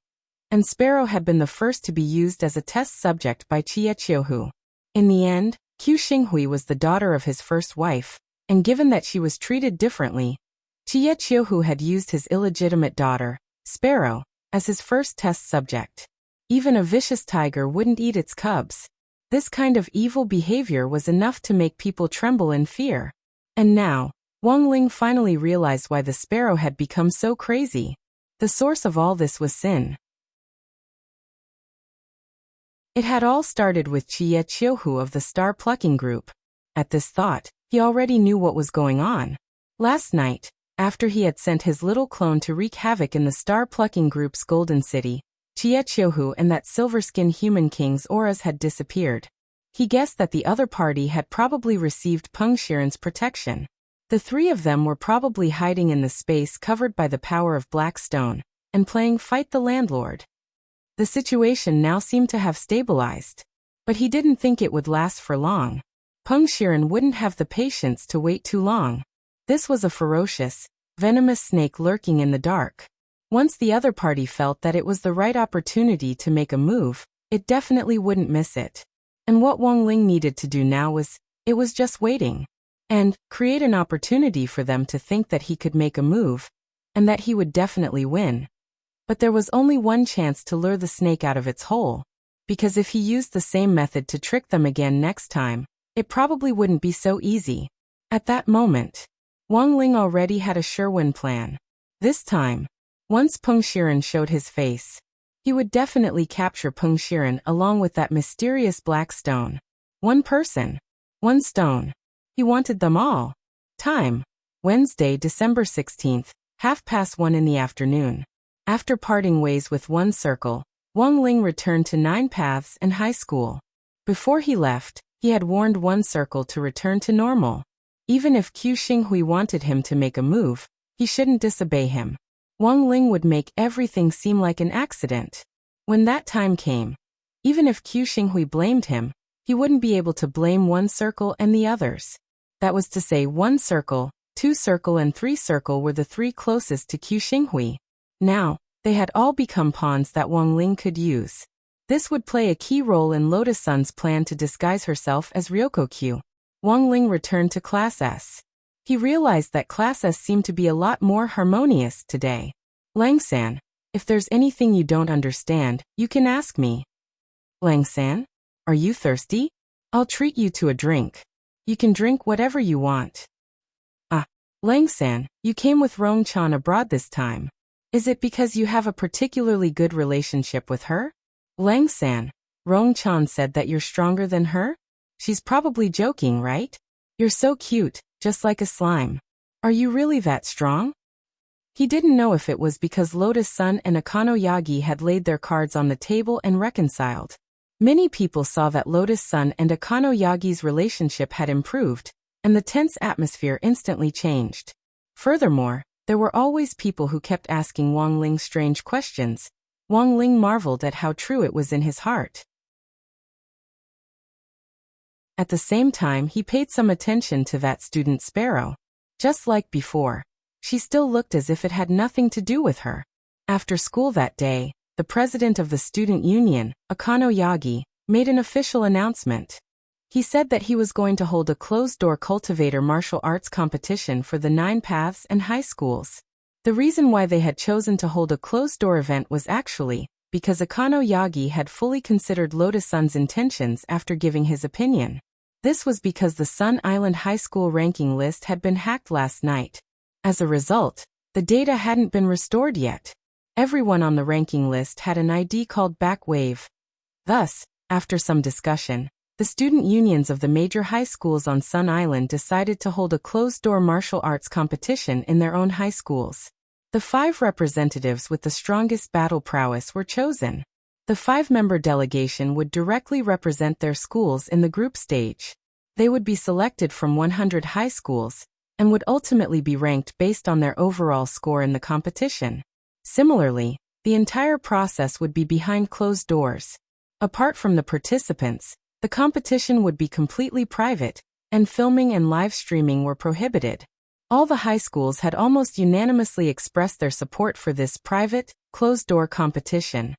and Sparrow had been the first to be used as a test subject by Jie Qiuhu. In the end, Qu Xinghui was the daughter of his first wife, and given that she was treated differently, Jie Qiuhu had used his illegitimate daughter, Sparrow, as his first test subject. Even a vicious tiger wouldn't eat its cubs. This kind of evil behavior was enough to make people tremble in fear. And now, Wang Ling finally realized why the sparrow had become so crazy. The source of all this was sin. It had all started with Jie Qiuhu of the star plucking group. At this thought, he already knew what was going on. Last night, after he had sent his little clone to wreak havoc in the star plucking group's golden city, Jie Qiuhu and that silver-skinned human king's auras had disappeared. He guessed that the other party had probably received Peng Shiren's protection. The three of them were probably hiding in the space covered by the power of black stone, and playing Fight the Landlord. The situation now seemed to have stabilized. But he didn't think it would last for long. Peng Shiren wouldn't have the patience to wait too long. This was a ferocious, venomous snake lurking in the dark. Once the other party felt that it was the right opportunity to make a move, it definitely wouldn't miss it. And what Wang Ling needed to do now was just waiting. And create an opportunity for them to think that he could make a move, and that he would definitely win. But there was only one chance to lure the snake out of its hole. Because if he used the same method to trick them again next time, it probably wouldn't be so easy. At that moment, Wang Ling already had a sure-win plan. This time, once Peng Shiren showed his face, he would definitely capture Peng Shiren along with that mysterious black stone. One person, one stone. He wanted them all. Time: Wednesday, December 16th, 1:30 in the afternoon. After parting ways with One Circle, Wang Ling returned to Nine Paths and high school. Before he left, he had warned One Circle to return to normal. Even if Qu Xinghui wanted him to make a move, he shouldn't disobey him. Wang Ling would make everything seem like an accident. When that time came, even if Qu Xinghui blamed him, he wouldn't be able to blame One Circle and the others. That was to say, One Circle, Two Circle and Three Circle were the three closest to Qu Xinghui. Now, they had all become pawns that Wang Ling could use. This would play a key role in Lotus Sun's plan to disguise herself as Ryoko Q. Wang Ling returned to Class S. He realized that Class S seemed to be a lot more harmonious today. Lang-san, if there's anything you don't understand, you can ask me. Lang-san, are you thirsty? I'll treat you to a drink. You can drink whatever you want. Ah, Lang-san, you came with Rong-chan abroad this time. Is it because you have a particularly good relationship with her? Lang-san, Rong-chan said that you're stronger than her? She's probably joking, right? You're so cute, just like a slime. Are you really that strong? He didn't know if it was because Lotus Sun and Akano Yagi had laid their cards on the table and reconciled. Many people saw that Lotus Sun and Akano Yagi's relationship had improved, and the tense atmosphere instantly changed. Furthermore, there were always people who kept asking Wang Ling strange questions. Wang Ling marveled at how true it was in his heart. At the same time, he paid some attention to that student Sparrow. Just like before, she still looked as if it had nothing to do with her. After school that day, the president of the student union, Akano Yagi, made an official announcement. He said that he was going to hold a closed-door cultivator martial arts competition for the Nine Paths and high schools. The reason why they had chosen to hold a closed-door event was actually because Akano Yagi had fully considered Lotus Sun's intentions after giving his opinion. This was because the Sun Island High School ranking list had been hacked last night. As a result, the data hadn't been restored yet. Everyone on the ranking list had an ID called Back Wave. Thus, after some discussion, the student unions of the major high schools on Sun Island decided to hold a closed-door martial arts competition in their own high schools. The 5 representatives with the strongest battle prowess were chosen. The 5-member delegation would directly represent their schools in the group stage. They would be selected from 100 high schools, and would ultimately be ranked based on their overall score in the competition. Similarly, the entire process would be behind closed doors. Apart from the participants, the competition would be completely private, and filming and live streaming were prohibited. All the high schools had almost unanimously expressed their support for this private, closed-door competition.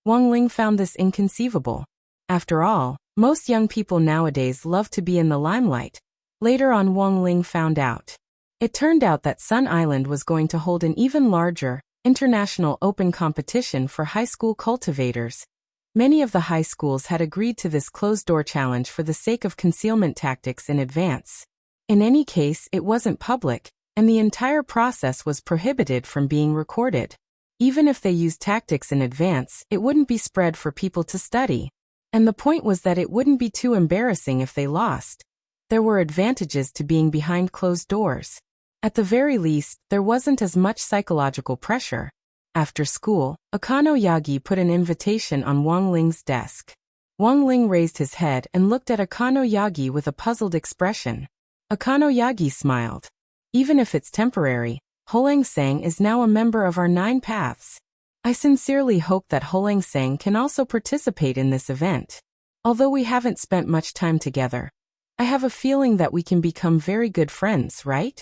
Wang Ling found this inconceivable. After all, most young people nowadays love to be in the limelight. Later on, Wang Ling found out. It turned out that Sun Island was going to hold an even larger, international open competition for high school cultivators. Many of the high schools had agreed to this closed-door challenge for the sake of concealment tactics in advance. In any case, it wasn't public, and the entire process was prohibited from being recorded. Even if they used tactics in advance, it wouldn't be spread for people to study. And the point was that it wouldn't be too embarrassing if they lost. There were advantages to being behind closed doors. At the very least, there wasn't as much psychological pressure. After school, Akano Yagi put an invitation on Wang Ling's desk. Wang Ling raised his head and looked at Akano Yagi with a puzzled expression. Akano Yagi smiled. Even if it's temporary, Holangsang is now a member of our 9 paths. I sincerely hope that Holangsang can also participate in this event. Although we haven't spent much time together, I have a feeling that we can become very good friends, right?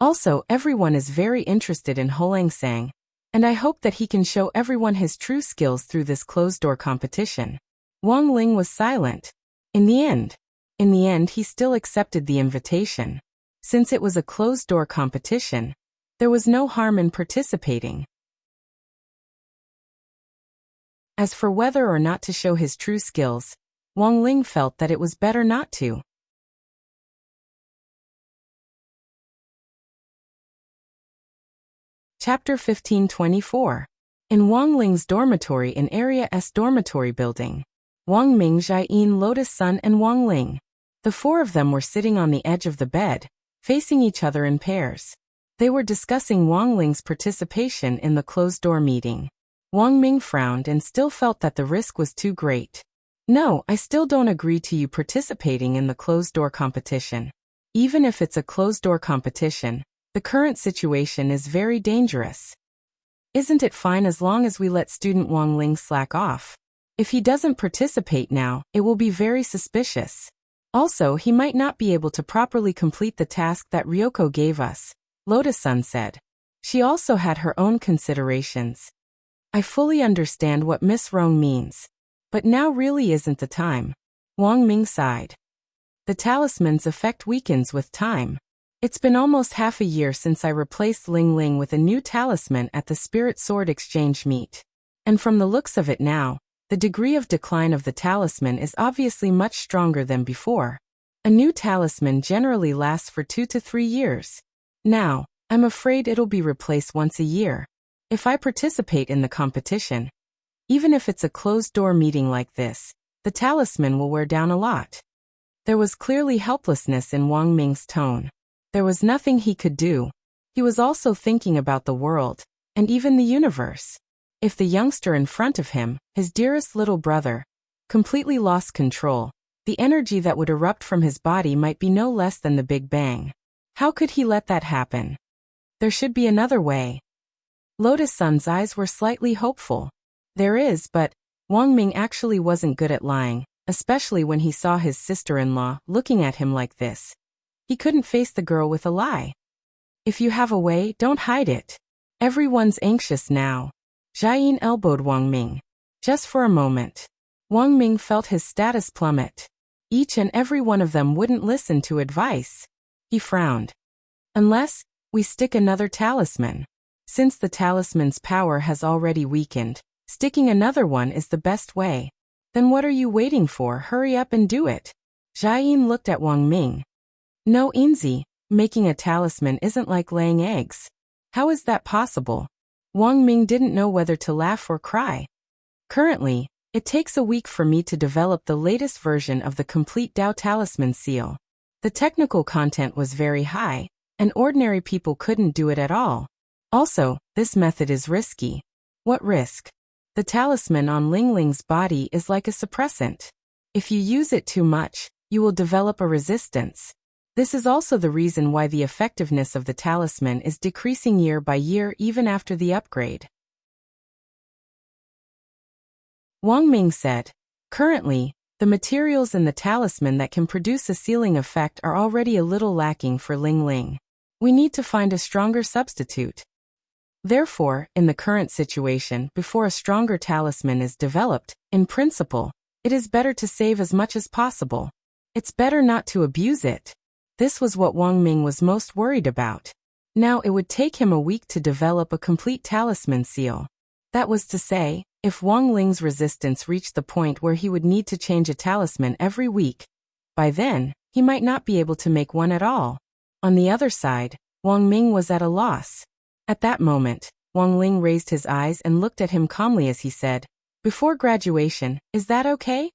Also, everyone is very interested in Holangsang, and I hope that he can show everyone his true skills through this closed-door competition. Wang Ling was silent. In the end, he still accepted the invitation. Since it was a closed-door competition, there was no harm in participating. As for whether or not to show his true skills, Wang Ling felt that it was better not to. Chapter 1524. In Wang Ling's dormitory in Area S dormitory building. Wang Ming, Jiayin, Lotus Sun and Wang Ling. The 4 of them were sitting on the edge of the bed, facing each other in pairs. They were discussing Wang Ling's participation in the closed-door meeting. Wang Ming frowned and still felt that the risk was too great. No, I still don't agree to you participating in the closed-door competition. Even if it's a closed-door competition, the current situation is very dangerous. Isn't it fine as long as we let student Wang Ling slack off? If he doesn't participate now, it will be very suspicious. Also, he might not be able to properly complete the task that Ryoko gave us, Lotus Sun said. She also had her own considerations. I fully understand what Miss Rong means. But now really isn't the time. Wang Ming sighed. The talisman's effect weakens with time. It's been almost half a year since I replaced Ling Ling with a new talisman at the Spirit Sword Exchange meet. And from the looks of it now, the degree of decline of the talisman is obviously much stronger than before. A new talisman generally lasts for 2 to 3 years. Now, I'm afraid it'll be replaced once a year. If I participate in the competition, even if it's a closed-door meeting like this, the talisman will wear down a lot. There was clearly helplessness in Wang Ming's tone. There was nothing he could do. He was also thinking about the world, and even the universe. If the youngster in front of him, his dearest little brother, completely lost control, the energy that would erupt from his body might be no less than the Big Bang. How could he let that happen? There should be another way. Lotus Sun's eyes were slightly hopeful. There is, but Wang Ming actually wasn't good at lying, especially when he saw his sister-in-law looking at him like this. He couldn't face the girl with a lie. If you have a way, don't hide it. Everyone's anxious now. Jiayin elbowed Wang Ming. Just for a moment. Wang Ming felt his status plummet. Each and every one of them wouldn't listen to advice. He frowned. Unless we stick another talisman. Since the talisman's power has already weakened, sticking another one is the best way. Then what are you waiting for? Hurry up and do it. Jiayin looked at Wang Ming. No, Inzi, making a talisman isn't like laying eggs. How is that possible? Wang Ming didn't know whether to laugh or cry. Currently, it takes a week for me to develop the latest version of the complete Dao Talisman seal. The technical content was very high, and ordinary people couldn't do it at all. Also, this method is risky. What risk? The talisman on Ling Ling's body is like a suppressant. If you use it too much, you will develop a resistance. This is also the reason why the effectiveness of the talisman is decreasing year by year even after the upgrade. Wang Ming said, currently, the materials in the talisman that can produce a sealing effect are already a little lacking for Ling Ling. We need to find a stronger substitute. Therefore, in the current situation, before a stronger talisman is developed, in principle, it is better to save as much as possible. It's better not to abuse it. This was what Wang Ming was most worried about. Now it would take him a week to develop a complete talisman seal. That was to say, if Wang Ling's resistance reached the point where he would need to change a talisman every week, by then, he might not be able to make one at all. On the other side, Wang Ming was at a loss. At that moment, Wang Ling raised his eyes and looked at him calmly as he said, "Before graduation, is that okay?"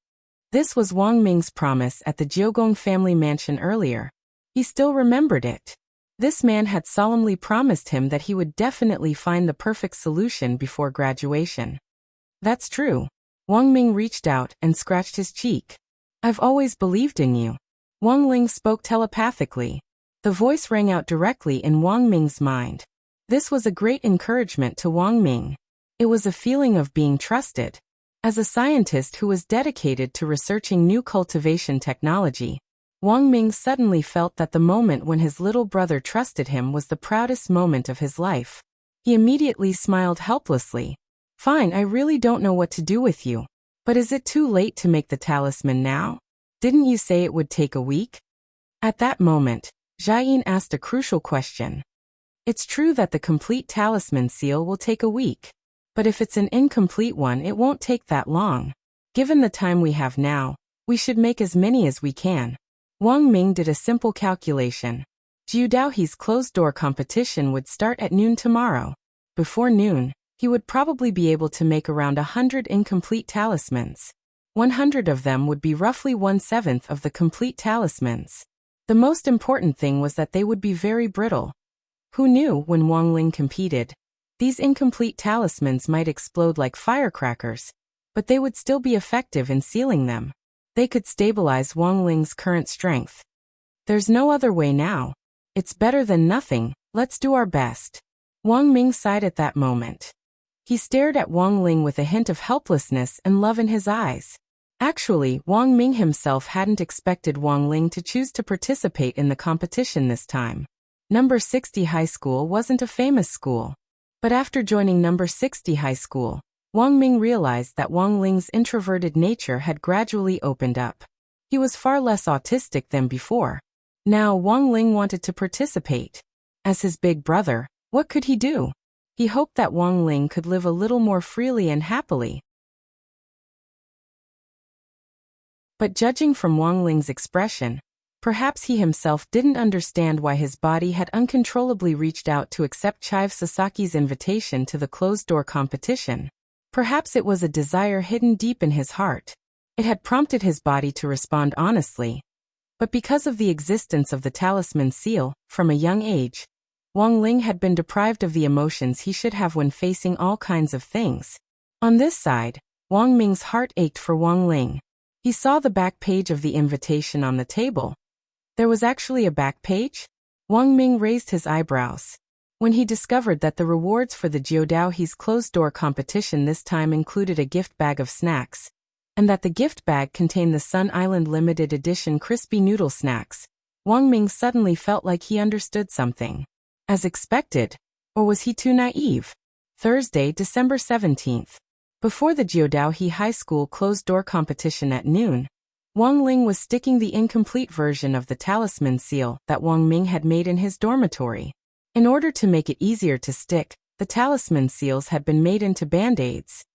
This was Wang Ming's promise at the Jiogong family mansion earlier. He still remembered it. This man had solemnly promised him that he would definitely find the perfect solution before graduation. That's true. Wang Ming reached out and scratched his cheek. "I've always believed in you." Wang Ling spoke telepathically. The voice rang out directly in Wang Ming's mind. This was a great encouragement to Wang Ming. It was a feeling of being trusted. As a scientist who was dedicated to researching new cultivation technology, Wang Ming suddenly felt that the moment when his little brother trusted him was the proudest moment of his life. He immediately smiled helplessly. "Fine, I really don't know what to do with you. But is it too late to make the talisman now? Didn't you say it would take a week?" At that moment, Jiayin asked a crucial question. It's true that the complete talisman seal will take a week. But if it's an incomplete one, it won't take that long. Given the time we have now, we should make as many as we can. Wang Ming did a simple calculation. Jiu Daohe's closed-door competition would start at noon tomorrow. Before noon, he would probably be able to make around 100 incomplete talismans. 100 of them would be roughly 1/7 of the complete talismans. The most important thing was that they would be very brittle. Who knew when Wang Ling competed? These incomplete talismans might explode like firecrackers, but they would still be effective in sealing them. They could stabilize Wang Ling's current strength. There's no other way now. It's better than nothing, let's do our best. Wang Ming sighed at that moment. He stared at Wang Ling with a hint of helplessness and love in his eyes. Actually, Wang Ming himself hadn't expected Wang Ling to choose to participate in the competition this time. Number 60 High School wasn't a famous school. But after joining Number 60 High School, Wang Ming realized that Wang Ling's introverted nature had gradually opened up. He was far less autistic than before. Now Wang Ling wanted to participate. As his big brother, what could he do? He hoped that Wang Ling could live a little more freely and happily. But judging from Wang Ling's expression, perhaps he himself didn't understand why his body had uncontrollably reached out to accept Chive Sasaki's invitation to the closed-door competition. Perhaps it was a desire hidden deep in his heart. It had prompted his body to respond honestly. But because of the existence of the talisman seal, from a young age, Wang Ling had been deprived of the emotions he should have when facing all kinds of things. On this side, Wang Ming's heart ached for Wang Ling. He saw the back page of the invitation on the table. There was actually a back page? Wang Ming raised his eyebrows. When he discovered that the rewards for the Jiu Daohe's closed-door competition this time included a gift bag of snacks, and that the gift bag contained the Sun Island limited edition crispy noodle snacks, Wang Ming suddenly felt like he understood something. As expected, or was he too naive? Thursday, December 17th. Before the Jiu Daohe High School closed-door competition at noon, Wang Ling was sticking the incomplete version of the talisman seal that Wang Ming had made in his dormitory. In order to make it easier to stick, the talisman seals had been made into band-aids.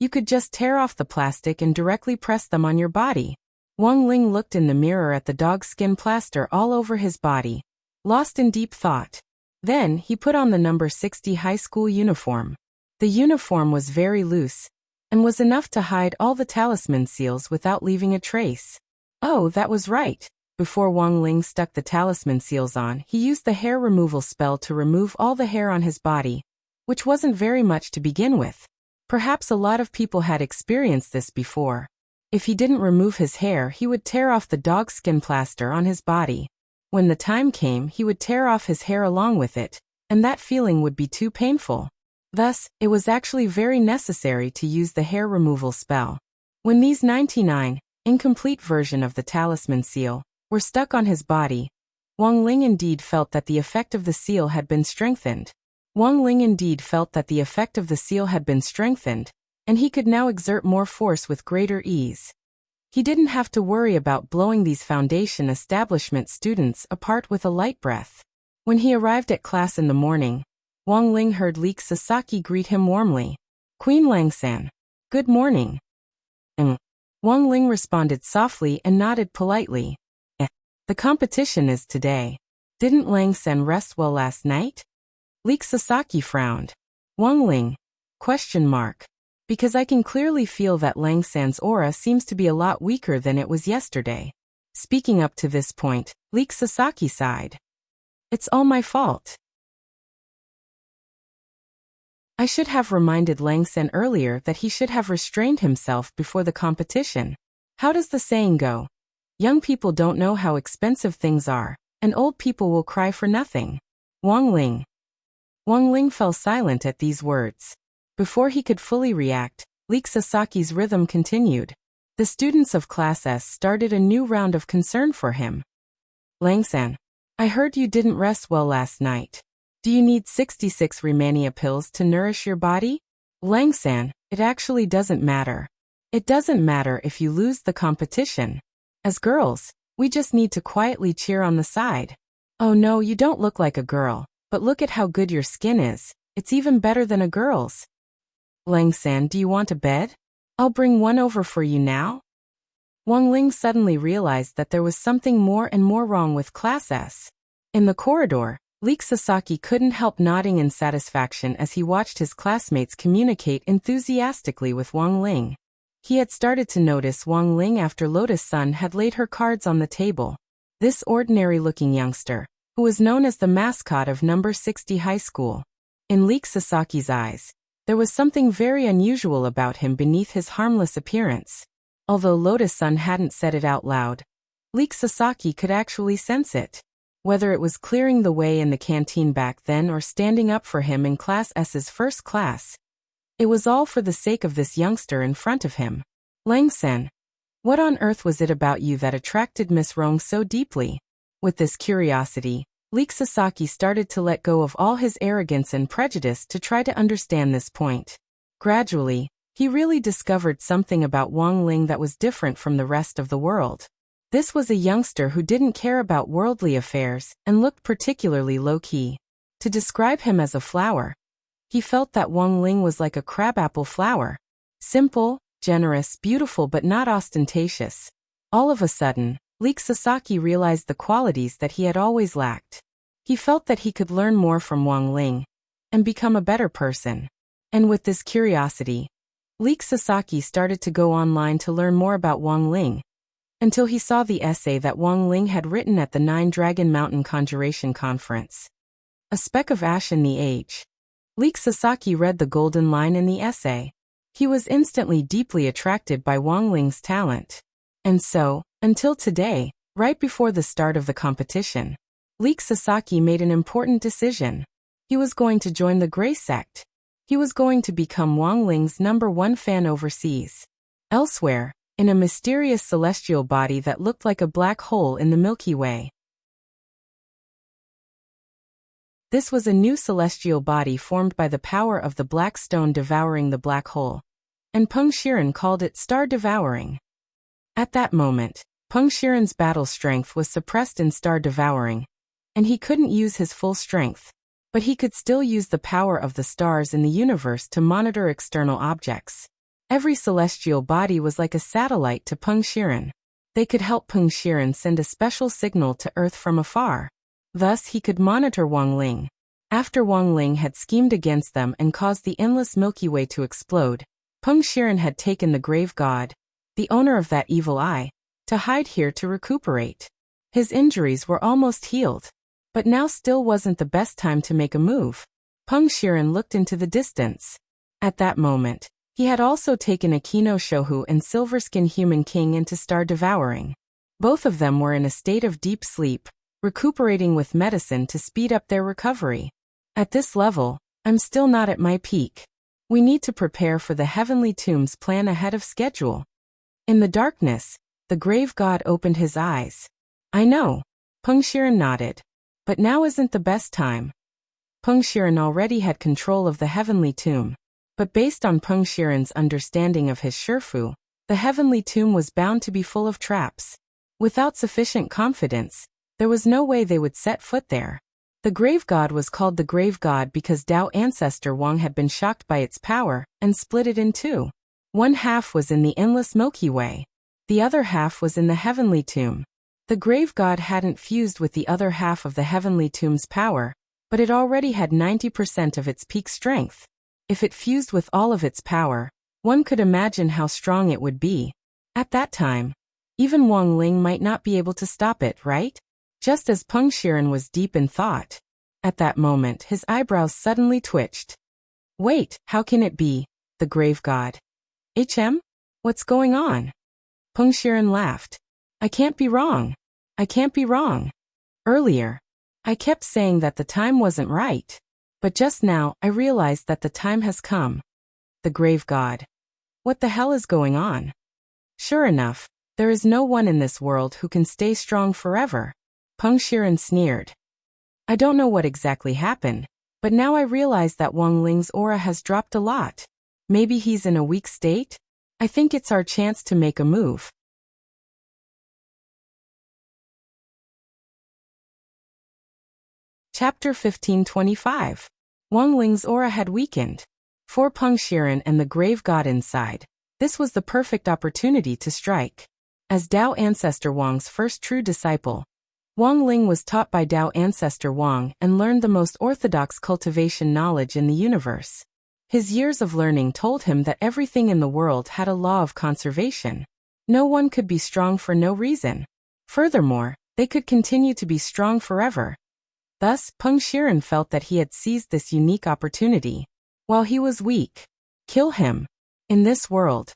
You could just tear off the plastic and directly press them on your body. Wang Ling looked in the mirror at the dogskin plaster all over his body, lost in deep thought. Then he put on the Number 60 high school uniform. The uniform was very loose, and was enough to hide all the talisman seals without leaving a trace. Oh, that was right. Before Wang Ling stuck the talisman seals on, he used the hair removal spell to remove all the hair on his body, which wasn't very much to begin with. Perhaps a lot of people had experienced this before. If he didn't remove his hair, he would tear off the dogskin plaster on his body. When the time came, he would tear off his hair along with it, and that feeling would be too painful. Thus, it was actually very necessary to use the hair removal spell. When these 99, incomplete version of the talisman seal, were stuck on his body, Wang Ling indeed felt that the effect of the seal had been strengthened. Wang Ling indeed felt that the effect of the seal had been strengthened, and he could now exert more force with greater ease. He didn't have to worry about blowing these foundation establishment students apart with a light breath. When he arrived at class in the morning, Wang Ling heard Leek Sasaki greet him warmly. "Queen Lang-san. Good morning." Wang Ling responded softly and nodded politely. The competition is today. Didn't Lang-san rest well last night?" Leek Sasaki frowned. "Wang Ling? Question mark. Because I can clearly feel that Lang-san's aura seems to be a lot weaker than it was yesterday." Speaking up to this point, Leek Sasaki sighed. "It's all my fault. I should have reminded Lang-san earlier that he should have restrained himself before the competition. How does the saying go? Young people don't know how expensive things are, and old people will cry for nothing." Wang Ling. Wang Ling fell silent at these words. Before he could fully react, Leek Sasaki's rhythm continued. The students of Class S started a new round of concern for him. "Lang-san, I heard you didn't rest well last night. Do you need 66 Remania pills to nourish your body?" "Lang-san, it actually doesn't matter. It doesn't matter if you lose the competition. As girls, we just need to quietly cheer on the side." "Oh no, you don't look like a girl, but look at how good your skin is. It's even better than a girl's." "Lang-san, do you want a bed? I'll bring one over for you now." Wang Ling suddenly realized that there was something more and more wrong with Class S. In the corridor, Leek Sasaki couldn't help nodding in satisfaction as he watched his classmates communicate enthusiastically with Wang Ling. He had started to notice Wang Ling after Lotus Sun had laid her cards on the table. This ordinary-looking youngster, who was known as the mascot of number 60 high school. In Leek Sasaki's eyes, there was something very unusual about him beneath his harmless appearance. Although Lotus Sun hadn't said it out loud, Leek Sasaki could actually sense it. Whether it was clearing the way in the canteen back then or standing up for him in Class S's first class, it was all for the sake of this youngster in front of him. "Lang-san, what on earth was it about you that attracted Miss Rong so deeply?" With this curiosity, Leek Sasaki started to let go of all his arrogance and prejudice to try to understand this point. Gradually, he really discovered something about Wang Ling that was different from the rest of the world. This was a youngster who didn't care about worldly affairs and looked particularly low-key. To describe him as a flower, he felt that Wang Ling was like a crabapple flower. Simple, generous, beautiful but not ostentatious. All of a sudden, Leek Sasaki realized the qualities that he had always lacked. He felt that he could learn more from Wang Ling and become a better person. And with this curiosity, Leek Sasaki started to go online to learn more about Wang Ling, until he saw the essay that Wang Ling had written at the Nine Dragon Mountain Conjuration Conference. A speck of ash in the age. Leek Sasaki read the golden line in the essay. He was instantly deeply attracted by Wang Ling's talent. And so, until today, right before the start of the competition, Leek Sasaki made an important decision. He was going to join the Grey Sect. He was going to become Wang Ling's #1 fan overseas. Elsewhere, in a mysterious celestial body that looked like a black hole in the Milky Way. This was a new celestial body formed by the power of the black stone devouring the black hole, and Peng Shiren called it Star Devouring. At that moment, Peng Shiren's battle strength was suppressed in Star Devouring, and he couldn't use his full strength, but he could still use the power of the stars in the universe to monitor external objects. Every celestial body was like a satellite to Peng Shiren. They could help Peng Shiren send a special signal to Earth from afar. Thus he could monitor Wang Ling. After Wang Ling had schemed against them and caused the endless Milky Way to explode, Peng Shiren had taken the grave god, the owner of that evil eye, to hide here to recuperate. His injuries were almost healed, but now still wasn't the best time to make a move. Peng Shiren looked into the distance. At that moment, he had also taken Akino Shohu and Silverskin Human King into Star Devouring. Both of them were in a state of deep sleep, recuperating with medicine to speed up their recovery. At this level, I'm still not at my peak. We need to prepare for the Heavenly Tomb's plan ahead of schedule. In the darkness, the grave god opened his eyes. I know. Peng Shiren nodded. But now isn't the best time. Peng Shiren already had control of the heavenly tomb. But based on Peng Shiren's understanding of his Shifu, the heavenly tomb was bound to be full of traps. Without sufficient confidence, there was no way they would set foot there. The grave god was called the grave god because Dao ancestor Wang had been shocked by its power and split it in two. One half was in the endless Milky Way. The other half was in the heavenly tomb. The grave god hadn't fused with the other half of the heavenly tomb's power, but it already had 90% of its peak strength. If it fused with all of its power, one could imagine how strong it would be. At that time, even Wang Ling might not be able to stop it, right? Just as Peng Shiren was deep in thought. At that moment, his eyebrows suddenly twitched. Wait, how can it be? The grave god. What's going on? Peng Shiren laughed. I can't be wrong. I can't be wrong. Earlier, I kept saying that the time wasn't right. But just now, I realized that the time has come. The grave god. What the hell is going on? Sure enough, there is no one in this world who can stay strong forever. Peng Shiren sneered. I don't know what exactly happened, but now I realize that Wang Ling's aura has dropped a lot. Maybe he's in a weak state? I think it's our chance to make a move. Chapter 1525. Wang Ling's aura had weakened. For Peng Shiren and the grave god inside, this was the perfect opportunity to strike. As Dao ancestor Wang's first true disciple, Wang Ling was taught by Dao ancestor Wang and learned the most orthodox cultivation knowledge in the universe. His years of learning told him that everything in the world had a law of conservation. No one could be strong for no reason. Furthermore, they could continue to be strong forever. Thus, Peng Shiren felt that he had seized this unique opportunity. While he was weak. Kill him. In this world.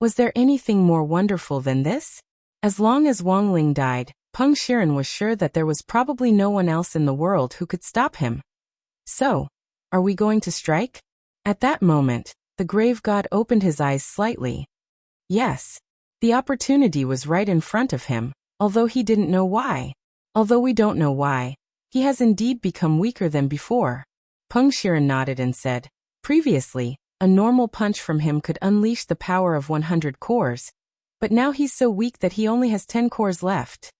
Was there anything more wonderful than this? As long as Wang Ling died, Peng Shiren was sure that there was probably no one else in the world who could stop him. So, are we going to strike? At that moment, the grave god opened his eyes slightly. Yes. The opportunity was right in front of him, although he didn't know why. Although we don't know why, he has indeed become weaker than before. Peng Shiren nodded and said, previously, a normal punch from him could unleash the power of 100 cores, but now he's so weak that he only has 10 cores left.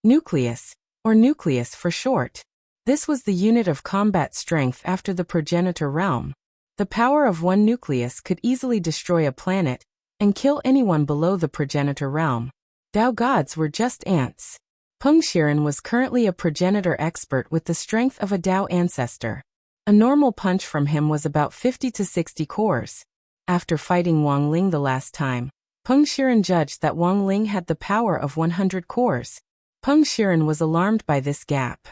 Nucleus, or nucleus for short. This was the unit of combat strength after the progenitor realm. The power of one nucleus could easily destroy a planet and kill anyone below the progenitor realm. Dao gods were just ants. Peng Shiren was currently a progenitor expert with the strength of a Dao ancestor. A normal punch from him was about 50 to 60 cores. After fighting Wang Ling the last time, Peng Shiren judged that Wang Ling had the power of 100 cores. Peng Shiren was alarmed by this gap.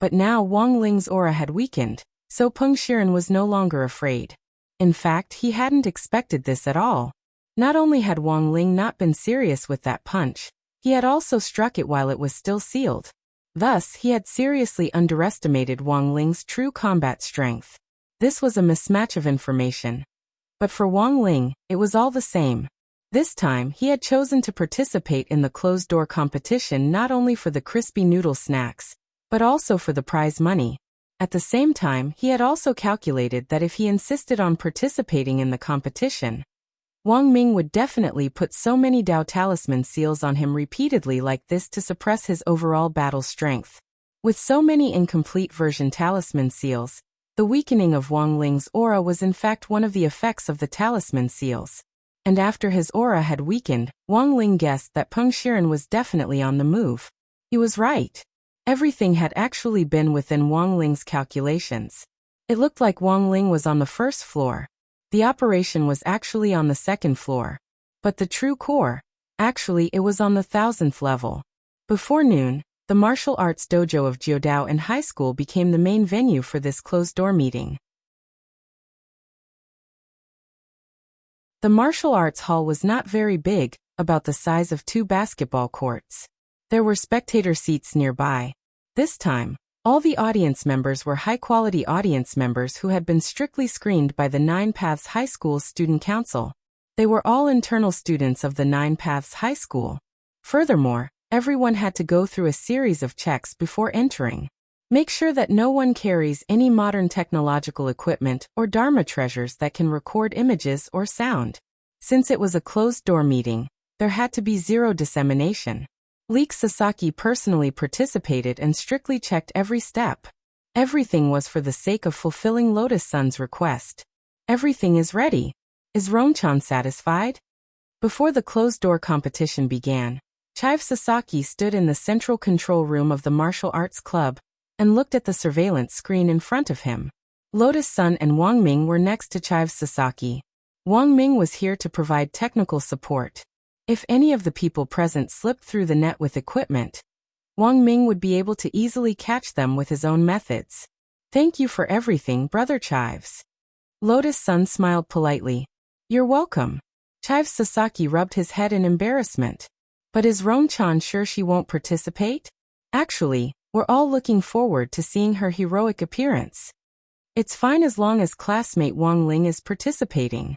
But now Wang Ling's aura had weakened, so Peng Shiren was no longer afraid. In fact, he hadn't expected this at all. Not only had Wang Ling not been serious with that punch, he had also struck it while it was still sealed. Thus, he had seriously underestimated Wang Ling's true combat strength. This was a mismatch of information. But for Wang Ling, it was all the same. This time, he had chosen to participate in the closed-door competition not only for the crispy noodle snacks, but also for the prize money. At the same time, he had also calculated that if he insisted on participating in the competition, Wang Ming would definitely put so many Dao talisman seals on him repeatedly like this to suppress his overall battle strength. With so many incomplete version talisman seals, the weakening of Wang Ling's aura was in fact one of the effects of the talisman seals. And after his aura had weakened, Wang Ling guessed that Peng Shiren was definitely on the move. He was right. Everything had actually been within Wang Ling's calculations. It looked like Wang Ling was on the first floor. The operation was actually on the second floor. But the true core, actually it was on the 1000th level. Before noon, the martial arts dojo of Jiudao and high school became the main venue for this closed-door meeting. The martial arts hall was not very big, about the size of 2 basketball courts. There were spectator seats nearby. This time, all the audience members were high-quality audience members who had been strictly screened by the Nine Paths High School's student council. They were all internal students of the Nine Paths High School. Furthermore, everyone had to go through a series of checks before entering. Make sure that no one carries any modern technological equipment or Dharma treasures that can record images or sound. Since it was a closed-door meeting, there had to be zero dissemination. Leek Sasaki personally participated and strictly checked every step. Everything was for the sake of fulfilling Lotus-san's request. Everything is ready. Is Ronchan satisfied? Before the closed-door competition began, Chive Sasaki stood in the central control room of the martial arts club and looked at the surveillance screen in front of him. Lotus-san and Wang Ming were next to Chive Sasaki. Wang Ming was here to provide technical support. If any of the people present slipped through the net with equipment, Wang Ming would be able to easily catch them with his own methods. Thank you for everything, Brother Chives. Lotus-san smiled politely. You're welcome. Chive Sasaki rubbed his head in embarrassment. But is Ronchan sure she won't participate? Actually, we're all looking forward to seeing her heroic appearance. It's fine as long as classmate Wang Ling is participating.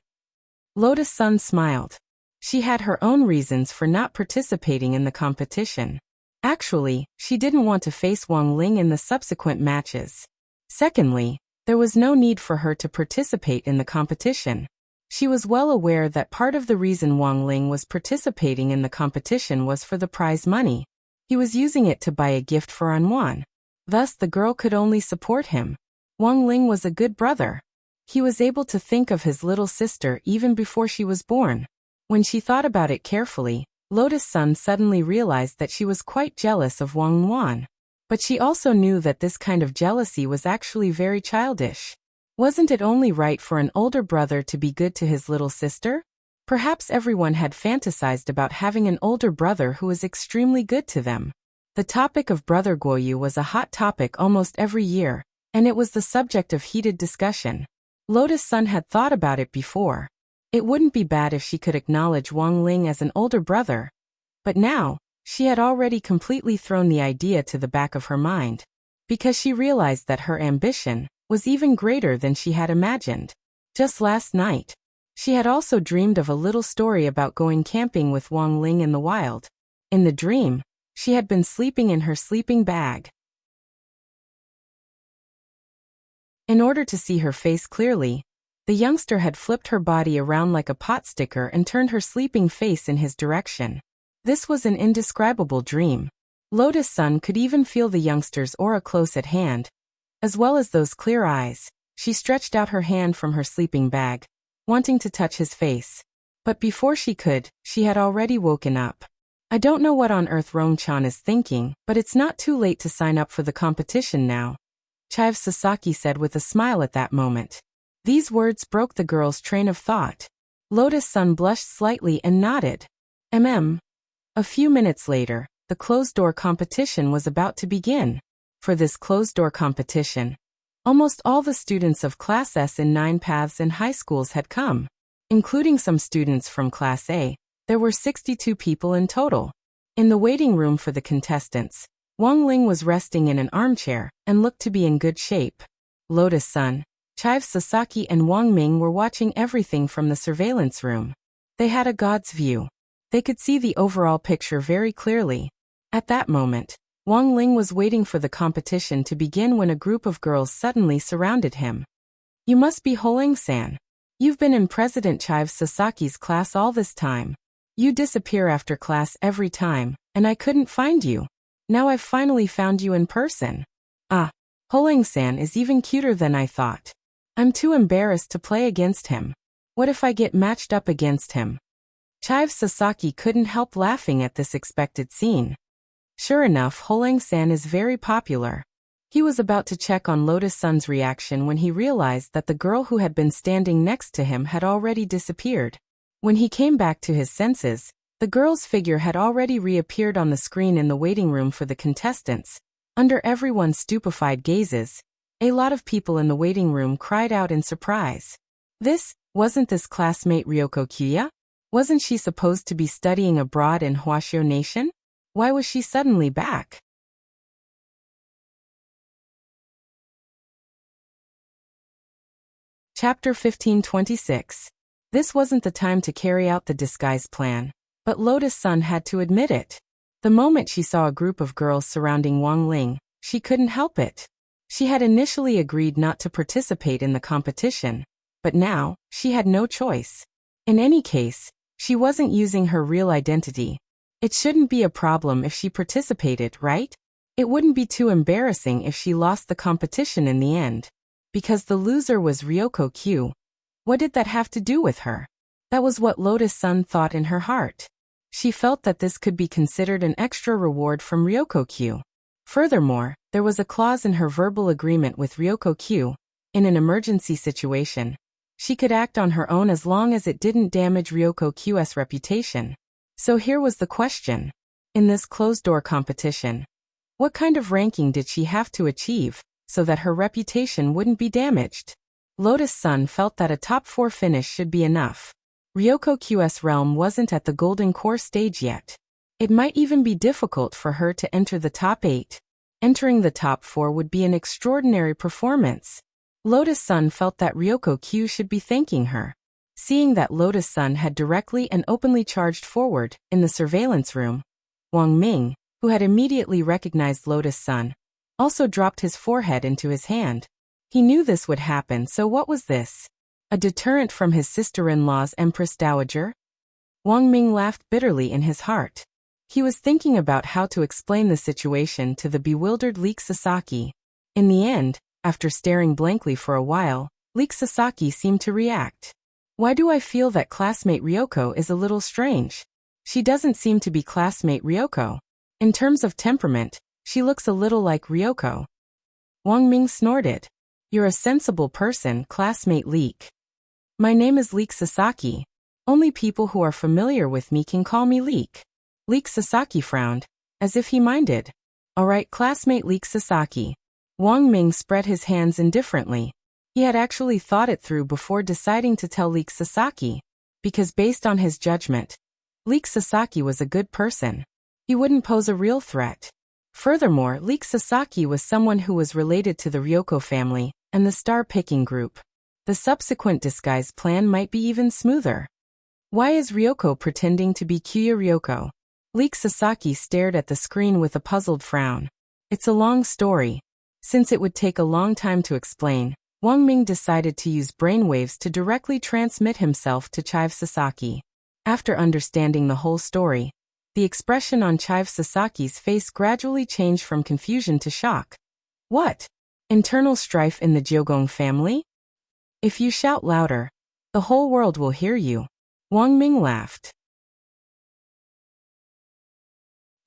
Lotus-san smiled. She had her own reasons for not participating in the competition. Actually, she didn't want to face Wang Ling in the subsequent matches. Secondly, there was no need for her to participate in the competition. She was well aware that part of the reason Wang Ling was participating in the competition was for the prize money. He was using it to buy a gift for Anwan. Thus the girl could only support him. Wang Ling was a good brother. He was able to think of his little sister even before she was born. When she thought about it carefully, Lotus-san suddenly realized that she was quite jealous of Wang Wan. But she also knew that this kind of jealousy was actually very childish. Wasn't it only right for an older brother to be good to his little sister? Perhaps everyone had fantasized about having an older brother who was extremely good to them. The topic of Brother Guoyu was a hot topic almost every year, and it was the subject of heated discussion. Lotus-san had thought about it before. It wouldn't be bad if she could acknowledge Wang Ling as an older brother. But now, she had already completely thrown the idea to the back of her mind, because she realized that her ambition was even greater than she had imagined. Just last night, she had also dreamed of a little story about going camping with Wang Ling in the wild. In the dream, she had been sleeping in her sleeping bag. In order to see her face clearly, the youngster had flipped her body around like a pot sticker and turned her sleeping face in his direction. This was an indescribable dream. Lotus-san could even feel the youngster's aura close at hand, as well as those clear eyes. She stretched out her hand from her sleeping bag, wanting to touch his face. But before she could, she had already woken up. I don't know what on earth Ronchan is thinking, but it's not too late to sign up for the competition now, Chive Sasaki said with a smile at that moment. These words broke the girl's train of thought. Lotus-san blushed slightly and nodded. A few minutes later, the closed-door competition was about to begin. For this closed-door competition, almost all the students of Class S in 9 paths and high schools had come. Including some students from Class A, there were 62 people in total. In the waiting room for the contestants, Wang Ling was resting in an armchair and looked to be in good shape. Lotus-san, Chive Sasaki and Wang Ming were watching everything from the surveillance room. They had a god's view. They could see the overall picture very clearly. At that moment, Wang Ling was waiting for the competition to begin when a group of girls suddenly surrounded him. You must be Holing-san. You've been in President Chive Sasaki's class all this time. You disappear after class every time, and I couldn't find you. Now I've finally found you in person. Ah, Holing-san is even cuter than I thought. I'm too embarrassed to play against him. What if I get matched up against him? Chive Sasaki couldn't help laughing at this expected scene. Sure enough, Holing-san is very popular. He was about to check on Lotus-san's reaction when he realized that the girl who had been standing next to him had already disappeared. When he came back to his senses, the girl's figure had already reappeared on the screen in the waiting room for the contestants. Under everyone's stupefied gazes, a lot of people in the waiting room cried out in surprise. Wasn't this classmate Ryoko Kuya? Wasn't she supposed to be studying abroad in Huashio Nation? Why was she suddenly back? Chapter 1526. This wasn't the time to carry out the disguise plan, but Lotus-san had to admit it. The moment she saw a group of girls surrounding Wang Ling, She couldn't help it. She had initially agreed not to participate in the competition, but now, she had no choice. In any case, she wasn't using her real identity. It shouldn't be a problem if she participated, right? It wouldn't be too embarrassing if she lost the competition in the end. Because the loser was Ryoko Q. What did that have to do with her? That was what Lotus Sun thought in her heart. She felt that this could be considered an extra reward from Ryoko Q. Furthermore, there was a clause in her verbal agreement with Ryoko Q. In an emergency situation, she could act on her own as long as it didn't damage Ryoko Q's reputation. So here was the question. In this closed-door competition, what kind of ranking did she have to achieve so that her reputation wouldn't be damaged? Lotus Sun felt that a top 4 finish should be enough. Ryoko Q's realm wasn't at the golden core stage yet. It might even be difficult for her to enter the top 8. Entering the top 4 would be an extraordinary performance. Lotus Sun felt that Ryoko Q should be thanking her. Seeing that Lotus Sun had directly and openly charged forward in the surveillance room, Wang Ming, who had immediately recognized Lotus Sun, also dropped his forehead into his hand. He knew this would happen, so what was this? A deterrent from his sister-in-law's Empress Dowager? Wang Ming laughed bitterly in his heart. He was thinking about how to explain the situation to the bewildered Leek Sasaki. In the end, after staring blankly for a while, Leek Sasaki seemed to react. Why do I feel that classmate Ryoko is a little strange? She doesn't seem to be classmate Ryoko. In terms of temperament, she looks a little like Ryoko. Wang Ming snorted. You're a sensible person, classmate Leek. My name is Leek Sasaki. Only people who are familiar with me can call me Leek. Leek Sasaki frowned, as if he minded. Alright, classmate Leek Sasaki. Wang Ming spread his hands indifferently. He had actually thought it through before deciding to tell Leek Sasaki, because based on his judgment, Leek Sasaki was a good person. He wouldn't pose a real threat. Furthermore, Leek Sasaki was someone who was related to the Ryoko family and the star-picking group. The subsequent disguise plan might be even smoother. Why is Ryoko pretending to be Kyuya Ryoko? Leek Sasaki stared at the screen with a puzzled frown. It's a long story. Since it would take a long time to explain, Wang Ming decided to use brainwaves to directly transmit himself to Chive Sasaki. After understanding the whole story, the expression on Chive Sasaki's face gradually changed from confusion to shock. What? Internal strife in the Jiogong family? If you shout louder, the whole world will hear you. Wang Ming laughed.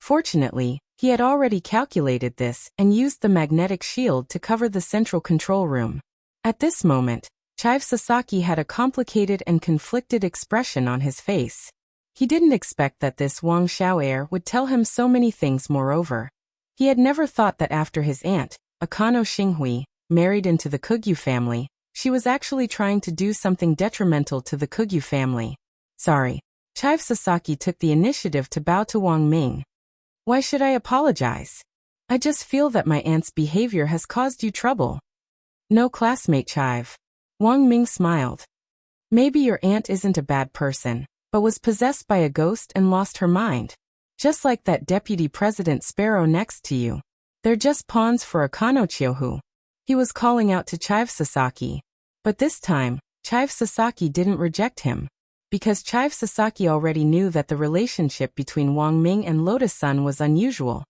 Fortunately, he had already calculated this and used the magnetic shield to cover the central control room. At this moment, Chive Sasaki had a complicated and conflicted expression on his face. He didn't expect that this Wang Xiao heir would tell him so many things. Moreover, he had never thought that after his aunt, Akano Xinghui, married into the Kugyu family, she was actually trying to do something detrimental to the Kugyu family. Sorry. Chive Sasaki took the initiative to bow to Wang Ming. Why should I apologize? I just feel that my aunt's behavior has caused you trouble. No, classmate Chive. Wang Ming smiled. Maybe your aunt isn't a bad person, but was possessed by a ghost and lost her mind. Just like that deputy president Sparrow next to you. They're just pawns for Akano Chiohu. He was calling out to Chive Sasaki. But this time, Chive Sasaki didn't reject him. Because Chive Sasaki already knew that the relationship between Wang Ming and Lotus Sun was unusual.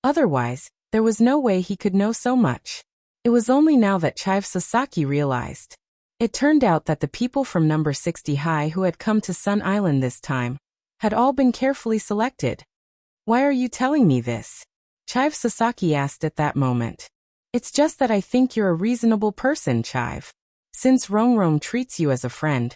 Otherwise, there was no way he could know so much. It was only now that Chive Sasaki realized. It turned out that the people from number 60 High who had come to Sun Island this time had all been carefully selected. Why are you telling me this? Chive Sasaki asked at that moment. It's just that I think you're a reasonable person, Chive. Since Rongrong treats you as a friend,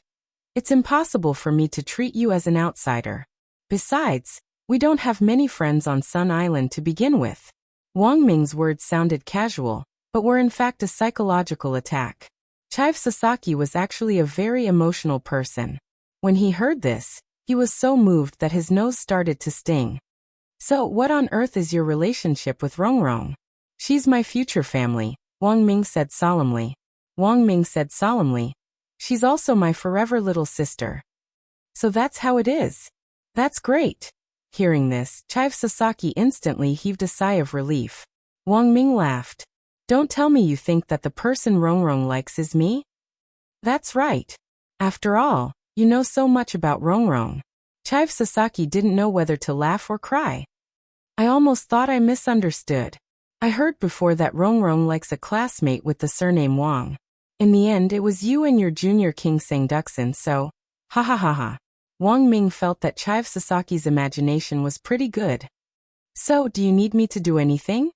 it's impossible for me to treat you as an outsider. Besides, we don't have many friends on Sun Island to begin with. Wang Ming's words sounded casual, but were in fact a psychological attack. Chive Sasaki was actually a very emotional person. When he heard this, he was so moved that his nose started to sting. So, what on earth is your relationship with Rongrong? She's my future family, Wang Ming said solemnly. Wang Ming said solemnly. She's also my forever little sister. So that's how it is. That's great. Hearing this, Chive Sasaki instantly heaved a sigh of relief. Wang Ming laughed. Don't tell me you think that the person Rongrong likes is me? That's right. After all, you know so much about Rongrong. Chive Sasaki didn't know whether to laugh or cry. I almost thought I misunderstood. I heard before that Rongrong likes a classmate with the surname Wang. In the end, it was you and your junior King Sang-duksen, so, ha ha ha ha. Wang Ming felt that Chive Sasaki's imagination was pretty good. So, do you need me to do anything?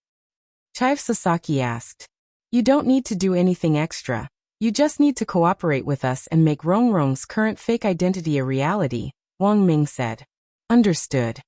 Chive Sasaki asked. You don't need to do anything extra. You just need to cooperate with us and make Rongrong's current fake identity a reality, Wang Ming said. Understood.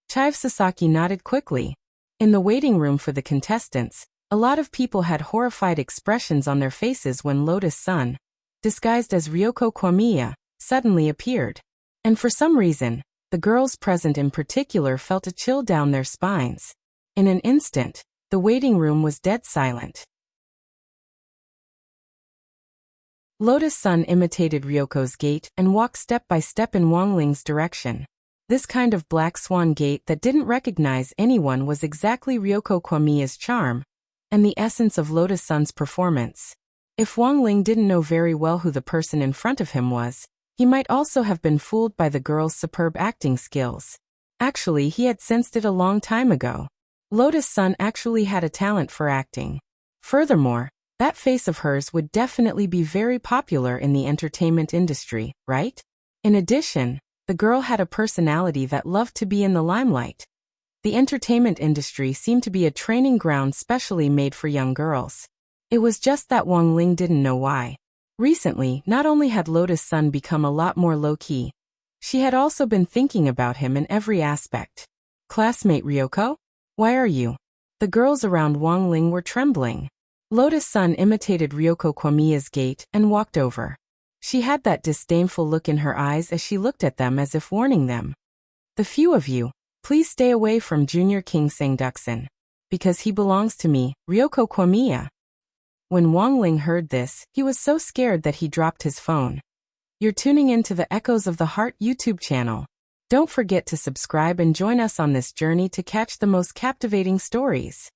Chive Sasaki nodded quickly. In the waiting room for the contestants, a lot of people had horrified expressions on their faces when Lotus Sun, disguised as Ryoko Kwamiya, suddenly appeared. And for some reason, the girls present in particular felt a chill down their spines. In an instant, the waiting room was dead silent. Lotus Sun imitated Ryoko's gait and walked step by step in Wang Ling's direction. This kind of black swan gait that didn't recognize anyone was exactly Ryoko Kwamiya's charm, and the essence of Lotus Sun's performance. If Wang Ling didn't know very well who the person in front of him was, he might also have been fooled by the girl's superb acting skills. Actually, he had sensed it a long time ago. Lotus Sun actually had a talent for acting. Furthermore, that face of hers would definitely be very popular in the entertainment industry, right? In addition, the girl had a personality that loved to be in the limelight. The entertainment industry seemed to be a training ground specially made for young girls. It was just that Wang Ling didn't know why. Recently, not only had Lotus Sun become a lot more low-key, she had also been thinking about him in every aspect. Classmate Ryoko? Why are you? The girls around Wang Ling were trembling. Lotus Sun imitated Ryoko Kwamiya's gait and walked over. She had that disdainful look in her eyes as she looked at them as if warning them. The few of you, please stay away from Junior King Sang-duksen. Because he belongs to me, Ryoko Kwamiya. When Wang Ling heard this, he was so scared that he dropped his phone. You're tuning into the Echoes of the Heart YouTube channel. Don't forget to subscribe and join us on this journey to catch the most captivating stories.